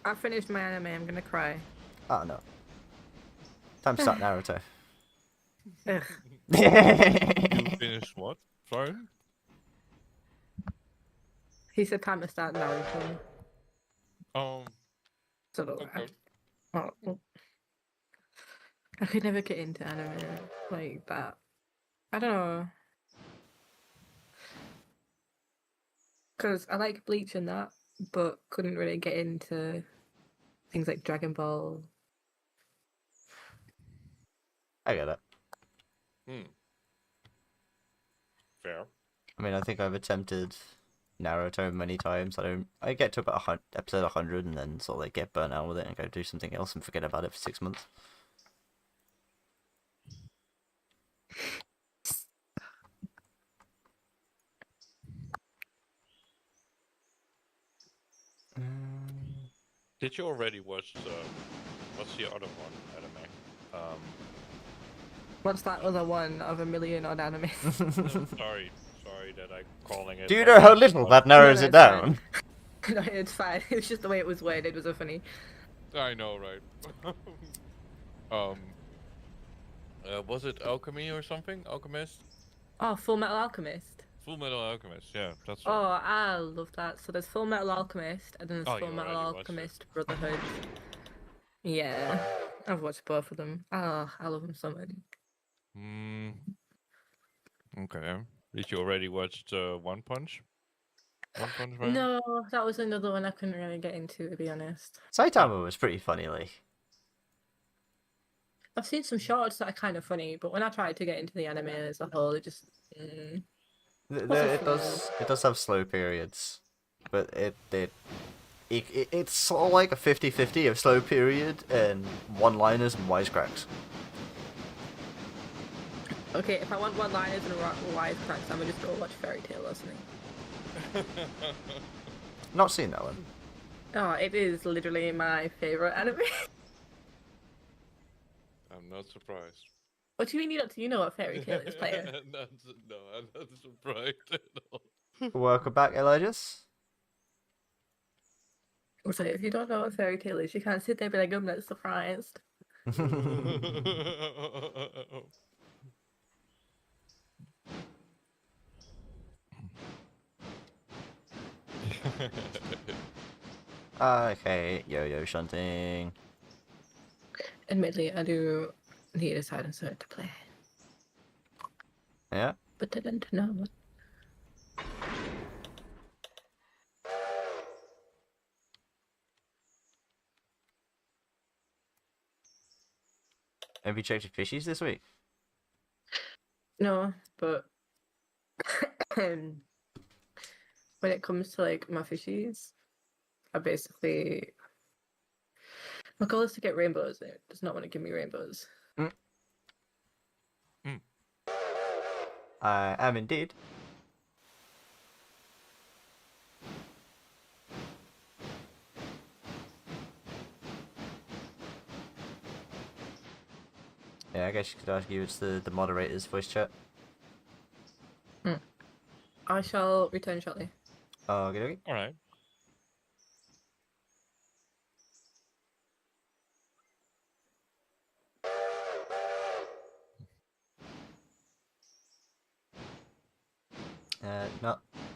I finished my anime, I'm gonna cry. Oh no. Time to start Naruto. Ugh. You finished what? Sorry? He said time to start Naruto. So Okay. I could never get into anime like that. I don't know. Because I like Bleach and that, but couldn't really get into things like Dragon Ball. I get it. Fair. I mean, I think I've attempted Naruto many times. I get to about episode 100 and then sort of like get burnt out with it and go do something else and forget about it for 6 months. Did you already watch what's the other one anime? What's that other one of a million odd anime? Sorry that I'm calling it. Do you like know how that, little but- that narrows No, it it's fine. down? No, it's fine. It was just the way it was worded was so funny. I know, right? Was it Alchemy or something? Alchemist? Oh, Full Metal Alchemist. Full Metal Alchemist, yeah, that's Oh, right. I love that. So there's Full Metal Alchemist, and then there's Oh, Full you Metal already watched it. Alchemist Brotherhood. Yeah, I've watched both of them. Oh, I love them so much. Okay. Did you already watch One Punch? One Punch Man? No, that was another one I couldn't really get into, to be honest. Saitama was pretty funny, like. I've seen some shorts that are kind of funny, but when I tried to get into the anime as a whole, it just. It does have slow periods, but it's sort of like a 50-50 of slow period and one-liners and wisecracks. Okay, if I want one-liners and wisecracks, I'm gonna just go watch Fairy Tail or something. Not seen that one. Oh, it is literally my favorite anime. I'm not surprised. What do you mean you know what Fairy Tail is, player? No, I'm not surprised at all. Welcome back, Elijahs. So if you don't know what Fairy Tail is, you can't sit there and be like, I'm not surprised. Okay, yo-yo shunting. Admittedly, I do need a silencer to play. Yeah. But didn't know. Have you checked your fishies this week? No, but when it comes to like my fishies, I basically my goal is to get rainbows. It does not want to give me rainbows. I am indeed. Yeah, I guess you could argue it's the moderator's voice chat. I shall return shortly. Okay. Alright.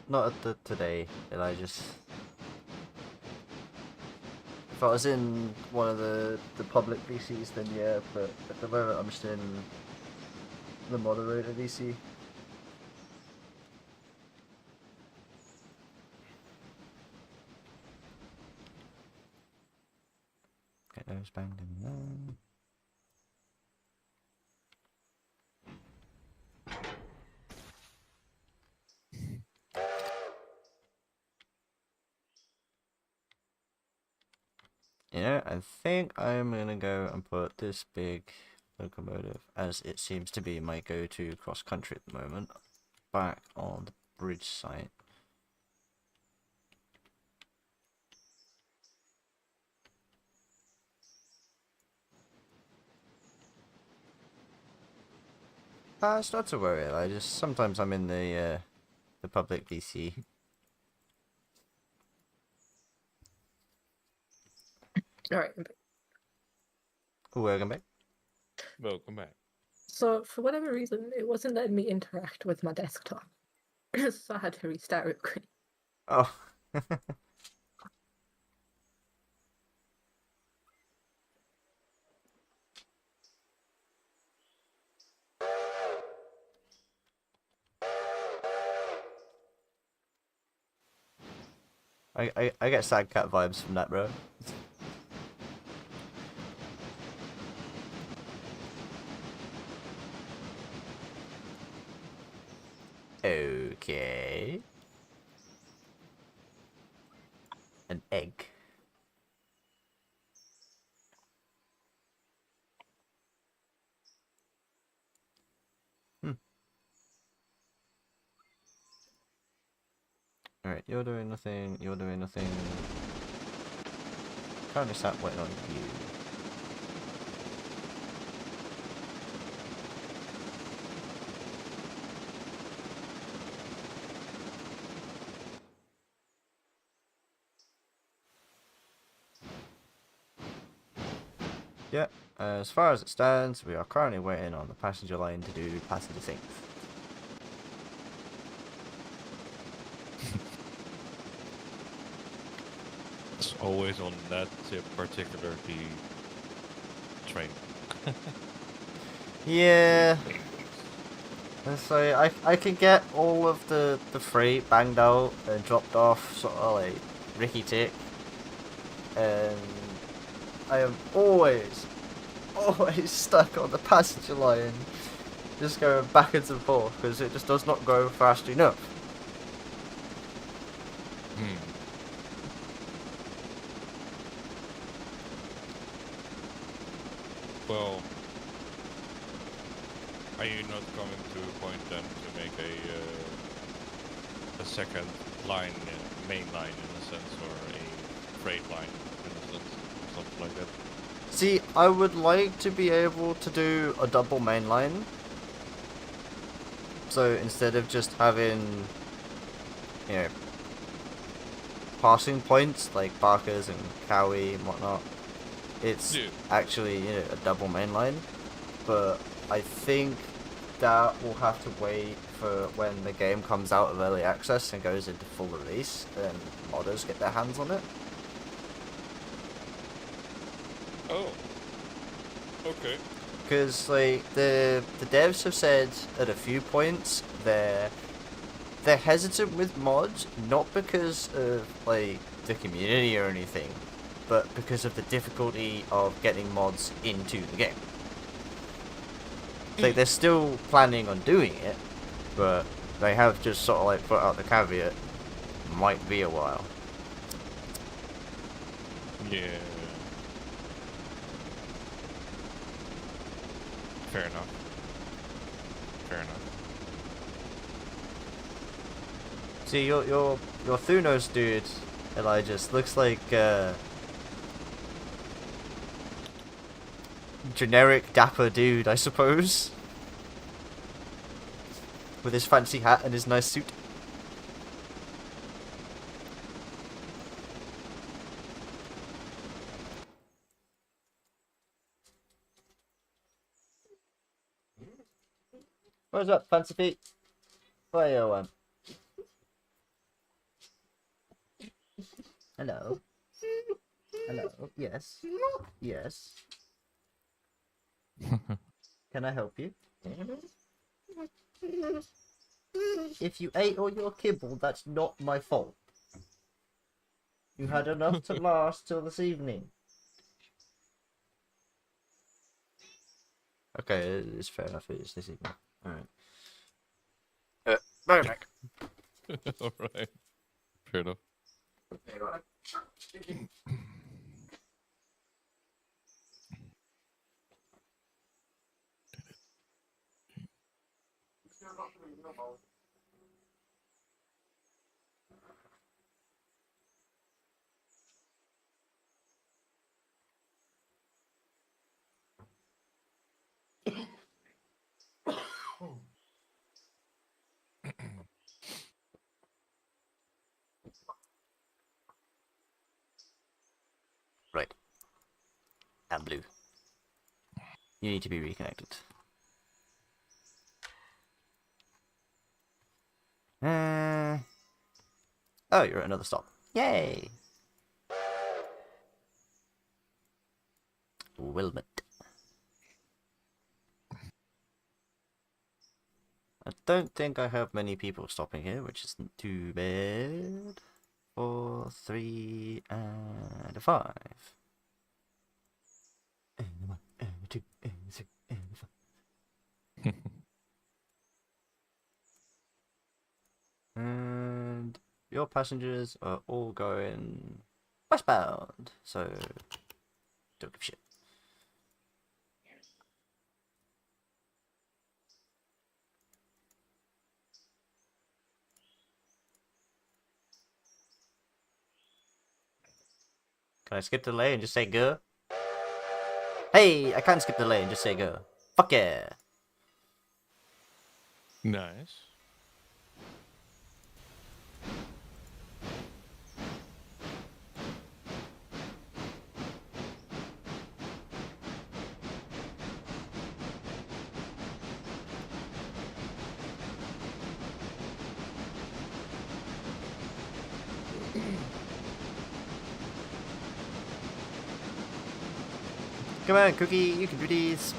Not at today, Elijah's. If I was in one of the public VCs, then yeah, but at the moment I'm just in the moderator VC. Get those banged in there. Yeah, I think I'm gonna go and put this big locomotive, as it seems to be my go-to cross-country at the moment. back on the bridge site. It's not to worry. I just sometimes I'm in the public PC. All right. Oh, welcome back. Welcome back. So for whatever reason, it wasn't letting me interact with my desktop, so I had to restart it quick. Oh. I get sad cat vibes from that, bro. Okay. An egg. Alright, you're doing nothing, you're doing nothing. Currently sat waiting on you. Yeah, as far as it stands, we are currently waiting on the passenger line to do passenger sync. It's always on that particular train. Yeah. So I can get all of the freight banged out and dropped off, sort of like Ricky Tick, and I am always stuck on the passenger line, just going backwards and forth because it just does not go fast enough. Well, are you not coming to a point then to make a second line, main line in a sense, or a freight line in a sense, or something like that? See, I would like to be able to do a double main line. So instead of just having, you know, passing points like Barker's and Cowie and whatnot, it's actually, you know, a double main line. But I think that will have to wait for when the game comes out of early access and goes into full release and modders get their hands on it. Oh. Okay. Because like the devs have said at a few points they're hesitant with mods, not because of like the community or anything, but because of the difficulty of getting mods into the game. Like they're still planning on doing it, but they have just sort of like put out the caveat, might be a while. Yeah. Fair enough. Fair enough. See, your Thunos dude, Elijah, looks like generic dapper dude, I suppose, with his fancy hat and his nice suit. What's up, Fancy Feet? Fire one. Hello. Hello. Yes. Yes. Can I help you? If you ate all your kibble, that's not my fault. You had enough to last till this evening. Okay, it's fair enough. It's this evening. Alright. Back. Alright. Fair enough. Blue. You need to be reconnected. Oh, you're at another stop. Yay! Wilmot. I don't think I have many people stopping here, which isn't too bad. 4, 3, and a 5. And 1, and 2, and 3, and 5. And your passengers are all going westbound, so don't give a shit. Can I skip the lane and just say go? Hey, I can't skip the lane, just say go. Fuck yeah. Nice. Come on, Cookie, you can do these.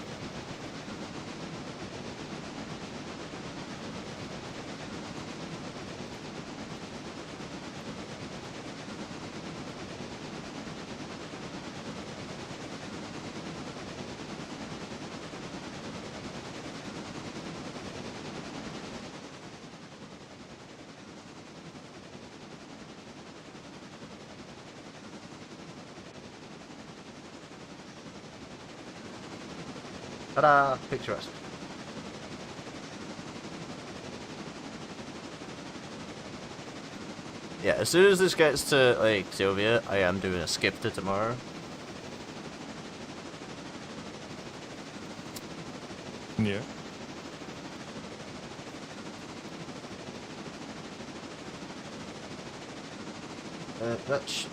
Ta-da! Picturesque. Yeah, as soon as this gets to, like, Sylvia, I am doing a skip to tomorrow. Yeah.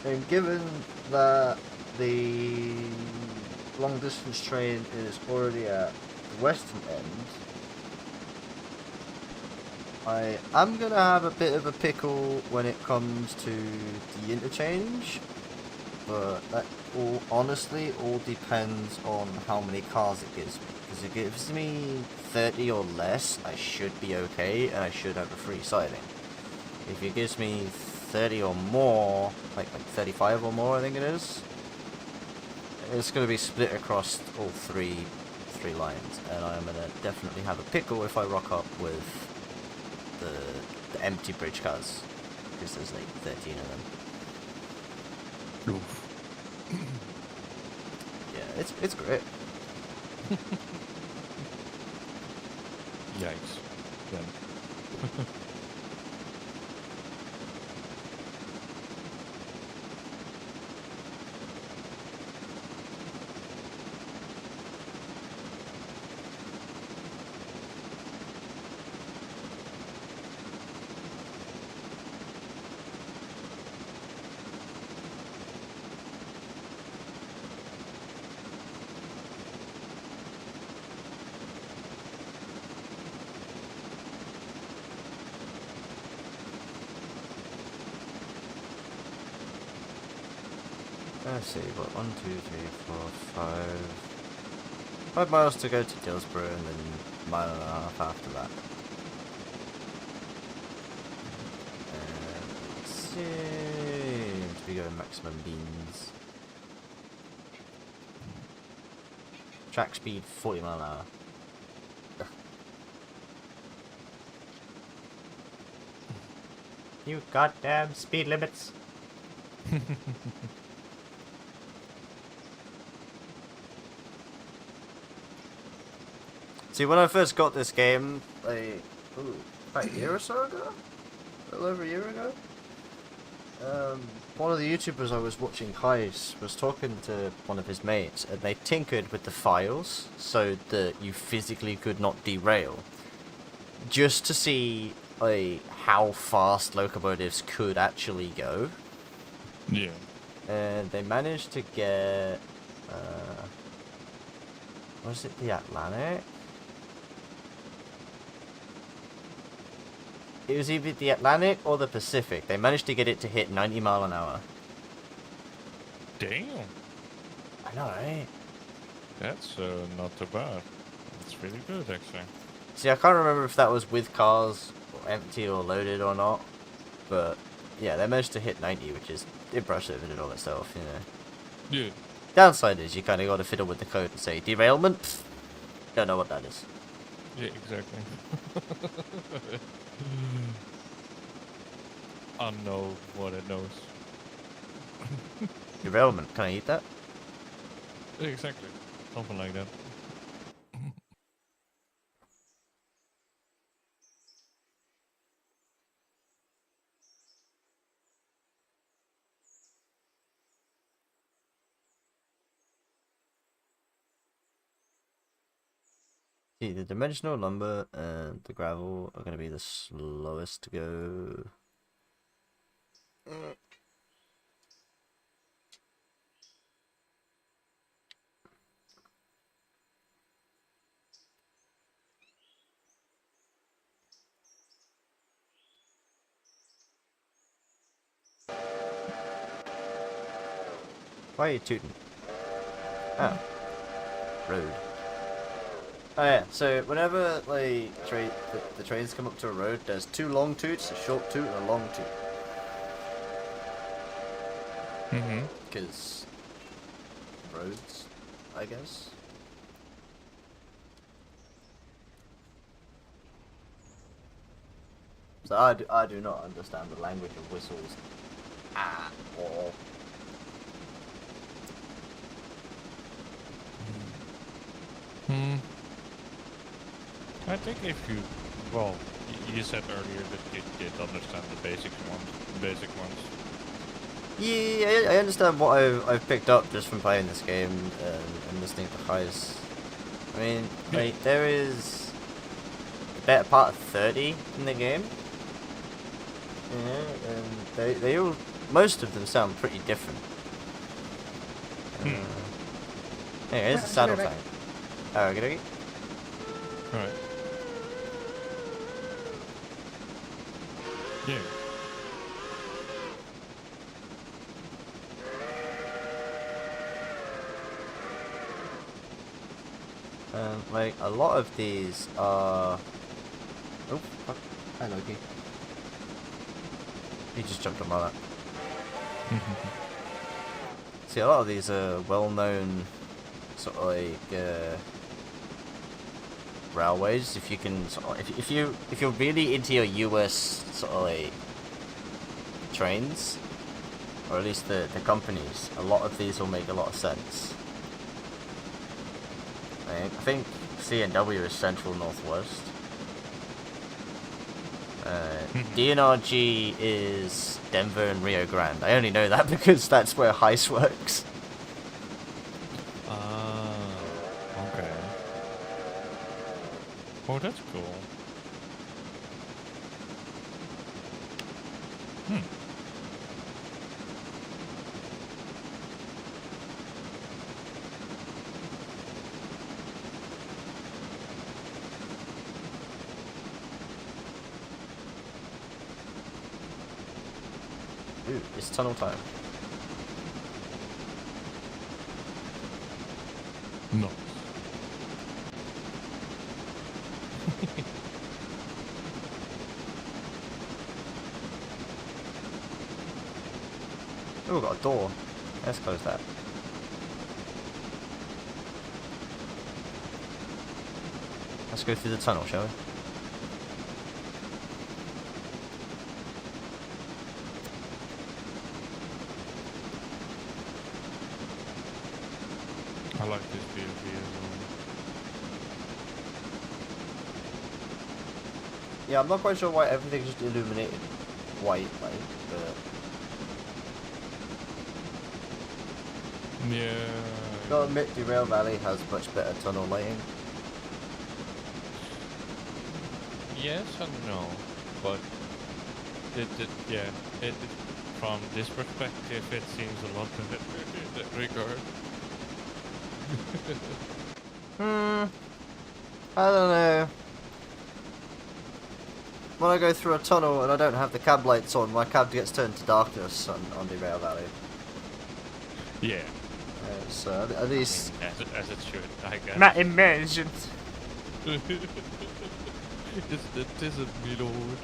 And given that the long distance train is already at the western end, I am gonna have a bit of a pickle when it comes to the interchange, but that honestly all depends on how many cars it gives me. Because if it gives me 30 or less, I should be okay, and I should have a free siding. If it gives me 30 or more, like 35 or more, I think it is, it's going to be split across all three lines, and I'm going to definitely have a pickle if I rock up with the empty bridge cars, because there's like 13 of them. Oof. Yeah, it's great. Yikes. Then. Let's see, what, 1, 2, 3, 4, 5 miles to go to Dillsborough, and then a mile and a half after that. And it seems to be going maximum beans. Track speed 40 mile an hour. You goddamn speed limits. See, when I first got this game, like, about a year or so ago? A little over a year ago? One of the YouTubers I was watching, Heis, was talking to one of his mates, and they tinkered with the files so that you physically could not derail. Just to see, like, how fast locomotives could actually go. Yeah. And they managed to get, Was it the Atlantic? It was either the Atlantic or the Pacific. They managed to get it to hit 90 mile an hour. Damn. I know, right? That's not too bad. That's really good, actually. See, I can't remember if that was with cars, or empty or loaded or not. But, yeah, they managed to hit 90, which is impressive in and of itself, you know. Yeah. Downside is you kind of got to fiddle with the code and say, derailment? Pfft, don't know what that is. Yeah, exactly. I know what it knows. Derailment, can I eat that? Yeah, exactly. Something like that. See, the dimensional lumber and the gravel are going to be the slowest to go. Why are you tooting? Oh. Road. Oh yeah, so whenever like the trains come up to a road, there's two long toots, a short toot, and a long toot. Mm-hmm. Because roads, I guess. So I do not understand the language of whistles at all. Hmm. I think if you, well, you said earlier that you did understand the basic ones. Yeah, I understand what I've picked up just from playing this game and listening to highs. I mean, like, there is the better part of 30 in the game. Yeah, and they all, most of them sound pretty different. Anyway, here's the saddle tank. Oh, okay. Alright. Yeah. Like, a lot of these are... Oh, fuck. Hi, Loki. He just jumped on my lap. See, a lot of these are well-known, sort of like, railways. If you can, sort of, if you're really into your US sort of like trains, or at least the companies, a lot of these will make a lot of sense. I think C&W is Central Northwest. DNRG is Denver and Rio Grande. I only know that because that's where Heist works. Okay. Oh, that's cool. Ooh, it's tunnel time. No. Oh, we've got a door. Let's close that. Let's go through the tunnel, shall we? I like this POV as well. Yeah, I'm not quite sure why everything's just illuminated white, like, but... Yeah. Gotta admit, Derail Valley has much better tunnel lighting. Yes and no, but it from this perspective it seems a lot better in that regard. I don't know. When I go through a tunnel and I don't have the cab lights on, my cab gets turned to darkness on the rail valley. Yeah. So at least... As it should, I guess. Not imagined. It isn't, me lord.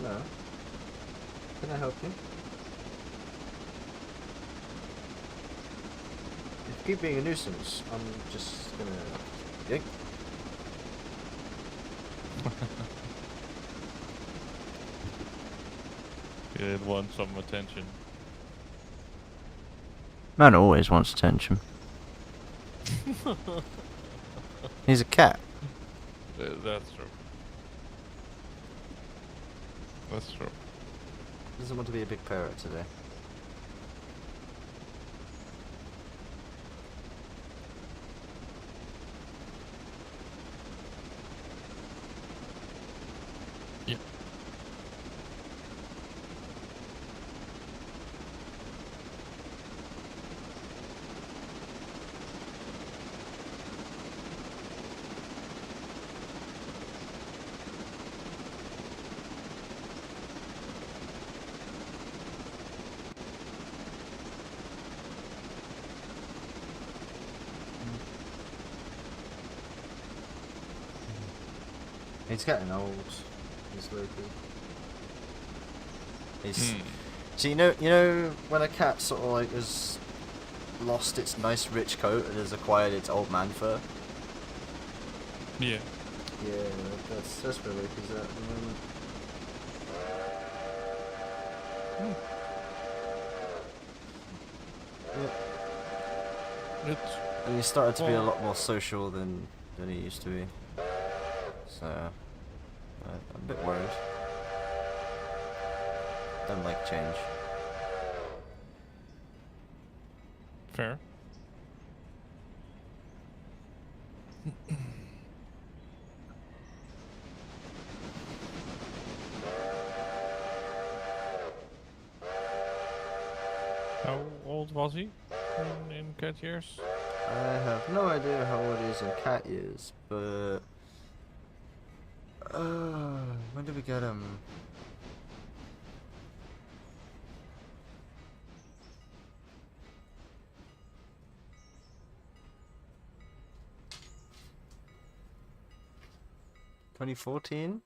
No. Can I help you? If you keep being a nuisance, I'm just gonna... Yoink. It wants some attention. Man always wants attention. He's a cat. That's true. That's true. Doesn't want to be a big parrot today. Yeah. He's getting old. He's Loki. He's... So you know when a cat sort of like has lost its nice rich coat and has acquired its old man fur? Yeah. Yeah, that's where Loki's at the moment. Yeah. It's And he started to be a lot more social than he used to be. So I'm a bit worried. Don't like change. fair. How old was he in cat years? I have no idea how old he is in cat years, but when did we get him? (2014).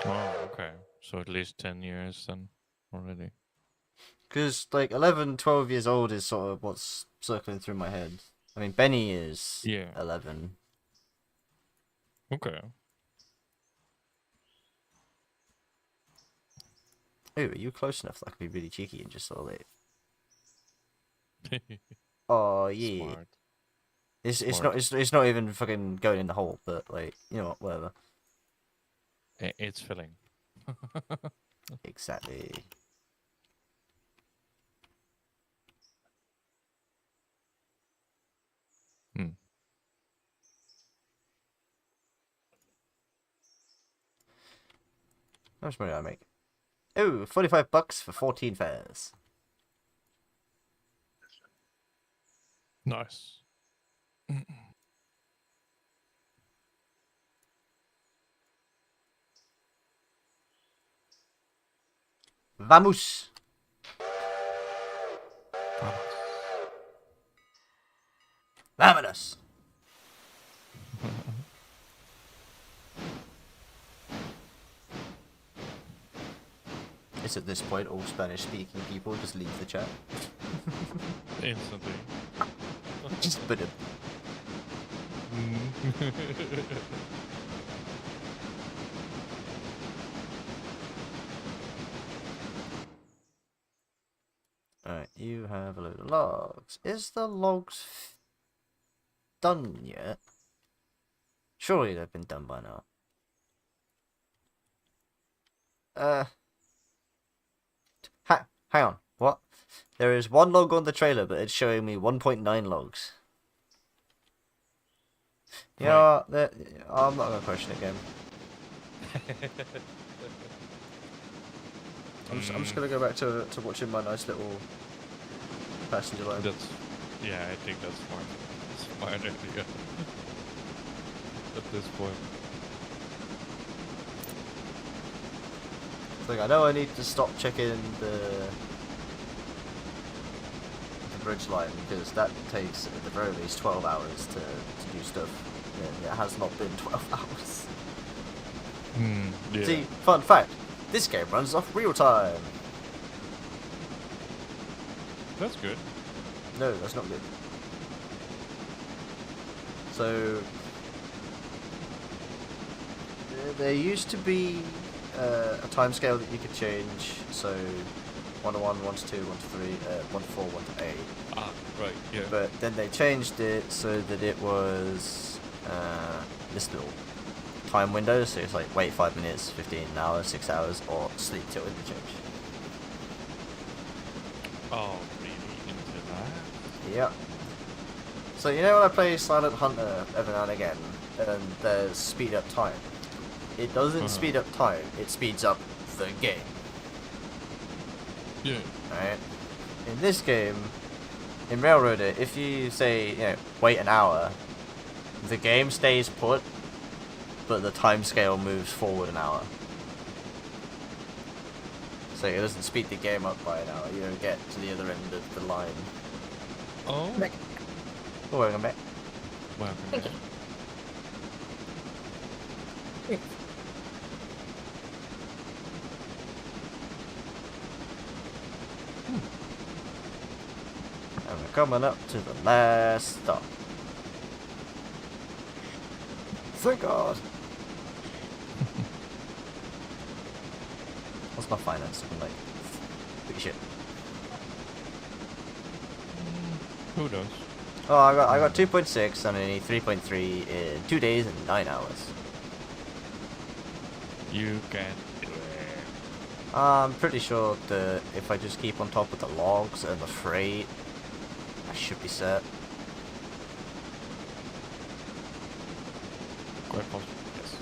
Oh, okay. So at least 10 years then already. Because like 11, 12 years old is sort of what's circling through my head. I mean, Benny is Yeah. 11. Okay. Oh, are you close enough that I can be really cheeky and just sort of like, oh yeah. Smart. It's Smart. not it's not even fucking going in the hole, but like, you know what, whatever. It's filling. Exactly. How much money do I make? Oh, $45 for 14 fares. Nice. Vamos! Vámonos! It's at this point all Spanish-speaking people just leave the chat. Instantly. Just put it. Alright, you have a load of logs. Is the logs done yet? Surely they've been done by now. Hang on. What? There is 1 log on the trailer, but it's showing me 1.9 logs. Yeah, I'm not gonna question it again. I'm just gonna go back to watching my nice little passenger line. Yeah, I think that's smart. Smart idea. At this point. Like, I know I need to stop checking the bridge line because that takes at the very least 12 hours to do stuff. And it has not been 12 hours. Yeah. See, fun fact, this game runs off real time. That's good. No, that's not good. So there used to be a timescale that you could change. So 1 to 1, 1 to 2, 1 to 3, 1 to 4, 1 to 8. Ah, right, yeah. But then they changed it so that it was this little time window. So it's like wait 5 minutes, 15 hours, 6 hours, or sleep till interchange. Oh, really into that? Yep. So you know when I play Silent Hunter every now and again, and there's speed up time. It doesn't speed up time, it speeds up the game. Yeah. Right? In this game, in Railroader, if you say, you know, wait an hour, the game stays put, but the time scale moves forward an hour. So it doesn't speed the game up by an hour, you don't get to the other end of the line. Oh? Like, Oh, welcome back. Welcome thank back. you. And we're coming up to the last stop. Thank God. What's my finance looking like? Pretty shit. Who knows? Oh, I got 2.6 and I need 3.3 in 2 days and 9 hours. You can do it. I'm pretty sure that if I just keep on top of the logs and the freight, I should be set. Quite possible, yes.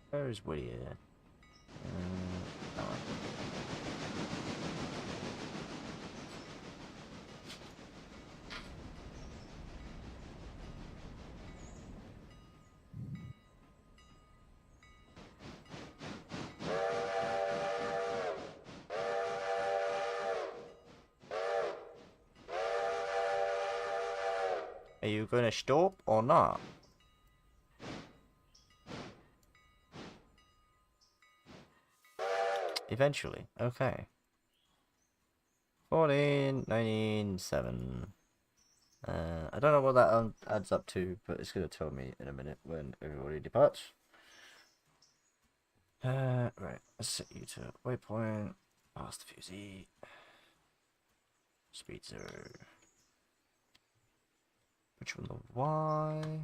Where's Woody at? That one. Are you gonna stop or not? Eventually, okay. 14, 19, 7. I don't know what that adds up to, but it's gonna tell me in a minute when everybody departs. Right, let's set you to waypoint, past the fusee, speed 0. Put you on the Y.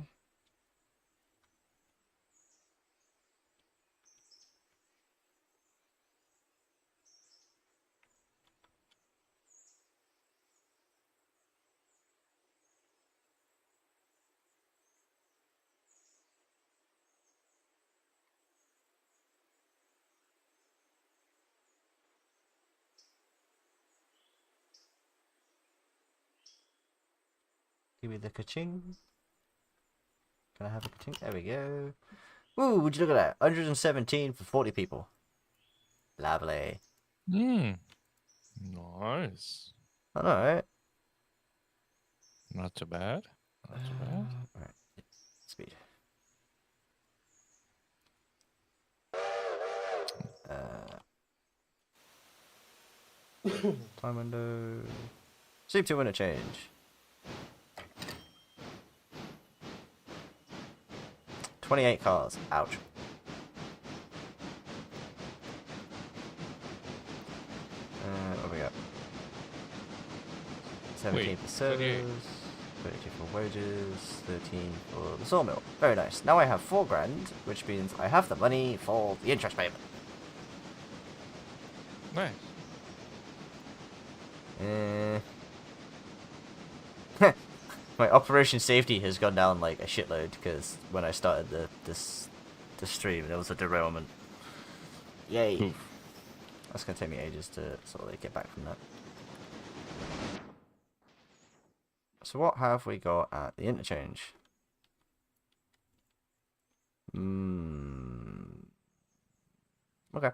Give me the ka-ching. Can I have a ka-ching? There we go. Ooh, would you look at that? 117 for 40 people. Lovely. Nice. Alright. Not too bad. Not too bad. Right. Speed. Time window. Sleep to winner change. 28 cars. Ouch. What we got? 17 for service, 32 for wages, 13 for the sawmill. Very nice. Now I have 4 grand, which means I have the money for the interest payment. Nice. My operation safety has gone down like a shitload because when I started the stream, there was a derailment. Yay! Oof. That's gonna take me ages to sort of like get back from that. So what have we got at the interchange? Okay.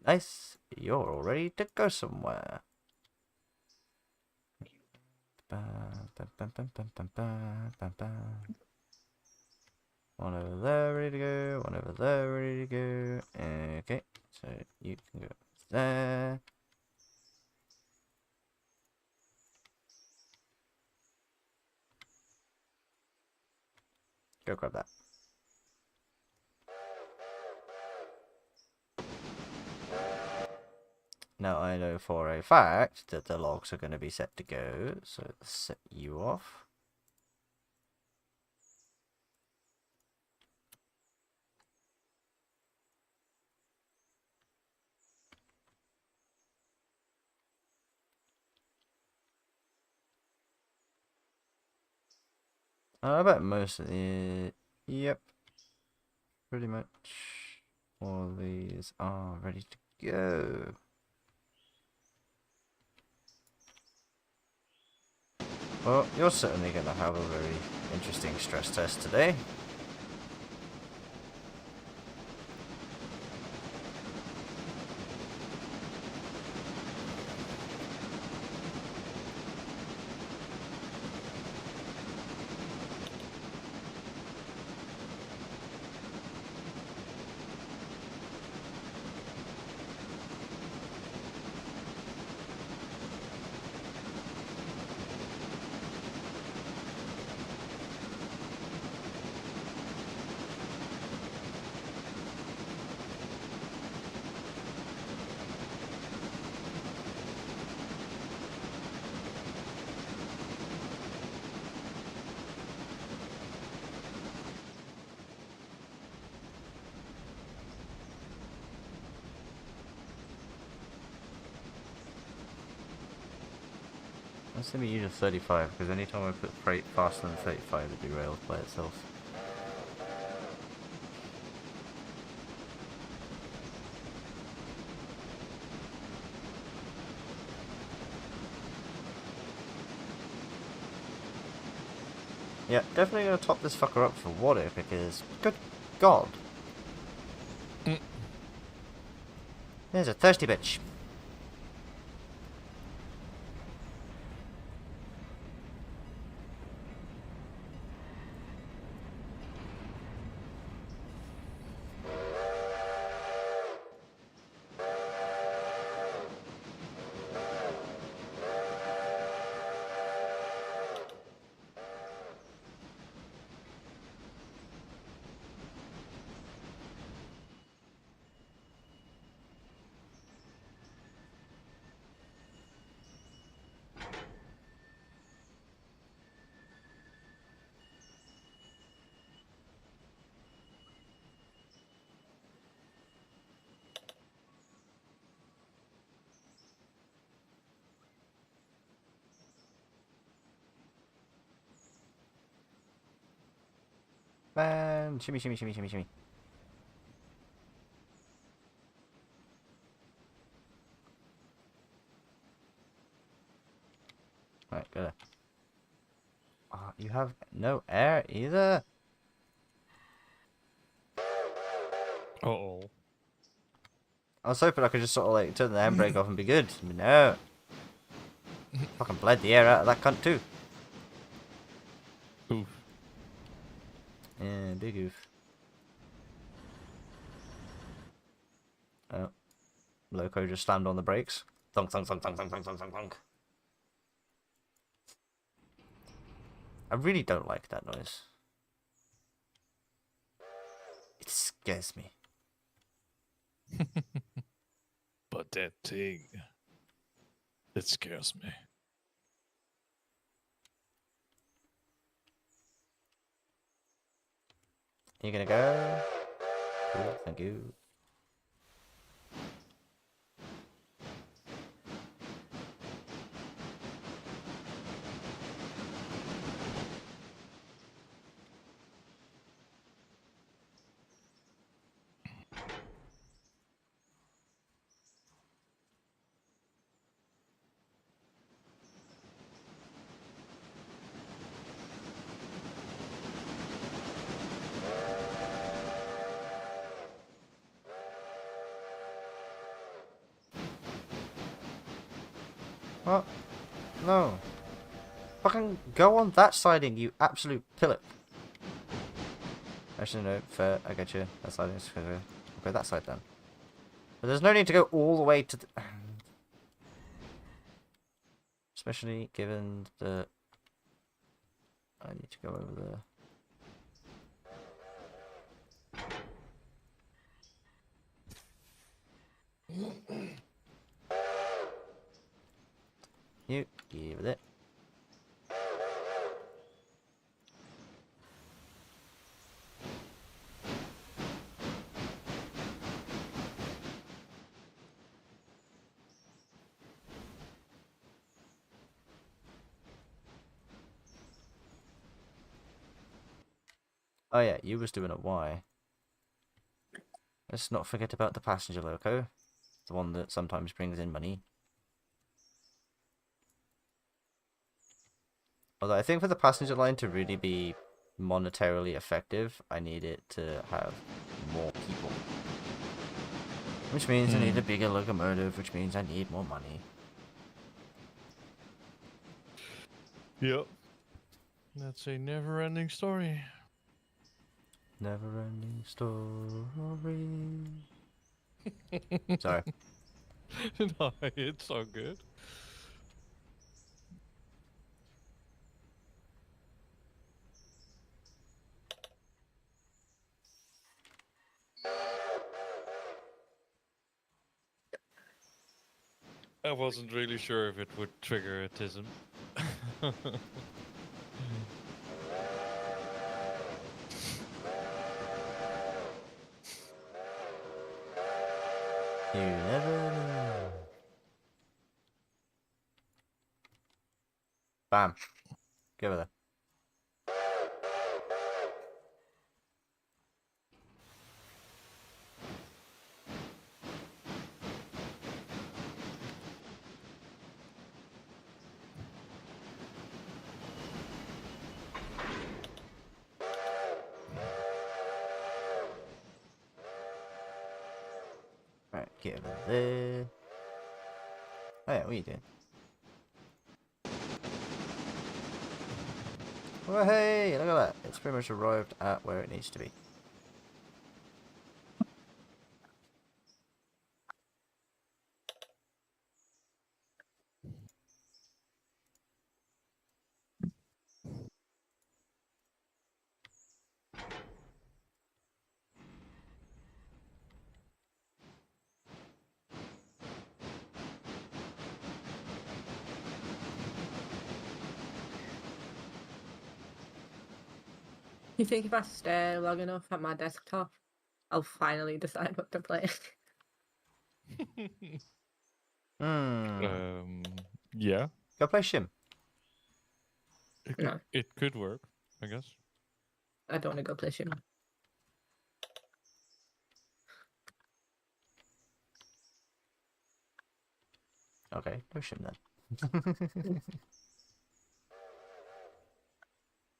Nice. You're all ready to go somewhere. One over there, ready to go. One over there, ready to go. Okay, so you can go there. Go grab that. Now I know for a fact that the logs are going to be set to go, so let's set you off. I bet most of the... Yep. Pretty much all these are ready to go. Well, you're certainly going to have a very interesting stress test today. Let's say we use a 35, because anytime I put freight faster than 35, it derails by itself. Yeah, definitely gonna top this fucker up for water, because, good god. There's a thirsty bitch. Man, shimmy, shimmy, shimmy, shimmy, shimmy. Right, go there. You have no air either? Uh-oh. I was hoping I could just sort of like turn the handbrake off and be good. But no. Fucking bled the air out of that cunt too. Oof. Yeah, big oof. Oh. Loco just slammed on the brakes. Thunk, thunk, thunk, thunk, thunk, thunk, thunk, thunk, thunk. I really don't like that noise. It scares me. But that thing, it scares me. You gonna go? Cool, thank you. What? No. Fucking go on that siding, you absolute pillock. Actually, no, fair, I get you. That siding is fair. I'll go that side then. But there's no need to go all the way to the... Especially given the... I need to go over there. You, give it. Oh yeah, you was doing a Y. Let's not forget about the passenger loco. The one that sometimes brings in money. Although I think for the passenger line to really be monetarily effective, I need it to have more people. Which means I need a bigger locomotive, which means I need more money. Yep. That's a never-ending story. Never-ending story. Sorry. No, it's so good. I wasn't really sure if it would trigger autism. You never know. Bam. Go over there. Right, get over there. Oh yeah, what are you doing? Oh hey, look at that. It's pretty much arrived at where it needs to be. You think if I stare long enough at my desktop, I'll finally decide what to play? Yeah. Go play Shim. No, It could work, I guess. I don't want to go play Shim. Okay, go Shim then.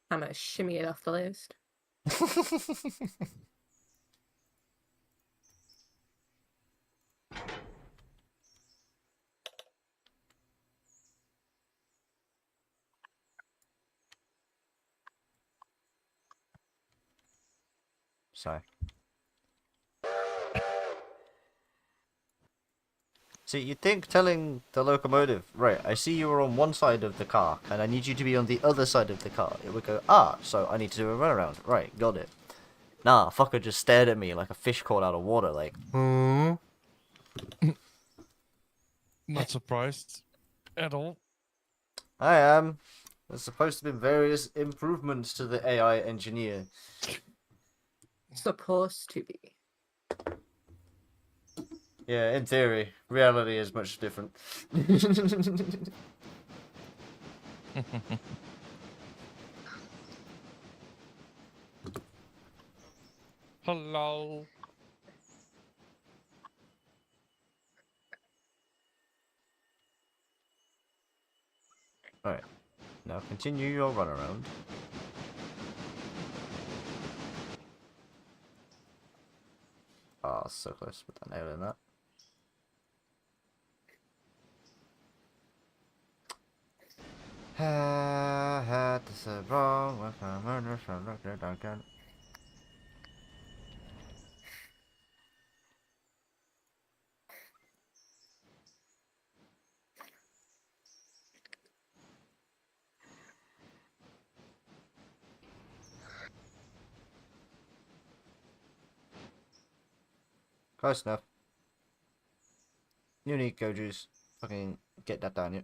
I'm gonna shimmy it off the list. So. See, you'd think telling the locomotive, right, I see you are on one side of the car, and I need you to be on the other side of the car. It would go, ah, so I need to do a runaround. Right, got it. Nah, fucker just stared at me like a fish caught out of water, like, hmm? Not surprised at all. I am. There's supposed to be various improvements to the AI engineer. Supposed to be. Yeah, in theory. Reality is much different. Hello. Alright. Now continue your runaround. Ah, oh, so close with that nail in that. Had to say wrong with my murder from Dr. Duncan. Close enough. Unique go juice. Fucking get that down, yeah.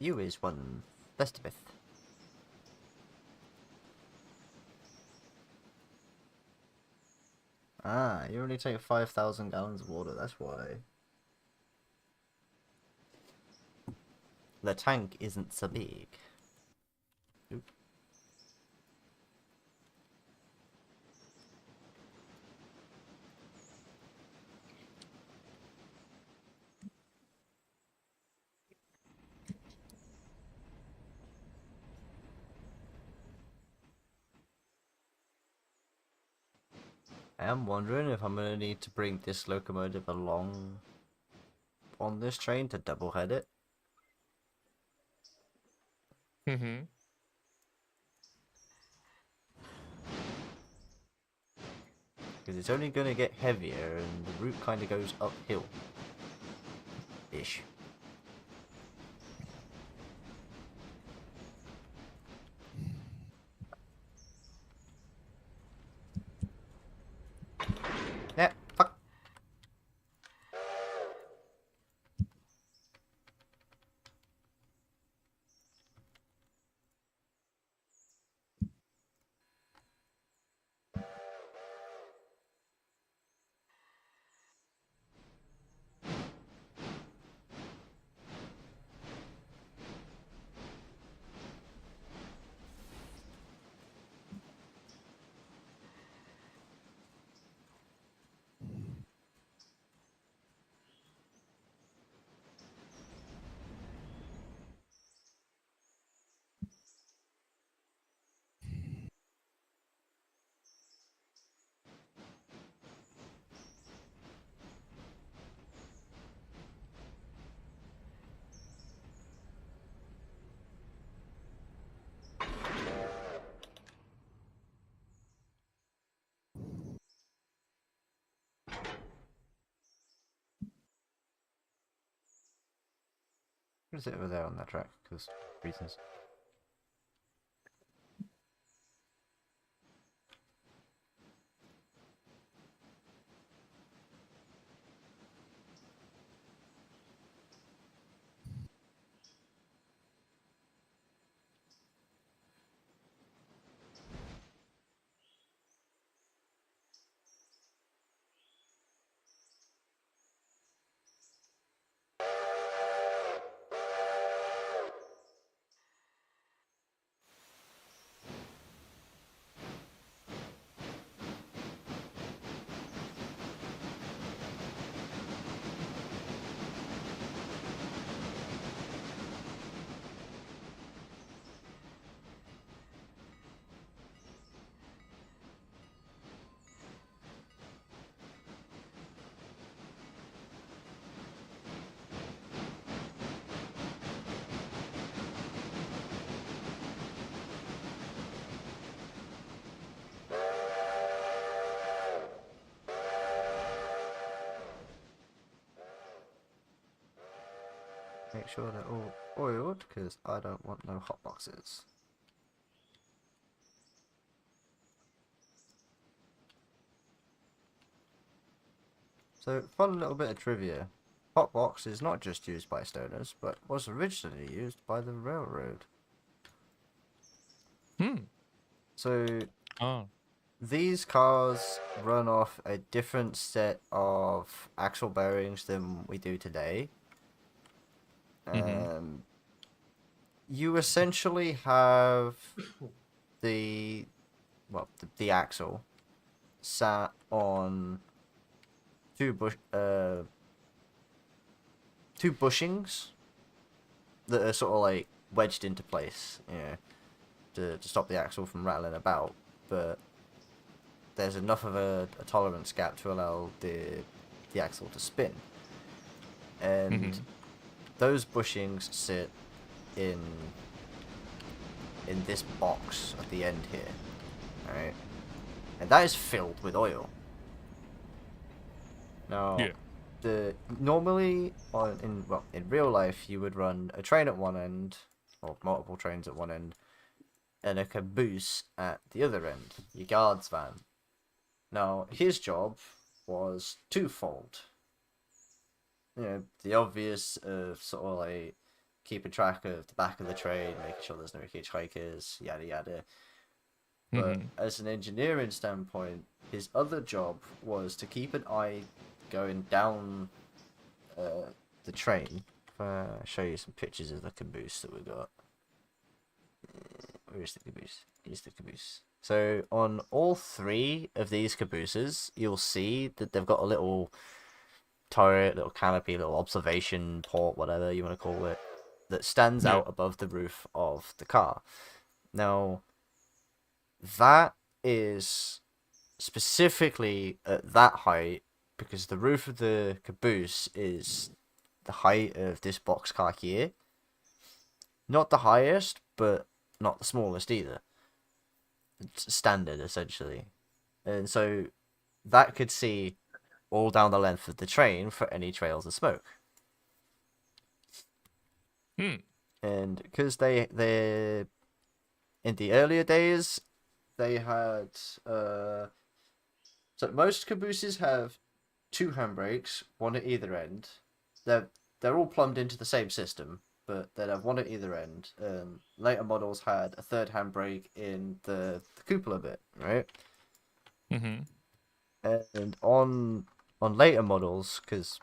You is one Festiveth. Ah, you only take 5,000 gallons of water, that's why. The tank isn't so big. Oop. I am wondering if I'm going to need to bring this locomotive along on this train to double head it. Mm-hmm. Because it's only going to get heavier and the route kind of goes uphill. Ish. Yeah, fuck. What is it over there on that track? Because reasons. Make sure they're all oiled, because I don't want no hot boxes. So, fun little bit of trivia. Hotbox is not just used by stoners, but was originally used by the railroad. Hmm. So, Oh. these cars run off a different set of axle bearings than we do today. Mm-hmm. You essentially have the the axle sat on two bushings that are sort of like wedged into place, to stop the axle from rattling about. But there's enough of a tolerance gap to allow the axle to spin, and Mm-hmm. those bushings sit in this box at the end here, right? And that is filled with oil. Now, Yeah. normally in real life you would run a train at one end, or multiple trains at one end, and a caboose at the other end, your guard's van. Now, his job was twofold. The obvious of sort of like keeping track of the back of the train, making sure there's no hitchhikers, yada yada. But Mm-hmm. as an engineering standpoint, his other job was to keep an eye going down the train. If I show you some pictures of the caboose that we got. Where is the caboose? Here's the caboose. So on all three of these cabooses, you'll see that they've got a little turret, little canopy, little observation port, whatever you want to call it, that stands Yeah. out above the roof of the car. Now, that is specifically at that height because the roof of the caboose is the height of this boxcar here. Not the highest, but not the smallest either. It's standard, essentially. And so that could see all down the length of the train for any trails of smoke. Hmm. And because they in the earlier days, they had so most cabooses have two handbrakes, one at either end. They're all plumbed into the same system, but they'd have one at either end. Later models had a third handbrake in the cupola bit, right? Mm-hmm. And on later models, because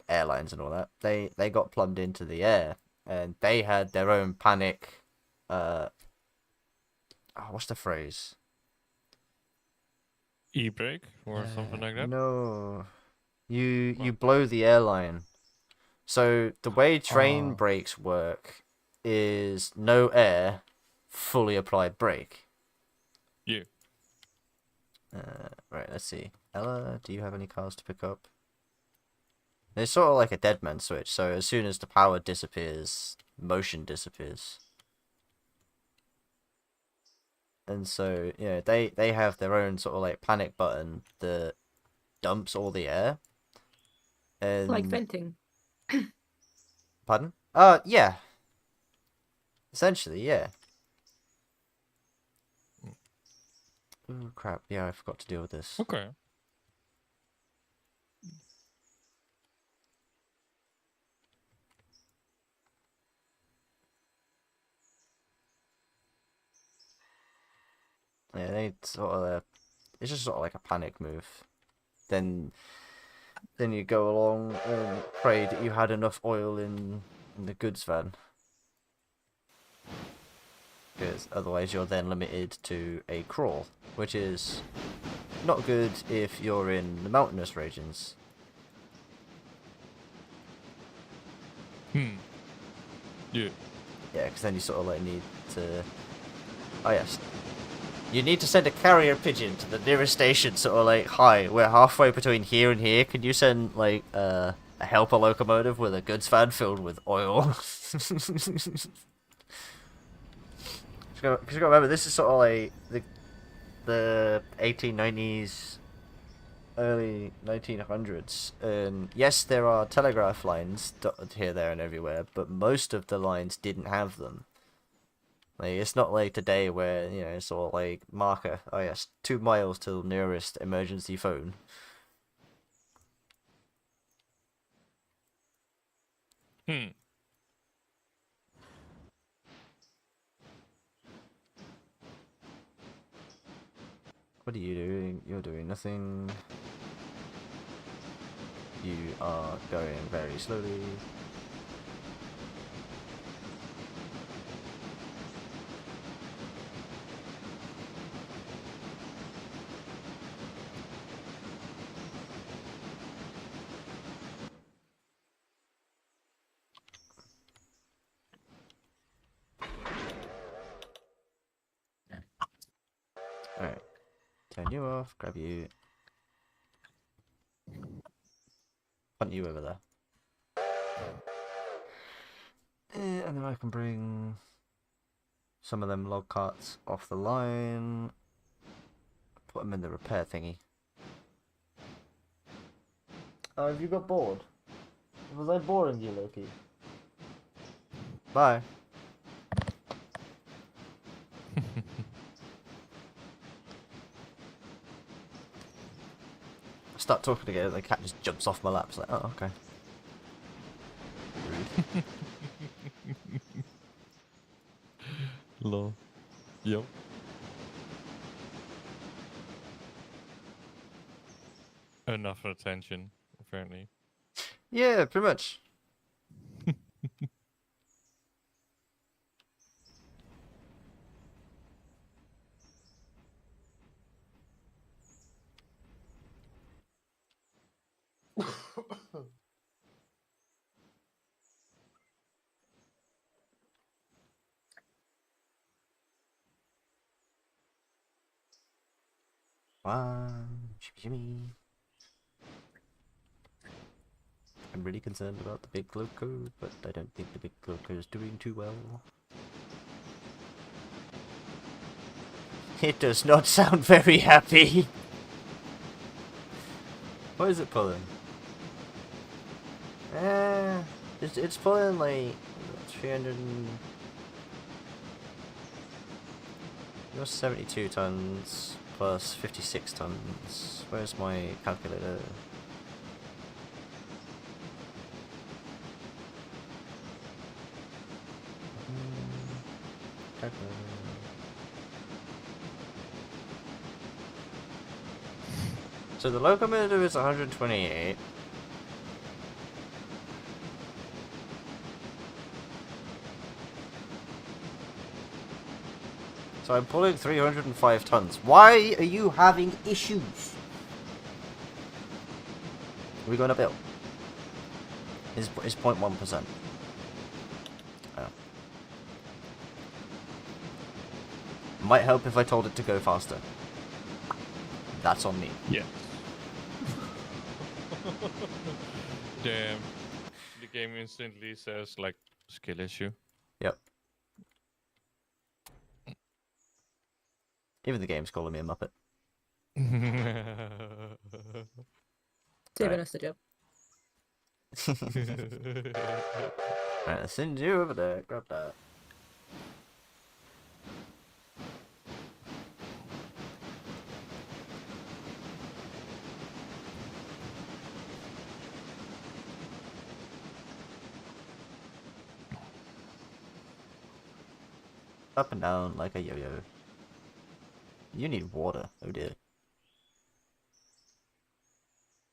airlines and all that, they got plumbed into the air, and they had their own panic. What's the phrase? E-brake or something like that. No, you What? blow the airline. So the way train Oh. brakes work is no air, fully applied brake. Yeah. Right, let's see. Ella, do you have any cars to pick up? It's sort of like a dead man switch, so as soon as the power disappears, motion disappears. And so, they have their own sort of like panic button that dumps all the air. Like And venting. pardon? Yeah. Essentially, yeah. Oh crap, yeah, I forgot to deal with this. Okay. Yeah, they sort of it's just sort of like a panic move. Then you go along and pray that you had enough oil in the goods van. Because otherwise you're then limited to a crawl, which is not good if you're in the mountainous regions. Hmm. Yeah. Yeah, because then you sort of like need to... Oh yes. You need to send a carrier pigeon to the nearest station, sort of like, hi, we're halfway between here and here. Can you send, like, a helper locomotive with a goods van filled with oil? Because you got to remember, this is sort of like the 1890s early 1900s, and yes, there are telegraph lines dotted here, there, and everywhere, but most of the lines didn't have them. Like, it's not like today where, you know, it's all like marker, oh yes, 2 miles till nearest emergency phone. Hmm. What are you doing? You're doing nothing. You are going very slowly. Alright. Turn you off, grab you. Punt you over there. And then I can bring some of them log carts off the line. Put them in the repair thingy. Oh, have you got bored? Was I boring you, Loki? Bye. I start talking again and the cat just jumps off my lap. It's like, oh, okay. Rude. Lol. Yep. Enough attention, apparently. Yeah, pretty much. Shimmy, shimmy. I'm really concerned about the big loco, but I don't think the big loco is doing too well. It does not sound very happy. What is it pulling? It's pulling like 300 and... You're 72 tons plus 56 tons. Where's my calculator? Calculator. So the locomotive is 128. So I'm pulling 305 tons. Why are you having issues? Are we going uphill? Is 0.1%. Oh. Might help if I told it to go faster. That's on me. Yeah. Damn. The game instantly says, like, skill issue. Yep. Even the game's calling me a muppet. Saving Right. us the job. Right, I'll send you over there. Grab that. Up and down like a yo-yo. You need water. Oh dear.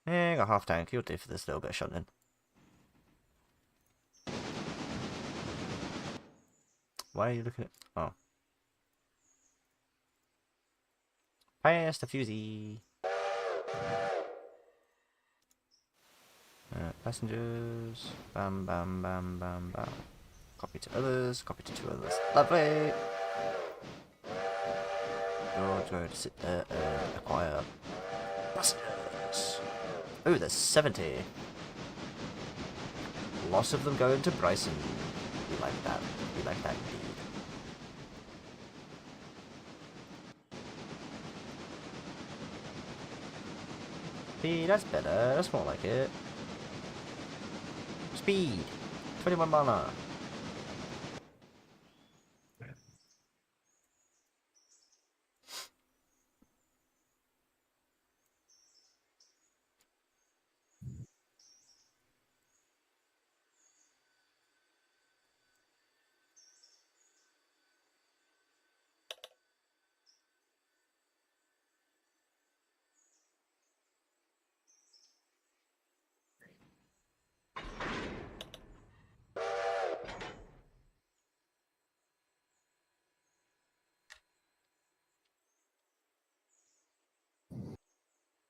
I got half tank. You'll do for this little bit of shunting. Why are you looking at... Oh. Pass the fusee. Passengers. Bam, bam, bam, bam, bam. Copy to others. Copy to 2 others. Lovely. You're going to sit there and acquire passengers. Oh, there's 70. Lots of them going to Bryson. We like that. We like that indeed. See, that's better. That's more like it. Speed. 21 mile an hour.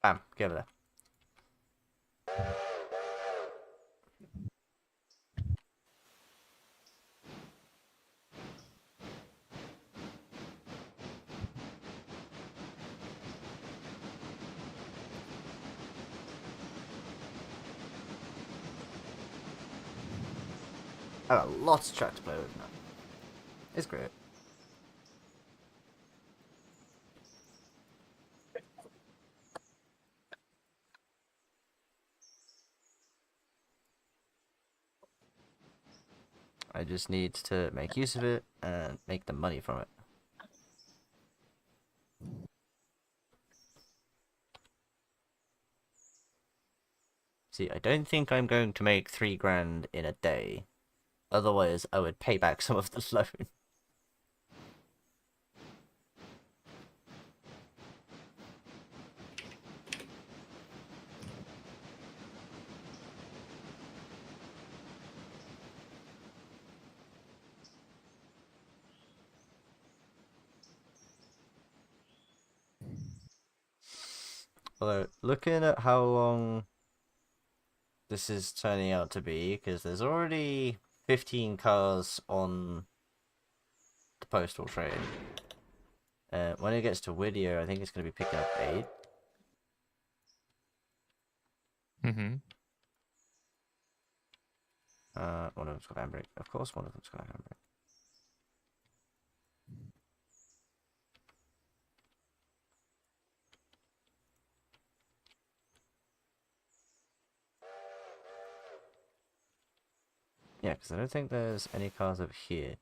Bam, get over there. I got lots of track to play with now. It's great. I just need to make use of it and make the money from it. See, I don't think I'm going to make 3 grand in a day. Otherwise, I would pay back some of the loan. Although, looking at how long this is turning out to be, because there's already 15 cars on the postal train. When it gets to Whittier, I think it's going to be picking up 8. Mm-hmm. One of them's got handbrake. Of course, one of them's got handbrake. Yeah, because I don't think there's any cars over here.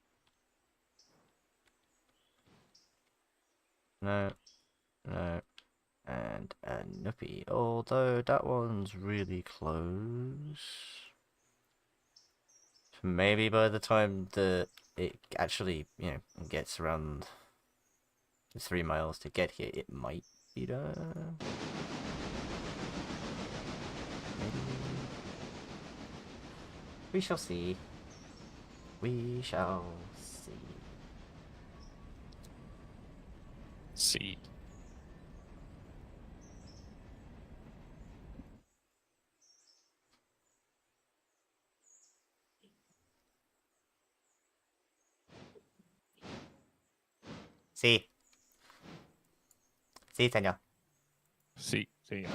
No. No. And a Nuppy. Although that one's really close. Maybe by the time that it actually, gets around the 3 miles to get here, it might be done. Maybe. We shall see. We shall see. See. See. See, Tanya. See. See.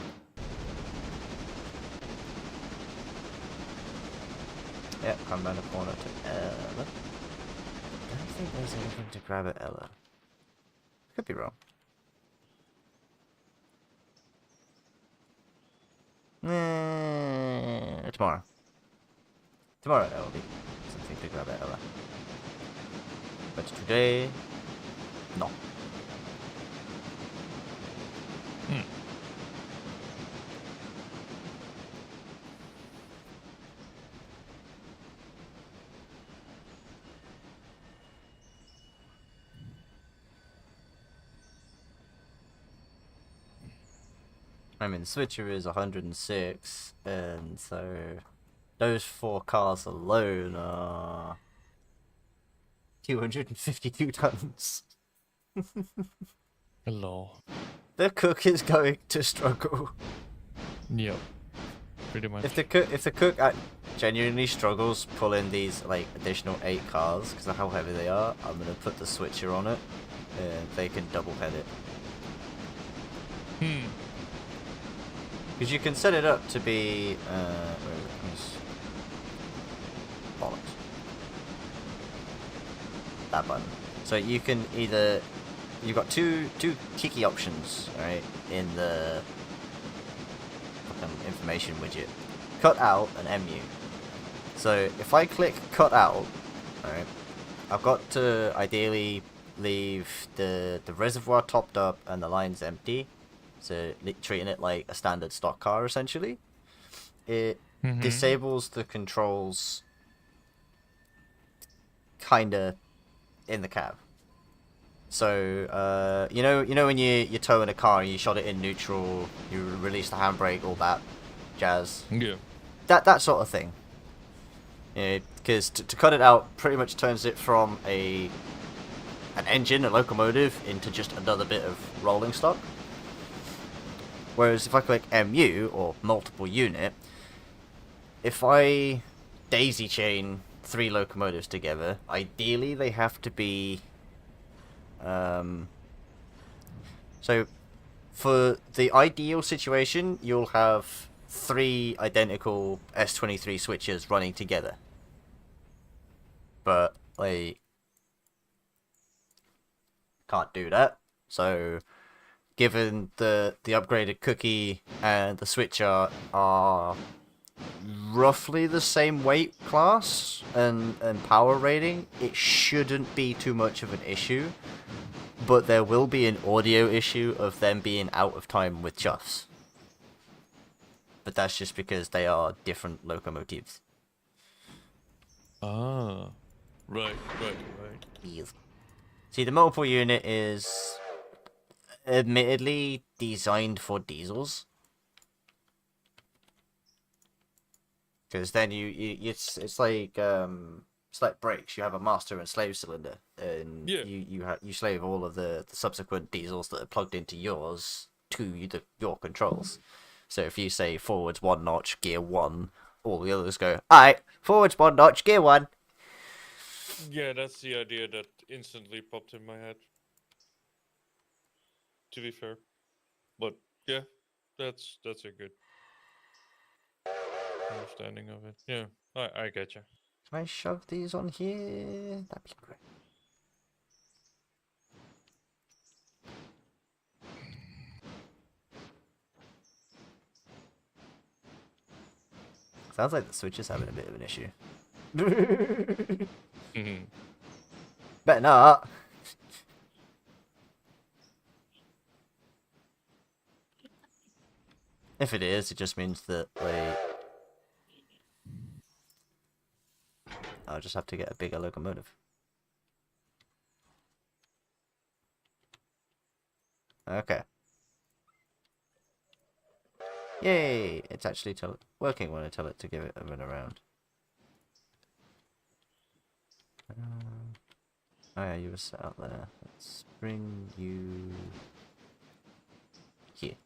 Yep, come round the corner to Ella. I don't think there's anything to grab at Ella. Could be wrong. Tomorrow. Tomorrow there will be something to grab at Ella. But today, no. Hmm. I mean, Switcher is 106, and so those 4 cars alone are 252 tons. Hello. The cook is going to struggle. Yep. Pretty much. If the cook genuinely struggles pulling these like additional 8 cars because of how heavy they are, I'm gonna put the Switcher on it, and they can double head it. Because you can set it up to be bollocks. That button. So you can either you've got two kiki options, right, in the information widget. Cut out and MU. So if I click cut out, alright, I've got to ideally leave the reservoir topped up and the lines empty. So treating it like a standard stock car essentially. It disables the controls kinda in the cab. So you know when you tow in a car and you shot it in neutral, you release the handbrake, all that jazz. Yeah. That sort of thing. Because to cut it out pretty much turns it from an engine, a locomotive, into just another bit of rolling stock. Whereas if I click MU, or multiple unit, if I daisy chain 3 locomotives together, ideally they have to be... So, for the ideal situation, you'll have 3 identical S23 switches running together. But, like, can't do that. So, given the upgraded cookie and the switcher are roughly the same weight class and power rating, it shouldn't be too much of an issue. But there will be an audio issue of them being out of time with chuffs. But that's just because they are different locomotives. Ah. Right. Yes. See, the multiple unit is admittedly designed for diesels. Because then it's like brakes. You have a master and slave cylinder, and Yeah. you slave all of the subsequent diesels that are plugged into yours to your controls. So if you say forwards 1 notch, gear 1, all the others go, alright, forwards 1 notch, gear 1. Yeah, that's the idea that instantly popped in my head. To be fair, but yeah, that's a good understanding of it. Yeah, I get you. Can I shove these on here? That'd be great. Sounds like the Switch is having a bit of an issue. Better not. If it is, it just means that, like, I'll just have to get a bigger locomotive. Okay. Yay! It's actually working when I tell it to give it a run around. Oh yeah, you were set up there. Let's bring you here.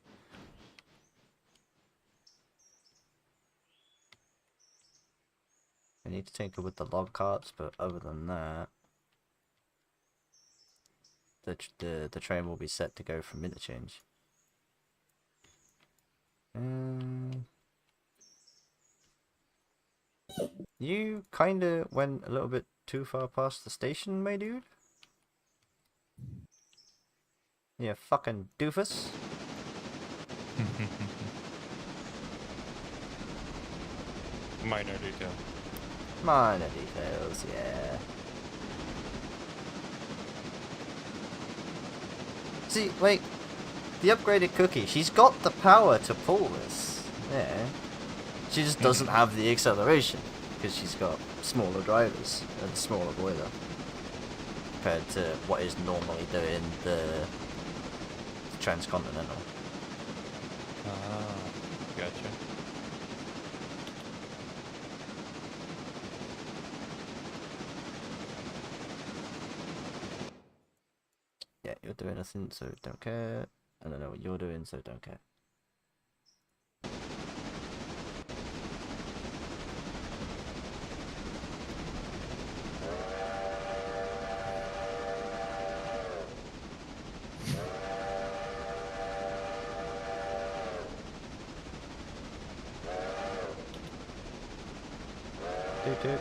I need to tinker with the log carts, but other than that, the train will be set to go from interchange. You kinda went a little bit too far past the station, my dude. Yeah, fucking doofus. Minor detail. Minor details, yeah. See, like, the upgraded cookie, she's got the power to pull this. Yeah. She just doesn't have the acceleration, because she's got smaller drivers and a smaller boiler. Compared to what is normally doing the transcontinental. Ah, gotcha. Yeah, you're doing nothing, so don't care. I don't know what you're doing, so don't care. Toot toot.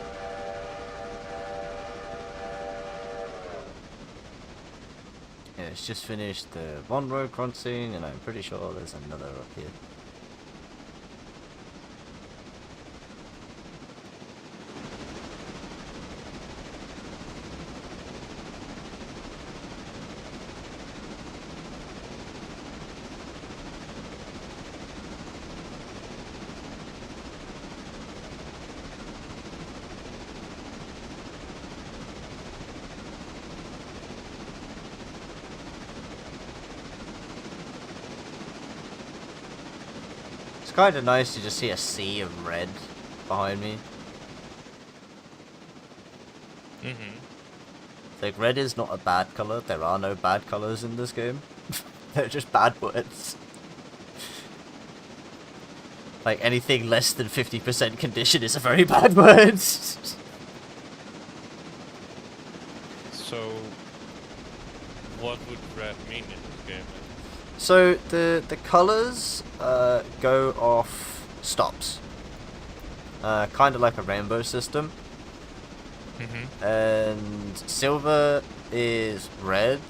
Yeah, it's just finished the one road crossing, and I'm pretty sure there's another up here. kind of nice to just see a sea of red behind me. Like, red is not a bad color. There are no bad colors in this game. They're just bad words. Like, anything less than 50% condition is a very bad word. So, what would red mean in this game? So, the colors go off stops. Kind of like a rainbow system. And silver is red,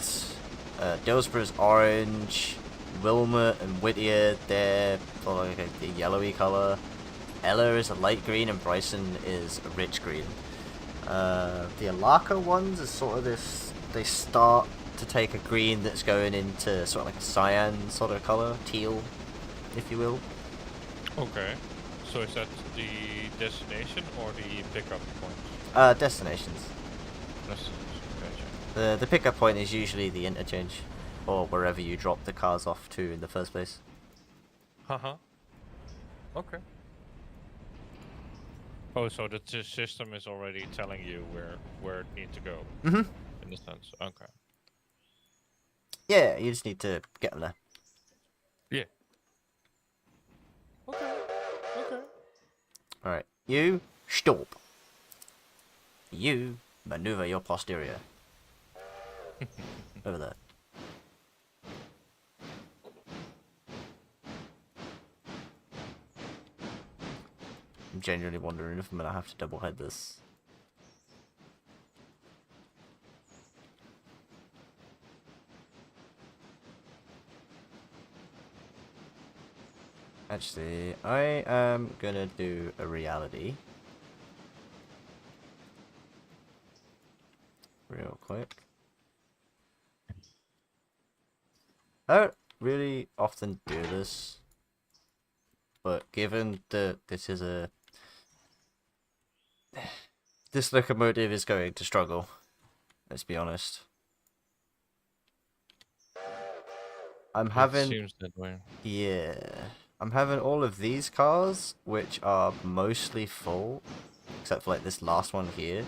Dillsborough's orange, Wilmot and Whittier, they're like a yellowy colour. Ella is a light green and Bryson is a rich green. The Alaka ones is sort of this, they start to take a green that's going into sort of like a cyan sort of colour, teal, if you will. Okay. So is that the destination or the pickup point? Destinations. Destination, gotcha. The pickup point is usually the interchange, or wherever you drop the cars off to in the first place. Haha. Okay. Oh, so the system is already telling you where it needs to go. Mhm. In a sense. Okay. Yeah, you just need to get them there. Yeah. Okay. Okay. Alright, you stop. You maneuver your posterior. Over there. I'm genuinely wondering if I'm gonna have to double head this. Actually, I am gonna do a reality. Real quick. I don't really often do this, but given that this is a... This locomotive is going to struggle, let's be honest. I'm having... It seems that way. Yeah. I'm having all of these cars, which are mostly full, except for like this last one here.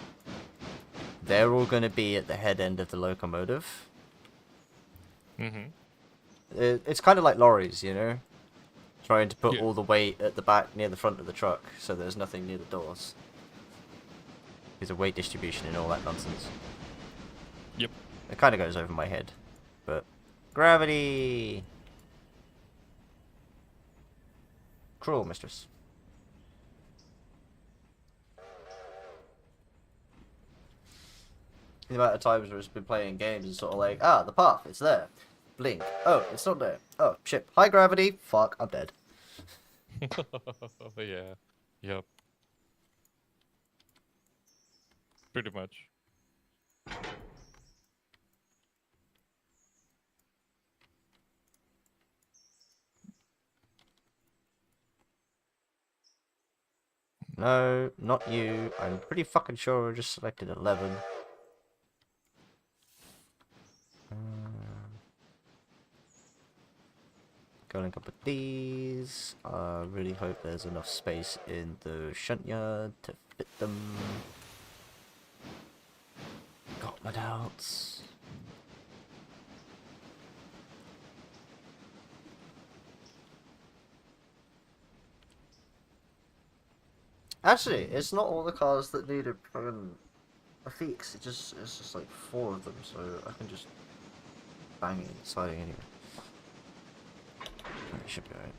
They're all going to be at the head end of the locomotive. It's kind of like lorries, you know? Trying to put all the weight at the back near the front of the truck, so there's nothing near the doors. There's a weight distribution and all that nonsense. Yep. It kind of goes over my head, but... Gravity! Cruel mistress. The amount of times where it's been playing games and sort of like, ah, the path, it's there. Blink. Oh, it's not there. Oh, shit. High gravity. Fuck, I'm dead. Yeah. Yep. Pretty much. No, not you. I'm pretty fucking sure I just selected 11. Go link up with these. I really hope there's enough space in the shunt yard to fit them. Got my doubts. Actually, it's not all the cars that need a fix. It's just like 4 of them, so I can just bang it deciding anyway. It should be alright.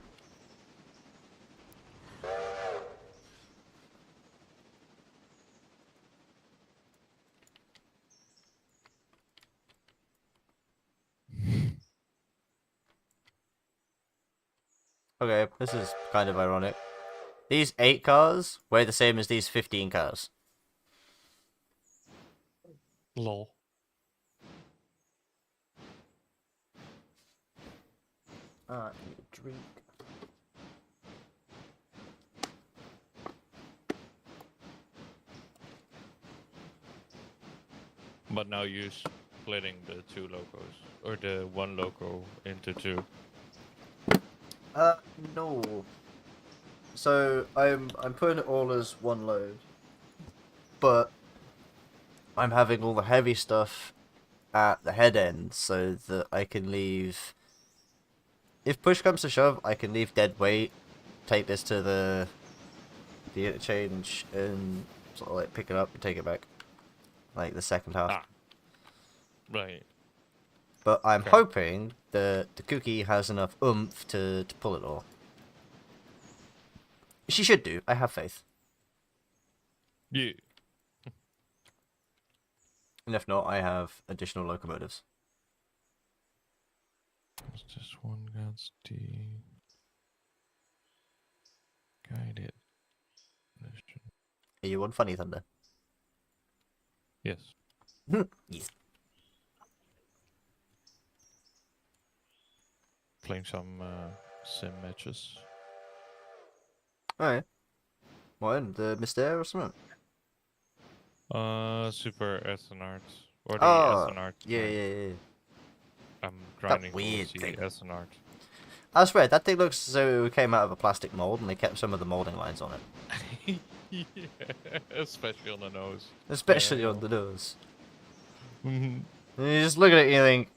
Okay, this is kind of ironic. These 8 cars weigh the same as these 15 cars. Lol. I need a drink. But now you're splitting the 2 locos, or the 1 loco into 2. No. So I'm putting it all as one load, but I'm having all the heavy stuff at the head end so that I can leave. If push comes to shove, I can leave dead weight, take this to the interchange, and sort of like pick it up and take it back, like the second half. Ah. Right. But I'm Okay. hoping that the cookie has enough oomph to pull it all. She should do. I have faith. Yeah. And if not, I have additional locomotives. What's this one got the guided mission? Are you on Funny Thunder? Yes. Yes. Playing some sim matches. Alright. What, the Mystère or something? Super SNR or the Oh, SNR. yeah. I'm grinding weird towards the thing. SNR. I swear, that thing looks as though it came out of a plastic mold and they kept some of the molding lines on it. Yeah, especially on the nose. Especially Yeah. on the nose. Mhm. And you just look at it and you think,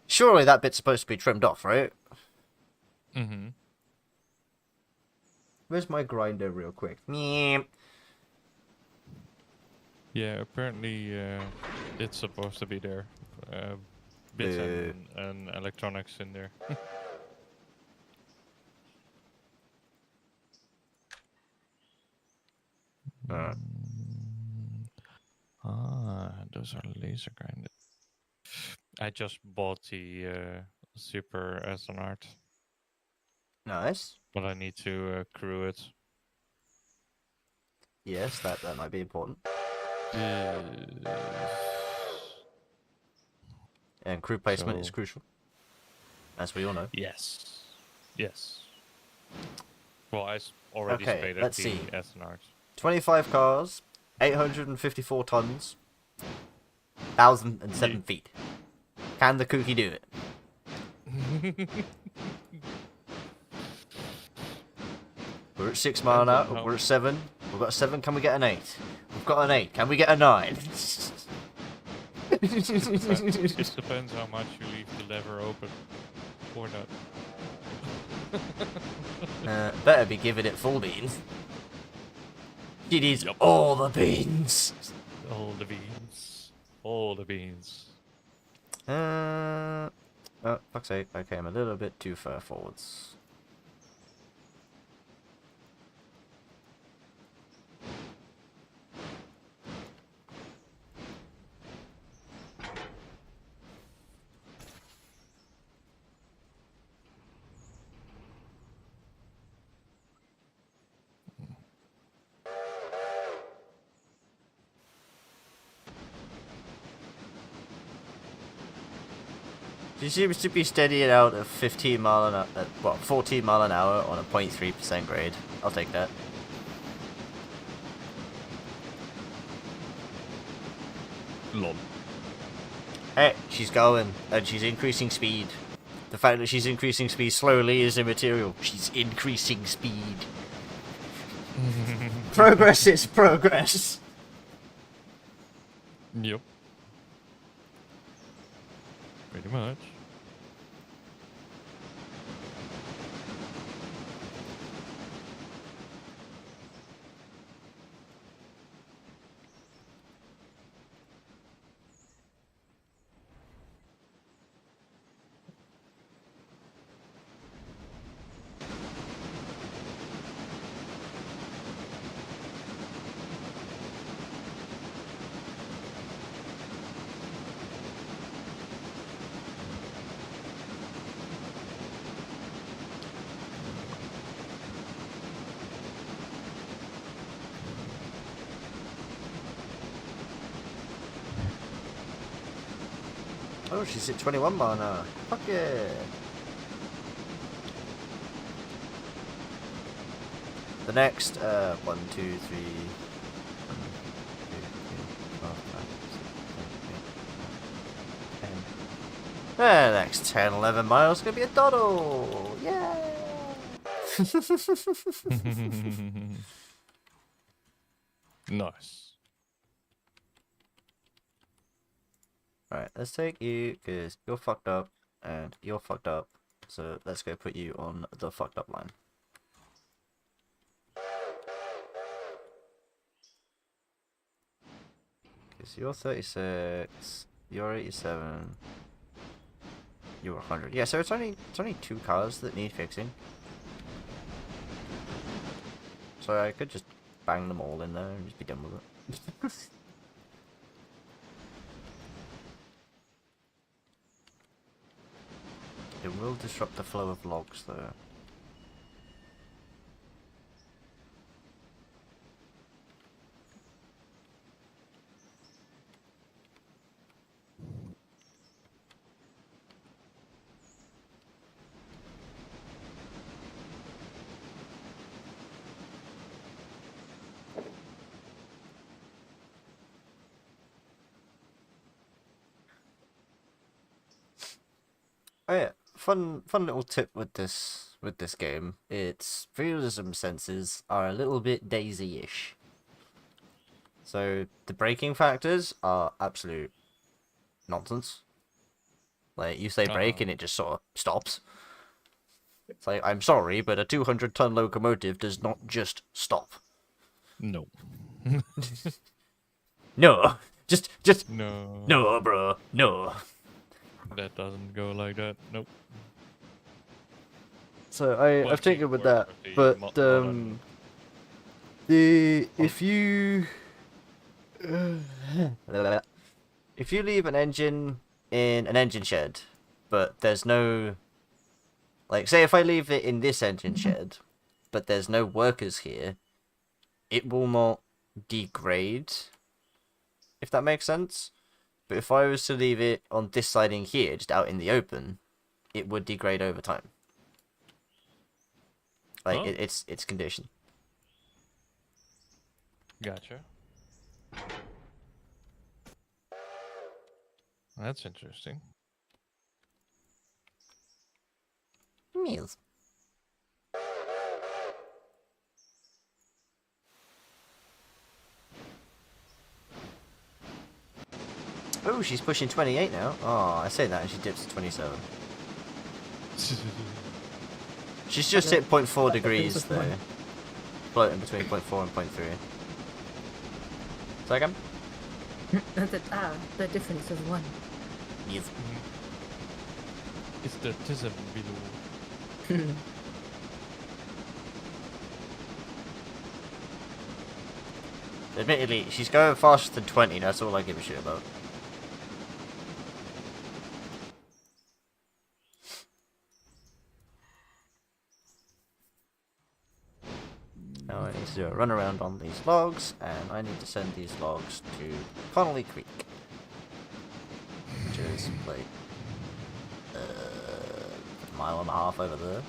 surely that bit's supposed to be trimmed off, right? Mhm. Where's my grinder real quick? Meep. Yeah, apparently it's supposed to be there. Bits and electronics in there. Alright. Those are laser grinded. I just bought the Super SNR, Nice. but I need to crew it. Yes, that might be important. And crew placement is So- crucial. As we all know. Yes. Yes. Well, I already Okay, spaded let's the see. SNRs. 25 cars, 854 tons, 1,007 Yeah. feet. Can the cookie do it? We're at 6 mile an Depends on hour. how- We're at 7. We've got a 7. Can we get an 8? We've got an 8. Can we get a 9? It depends how much you leave the lever open or not. Better be giving it full beans. She needs Yup. all the beans. All the beans. All the beans. Oh, fuck's sake. Okay, I'm a little bit too far forwards. She seems to be steadying out at 15 mile an hour, 14 mile an hour on a 0.3% grade. I'll take that. Lol. Hey, she's going, and she's increasing speed. The fact that she's increasing speed slowly is immaterial. She's increasing speed. Progress is progress. Yep. Pretty much. Oh, she's at 21 mile an hour. Fuck yeah. The next, 1, 2, 3. 1, 2, 3, 4, 5, 6, 7, 8, 9, 10. The next 10, 11 miles is gonna be a doddle. Yeah. Nice. Alright, let's take you, because you're fucked up, and you're fucked up. So let's go put you on the fucked up line. Because you're 36, you're 87, you're 100. Yeah, so it's only 2 cars that need fixing. So I could just bang them all in there and just be done with it. It will disrupt the flow of logs, though. Oh yeah, fun little tip with this game. Its realism senses are a little bit Daisy-ish. So the braking factors are absolute nonsense. Like, you say brake and it just sort of stops. It's like, I'm sorry, but a 200-ton locomotive does not just stop. No. No, just No. no, bro, no. That doesn't go like that. Nope. So Well, I've taken with that, actually, but modern- if you if you leave an engine in an engine shed, but there's no, like, say if I leave it in this engine shed, but there's no workers here, it will not degrade, if that makes sense. But if I was to leave it on this siding here, just out in the open, it would degrade over time. Like, Oh. it's conditioned. Gotcha. That's interesting. Meals. Oh, she's pushing 28 now. Oh, I say that and she dips to 27. She's just hit 0.4 degrees though. Floating between 0.4 and 0.3. Second? The difference of 1. Yes. It's the tism below. Admittedly, she's going faster than 20, that's all I give a shit about. Now I need to do a run around on these logs, and I need to send these logs to Connolly Creek. Which is like a mile and a half over there.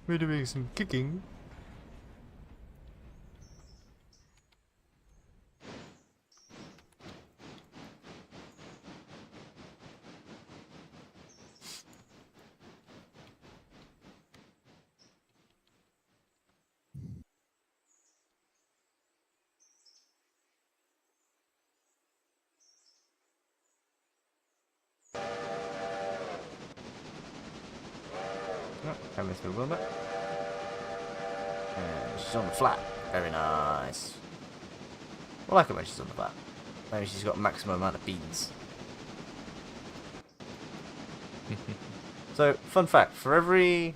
We're doing some kicking. Coming through a little bit. And she's on the flat. Very nice. I like it when she's on the flat. Maybe she's got maximum amount of beans. So, fun fact, for every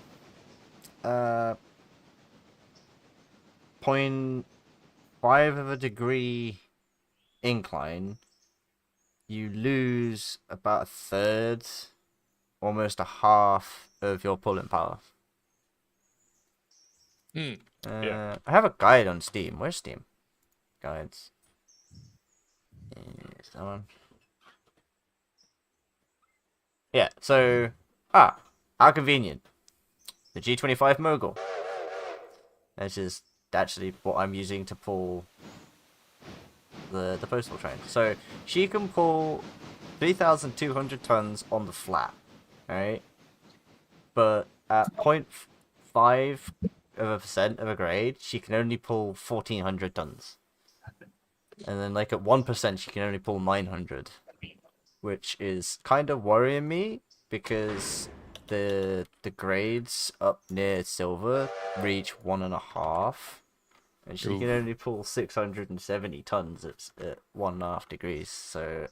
.5 of a degree incline, you lose about a third, almost a half of your pulling power. Yeah. I have a guide on Steam. Where's Steam? Guides. Is that one? Yeah, so... how convenient. The G25 Mogul. That's just actually what I'm using to pull the postal train. So, she can pull 3,200 tons on the flat, alright? But at 0.5% of a grade, she can only pull 1,400 tons. And then, like, at 1%, she can only pull 900. Which is kind of worrying me, because the grades up near silver reach 1.5. And she can only pull 670 tons at 1.5 degrees. So,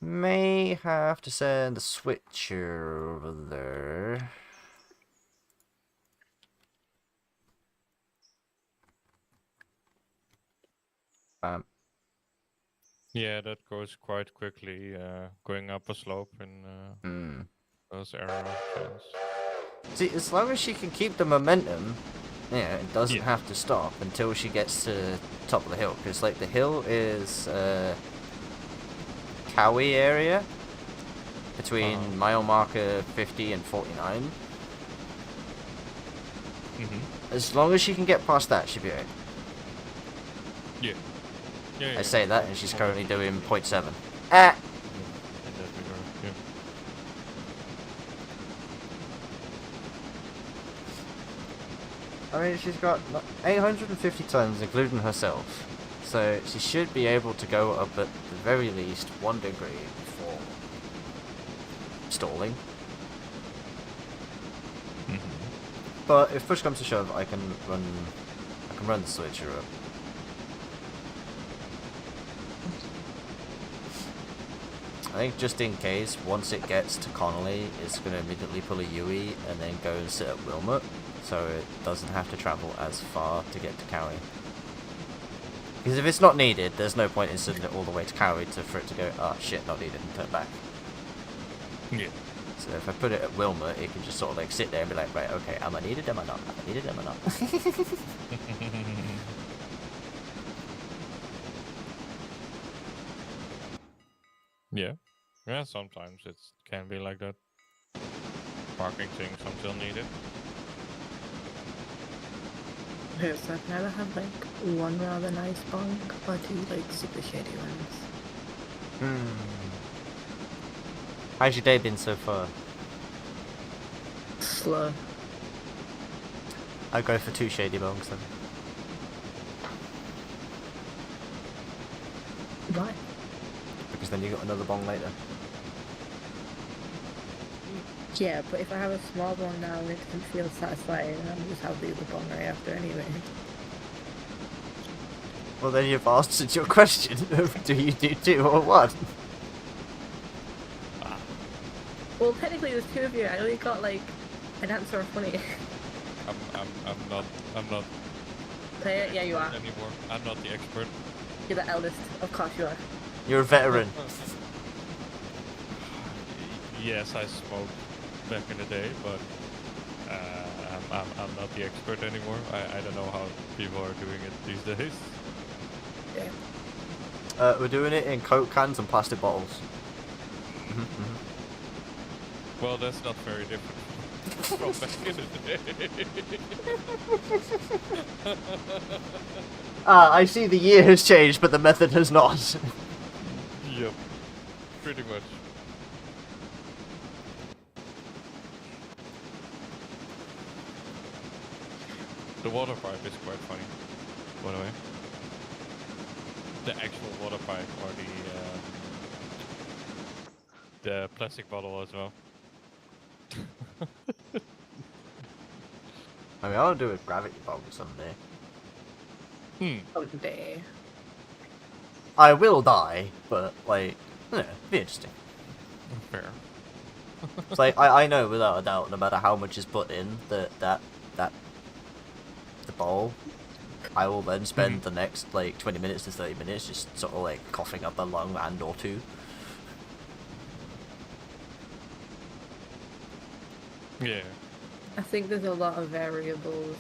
may have to send a switcher over there. Yeah, that goes quite quickly, going up a slope in those aeroplanes. See, as long as she can keep the momentum, yeah, it doesn't have to stop until she gets to the top of the hill. Because, like, the hill is Cowie area between mile marker 50 and 49. As long as she can get past that, she'll be right. Yeah. I say that, and she's currently doing 0.7. Ah! In that regard, yeah. I mean, she's got 850 tons, including herself. So she should be able to go up at the very least 1 degree before stalling. But if push comes to shove, I can run the switcher up. I think just in case, once it gets to Connolly, it's going to immediately pull a Yui and then go and sit at Wilmot, so it doesn't have to travel as far to get to Cowie. Because if it's not needed, there's no point in sending it all the way to Cowie for it to go, oh shit, not needed, and turn back. Yeah. So if I put it at Wilmot, it can just sort of like sit there and be like, right, okay, am I needed, am I not? Am I needed, am I not? Yeah. Yeah, sometimes it can be like that. Parking things until needed. Okay, so I've never had like one rather nice bunk or two like super shady ones. How's your day been so far? Slow. I go for 2 shady bongs then. Why? Because then you got another bong later. Yeah, but if I have a small bong now and it doesn't feel satisfying, I'll just have the other bong right after anyway. Well, then you've answered your question of do you do 2 or 1? Well, technically there's 2 of you. I only got like an answer of 20. I'm not Say it? Yeah, you are. anymore. I'm not the expert. You're the eldest. Of course you are. You're a veteran. Yes, I smoked back in the day, but I'm not the expert anymore. I don't know how people are doing it these days. Yeah. We're doing it in Coke cans and plastic bottles. Well, that's not very different from back in the day. I see the year has changed, but the method has not. Yep, pretty much. The water pipe is quite funny, by the way. The actual water pipe or the plastic bottle as well. I mean, I'll do a gravity bomb someday. Someday. I will die, but, like, yeah, be interesting. Fair. It's like, I know without a doubt, no matter how much is put in, the bowl I will then spend the next like 20 minutes to 30 minutes just sort of like coughing up a lung and or two. Yeah. I think there's a lot of variables.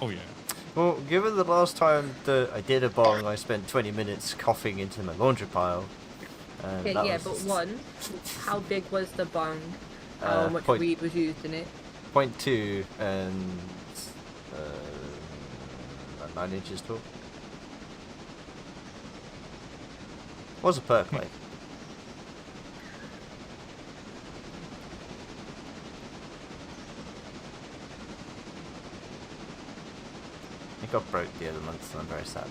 Oh yeah. Well, given the last time that I did a bong, I spent 20 minutes coughing into my laundry pile. And Yeah, that yeah, was but one, how big was the bong? How much point- weed was used in it? 0.2 and 9 inches tall. What's a perk like? It got broke the other month, and I'm very sad.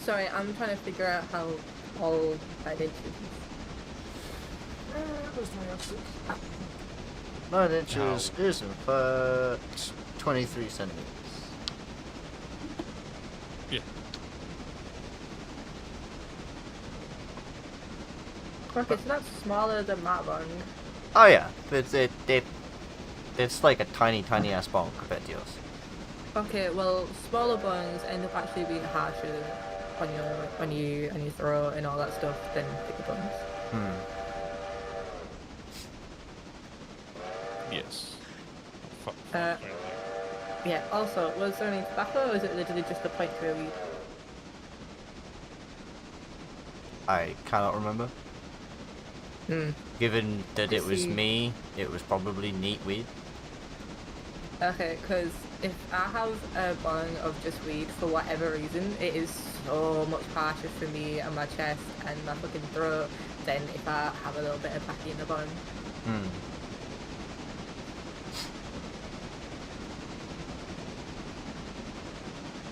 Sorry, I'm trying to figure out how all that is. 9 inches is in fact 23 centimeters. Yeah. Okay, so that's smaller than my bong. Oh yeah, it's like a tiny ass bong compared to yours. Okay, well, smaller bongs end up actually being harsher on your throat and all that stuff than bigger bongs. Yes. Uh, Yeah. Also, was there any tobacco, or is it literally just a point to a weed? I cannot remember. Given that I it was see. me, it was probably neat weed. Okay, because if I have a bong of just weed for whatever reason, it is so much harsher for me and my chest and my fucking throat than if I have a little bit of baccy in the bong.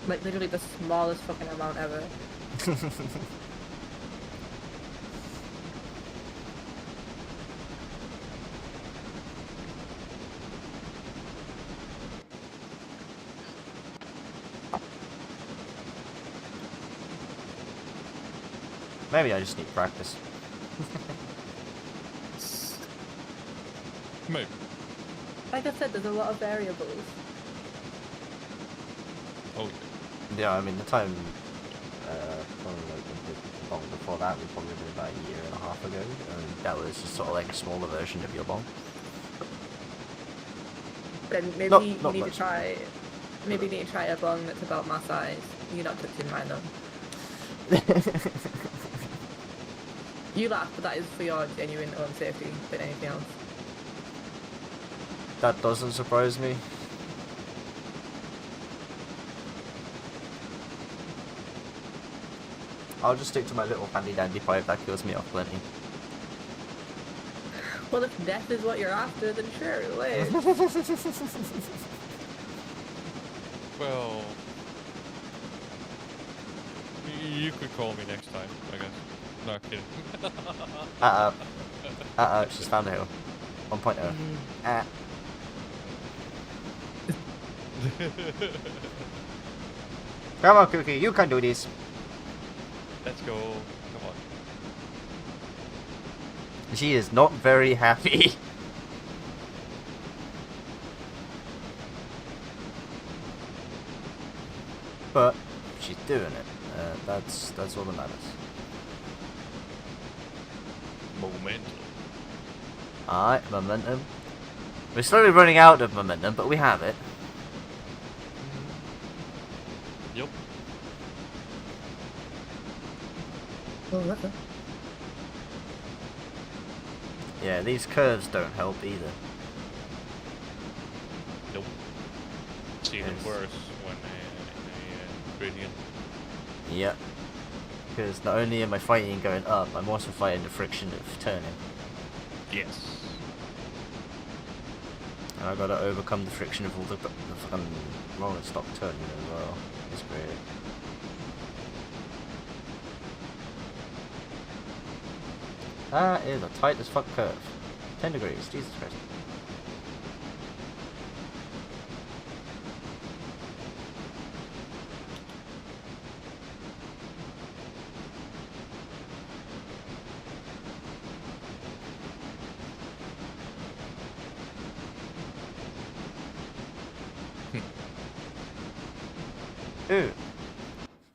Like literally the smallest fucking amount ever. Maybe I just need practice. Maybe. Like I said, there's a lot of variables. Oh Yeah, I mean the time probably like the bong before that would probably been about a year and a half ago, and that was just sort of like a smaller version of your bong. Then maybe Not you need much. to try. Maybe you need to try a bong that's about my size. You're not touching mine though. You laugh, but that is for your genuine own safety than anything else. That doesn't surprise me. I'll just stick to my little handy dandy pipe, that kills me off plenty. Well, if death is what you're after, then sure, wait. well. You could call me next time, I guess. No, kidding. She's found a hill. 1.0. Come on, Cookie, you can do this. Let's go. Come on. She is not very happy. But she's doing it. That's all that matters. Momentum. Alright, momentum. We're slowly running out of momentum, but we have it. Yep. Yeah, these curves don't help either. Nope. It's even Yes. worse when in a gradient. Yep. Because not only am I fighting going up, I'm also fighting the friction of turning. Yes. And I gotta overcome the friction of all the fucking rolling stock turning as well. It's great. That is a tight as fuck curve. 10 degrees, Jesus Christ.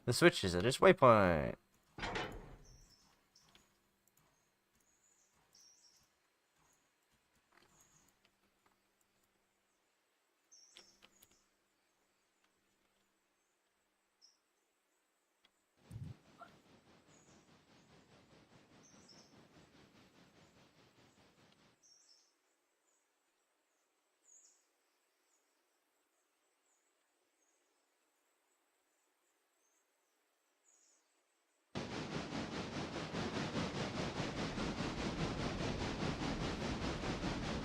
The switches at its waypoint.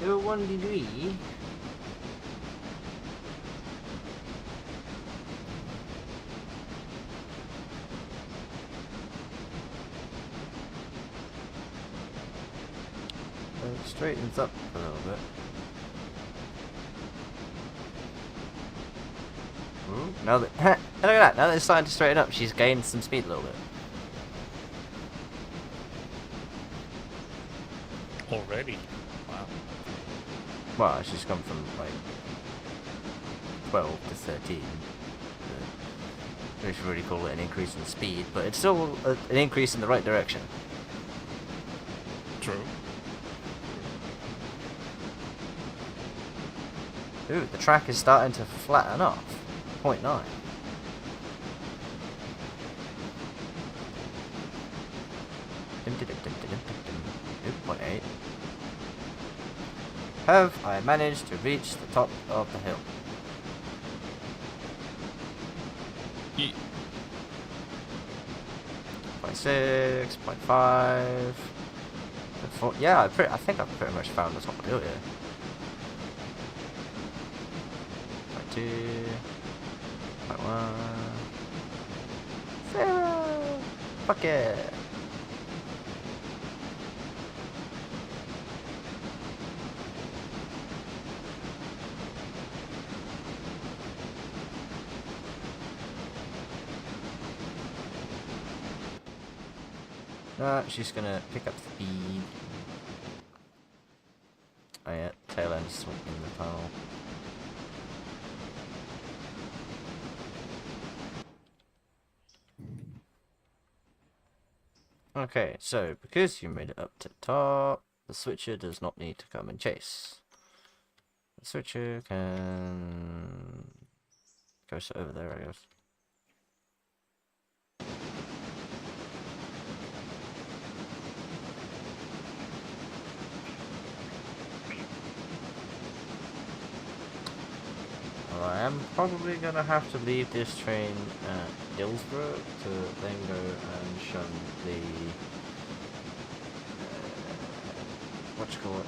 Oh, 1 degree. It straightens up a little bit. Ooh, now that look at that, now that it's starting to straighten up, she's gained some speed a little bit. Already? Wow. Well, she's gone from like 12 to 13. We should really call it an increase in speed, but it's still an increase in the right direction. True. Ooh, the track is starting to flatten off. 0.9. Ooh, 0.8. Have I managed to reach the top of the hill? Ye 0.6, 0.5. Yeah, I think I've pretty much found the top of the hill here. 0.2, 0.1, 0. Fuck it. She's gonna pick up speed. Oh yeah, tail end's in the tunnel. Okay, so because you made it up to the top, the switcher does not need to come and chase. The switcher can go over there, I guess. Well, I am probably gonna have to leave this train at Dillsborough to then go and shun the whatchamacallit.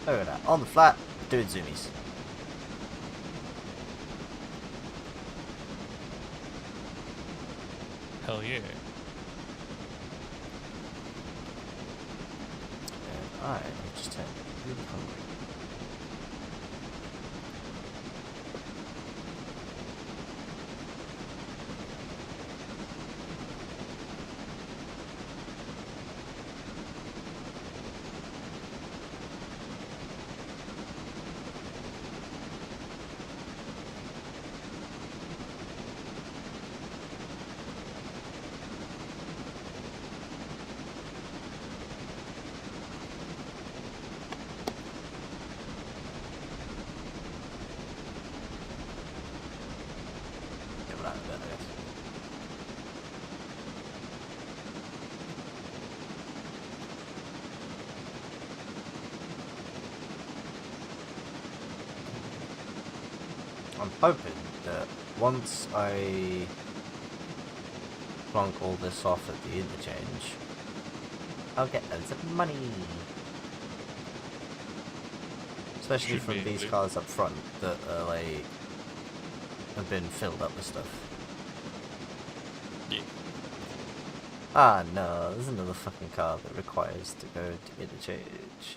Look at that, on the flat, doing zoomies. Hell yeah. And I just turned really hungry. I'm hoping that once I plonk all this off at the interchange, I'll get loads of money. Especially Should be from these able to. cars up front that are like have been filled up with stuff. Yeah. Ah, no, there's another fucking car that requires to go to interchange.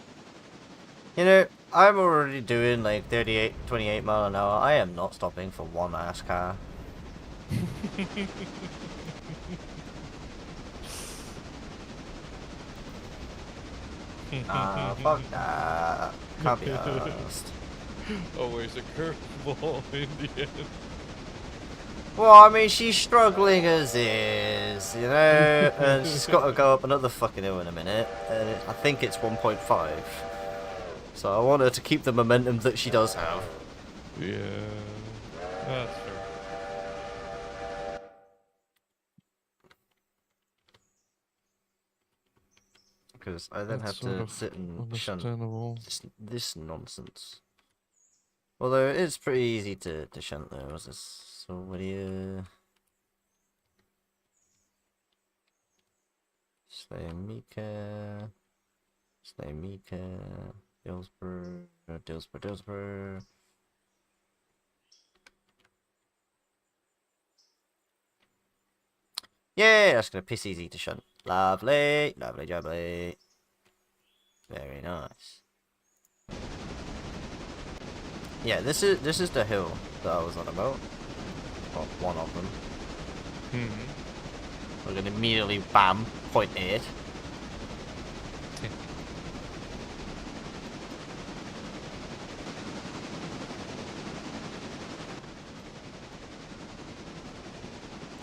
You know, I'm already doing like 38, 28 mile an hour. I am not stopping for one ass car. Ah, fuck that. Can't be asked. Always a curveball in the end. Well, I mean, she's struggling as is, you know, and she's got to go up another fucking hill in a minute, and I think it's 1.5. So I want her to keep the momentum that she does have. Yeah, that's true. Because I then That's have sort to of sit and shunt understandable. this nonsense. Although it is pretty easy to shunt though. What's this? So what do you... Slay Mika... Slay Mika... Dillsborough... Dillsborough... Yeah, that's gonna piss easy to shunt. Lovely, lovely jubbly. Very nice. Yeah, this is the hill that I was on about. Well, one of them. We're gonna immediately bam, point it.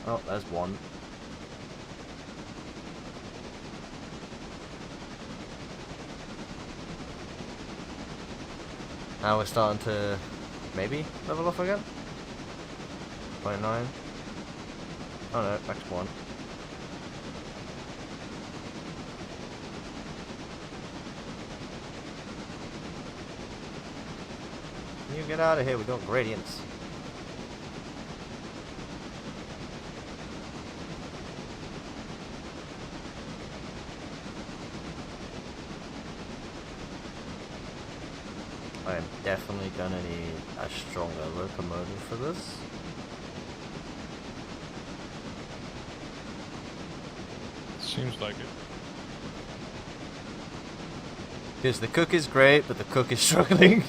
Oh, there's one. Now we're starting to maybe level off again. 0.9. Oh no, back to 1. Can you get out of here? We got gradients. I am definitely gonna need a stronger locomotive for this. Seems like it. Because the cook is great, but the cook is struggling.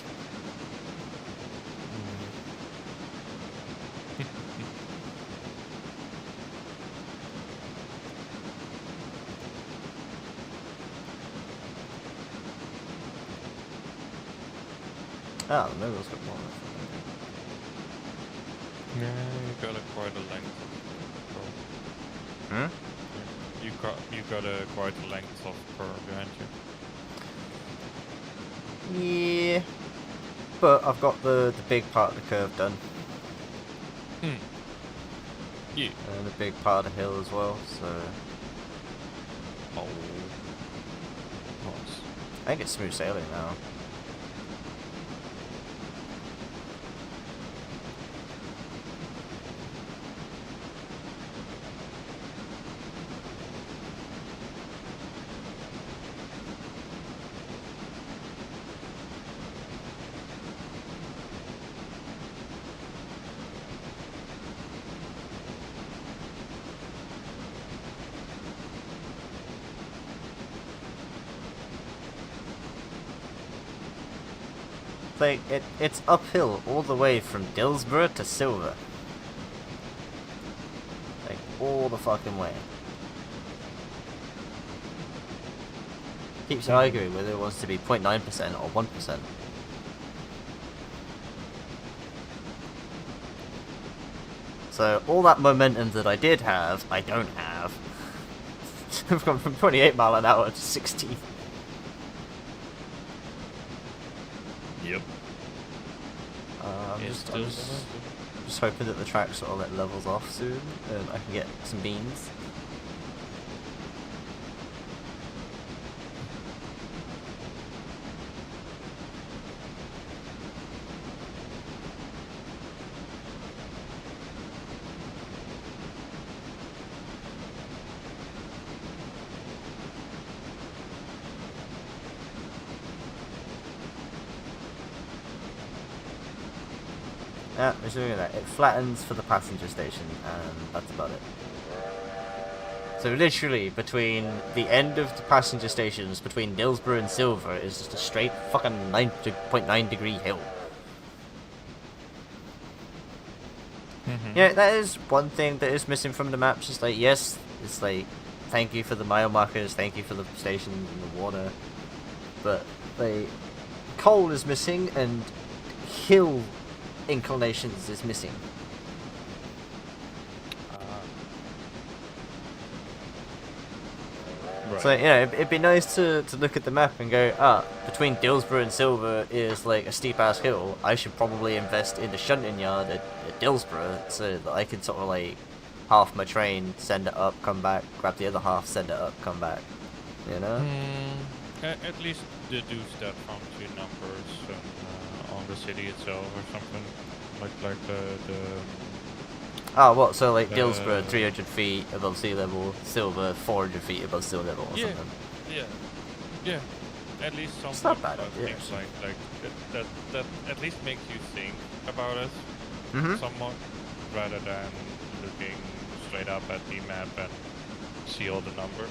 Ah, the Mogul's got more. Yeah, you got quite a length of curve. Hmm? You got a quite a length of curve behind you. Yeah. But I've got the big part of the curve done. Yeah. And a big part of the hill as well, so... Oh. Nice. I think it's smooth sailing now. Like, it's uphill all the way from Dillsborough to Silver. Like, all the fucking way. Keeps arguing whether it wants to be 0.9% or 1%. So, all that momentum that I did have, I don't have. I've gone from 28 mile an hour to 60. Yep. I'm It's just hoping that the track sort of like levels off soon and I can get some beans. Yeah, it's doing that. It flattens for the passenger station, and that's about it. So literally between the end of the passenger stations between Dillsborough and Silver is just a straight fucking 9.9 degree hill. Yeah, that is one thing that is missing from the maps. It's like, yes, it's like, thank you for the mile markers, thank you for the stations and the water, but like, coal is missing and hill inclinations is missing. Right. So, you know, it'd be nice to look at the map and go, between Dillsborough and Silver is like a steep ass hill. I should probably invest in the shunting yard at Dillsborough so that I can sort of like half my train, send it up, come back, grab the other half, send it up, come back. You know? At least deduce that from two numbers on the city itself or something. Like the Oh, what? So like Dillsborough 300 feet above sea level, Silver 400 feet above sea level or something. Yeah. At least some It's not bad, things like that at least makes you think about it somewhat, rather than looking straight up at the map and see all the numbers.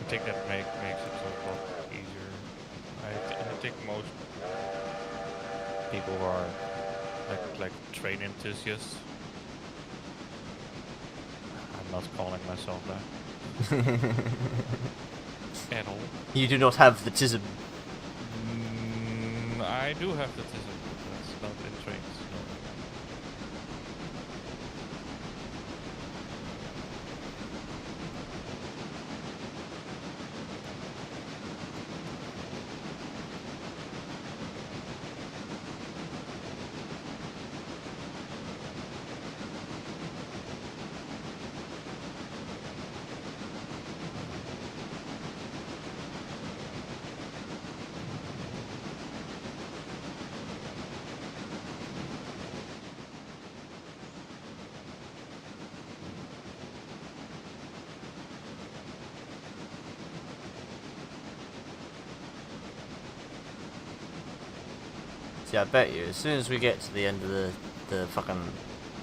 I think that makes it a lot easier. I think most people are like train enthusiasts. I'm not calling myself that at all. You do not have the tism. I do have the tism, but that's not in trains. No. See, I bet you, as soon as we get to the end of the fucking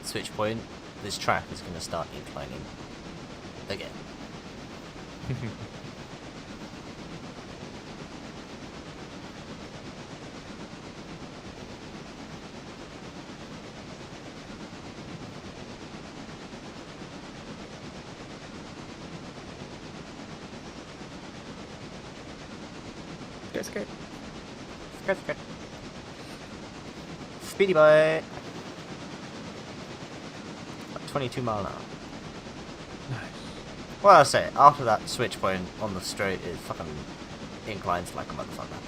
switch point, this track is going to start inclining. Again. That's good. Good. Speedy boy. 22 mile an hour. Nice. Well, I say, after that switch point on the straight, it fucking inclines like a motherfucker.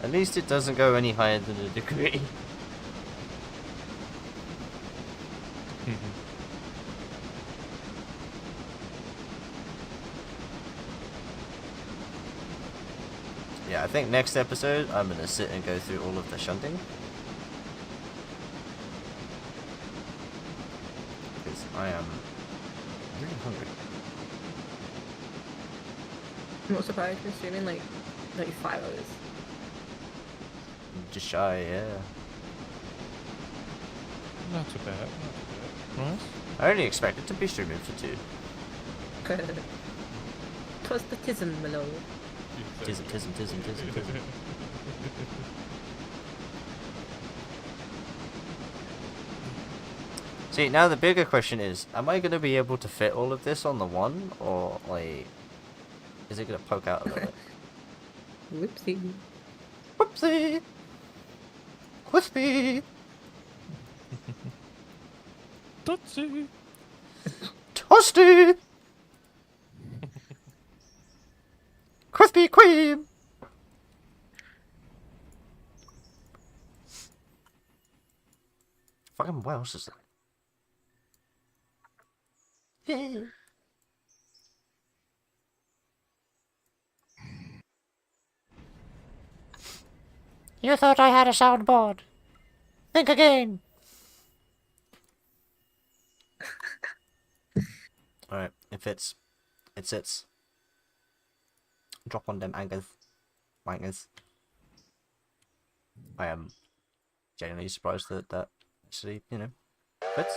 At least it doesn't go any higher than a degree. Yeah, I think next episode I'm gonna sit and go through all of the shunting. Because I am really hungry. I'm not surprised consuming like 5 hours. Just shy, yeah. Not too bad. Nice. I only expected to be streaming for 2. Twas the tism, my lord. Tism. See, now the bigger question is, am I going to be able to fit all of this on the one? Or, like, is it going to poke out a little bit? Whoopsie. Whoopsie! Crispy! Tootsie! Toasty! Krispy Kreme! Fucking what else is there? Yeah. You thought I had a soundboard? Think again. Alright, it fits. It sits. Drop on them anchors. Wankers. I am genuinely surprised that that actually, fits.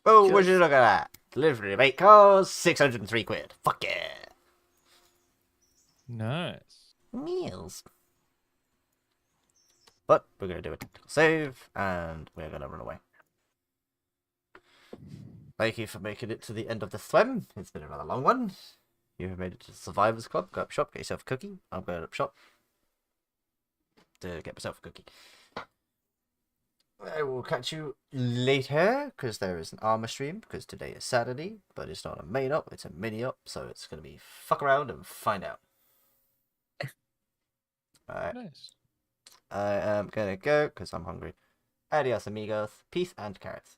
Oh, would you Just look at that? Delivery of 8 cars, 603 quid. Fuck yeah. Nice. Meals. But we're going to do a tactical save, and we're going to run away. Thank you for making it to the end of the swim. It's been a rather long one. You have made it to the Survivors Club. Go up shop, get yourself a cookie. I'm going up shop to get myself a cookie. I will catch you later, because there is an armor stream, because today is Saturday, but it's not a main up, it's a mini up, so it's going to be fuck around and find out. Alright. Nice. I am going to go, because I'm hungry. Adios, amigos. Peace and carrots.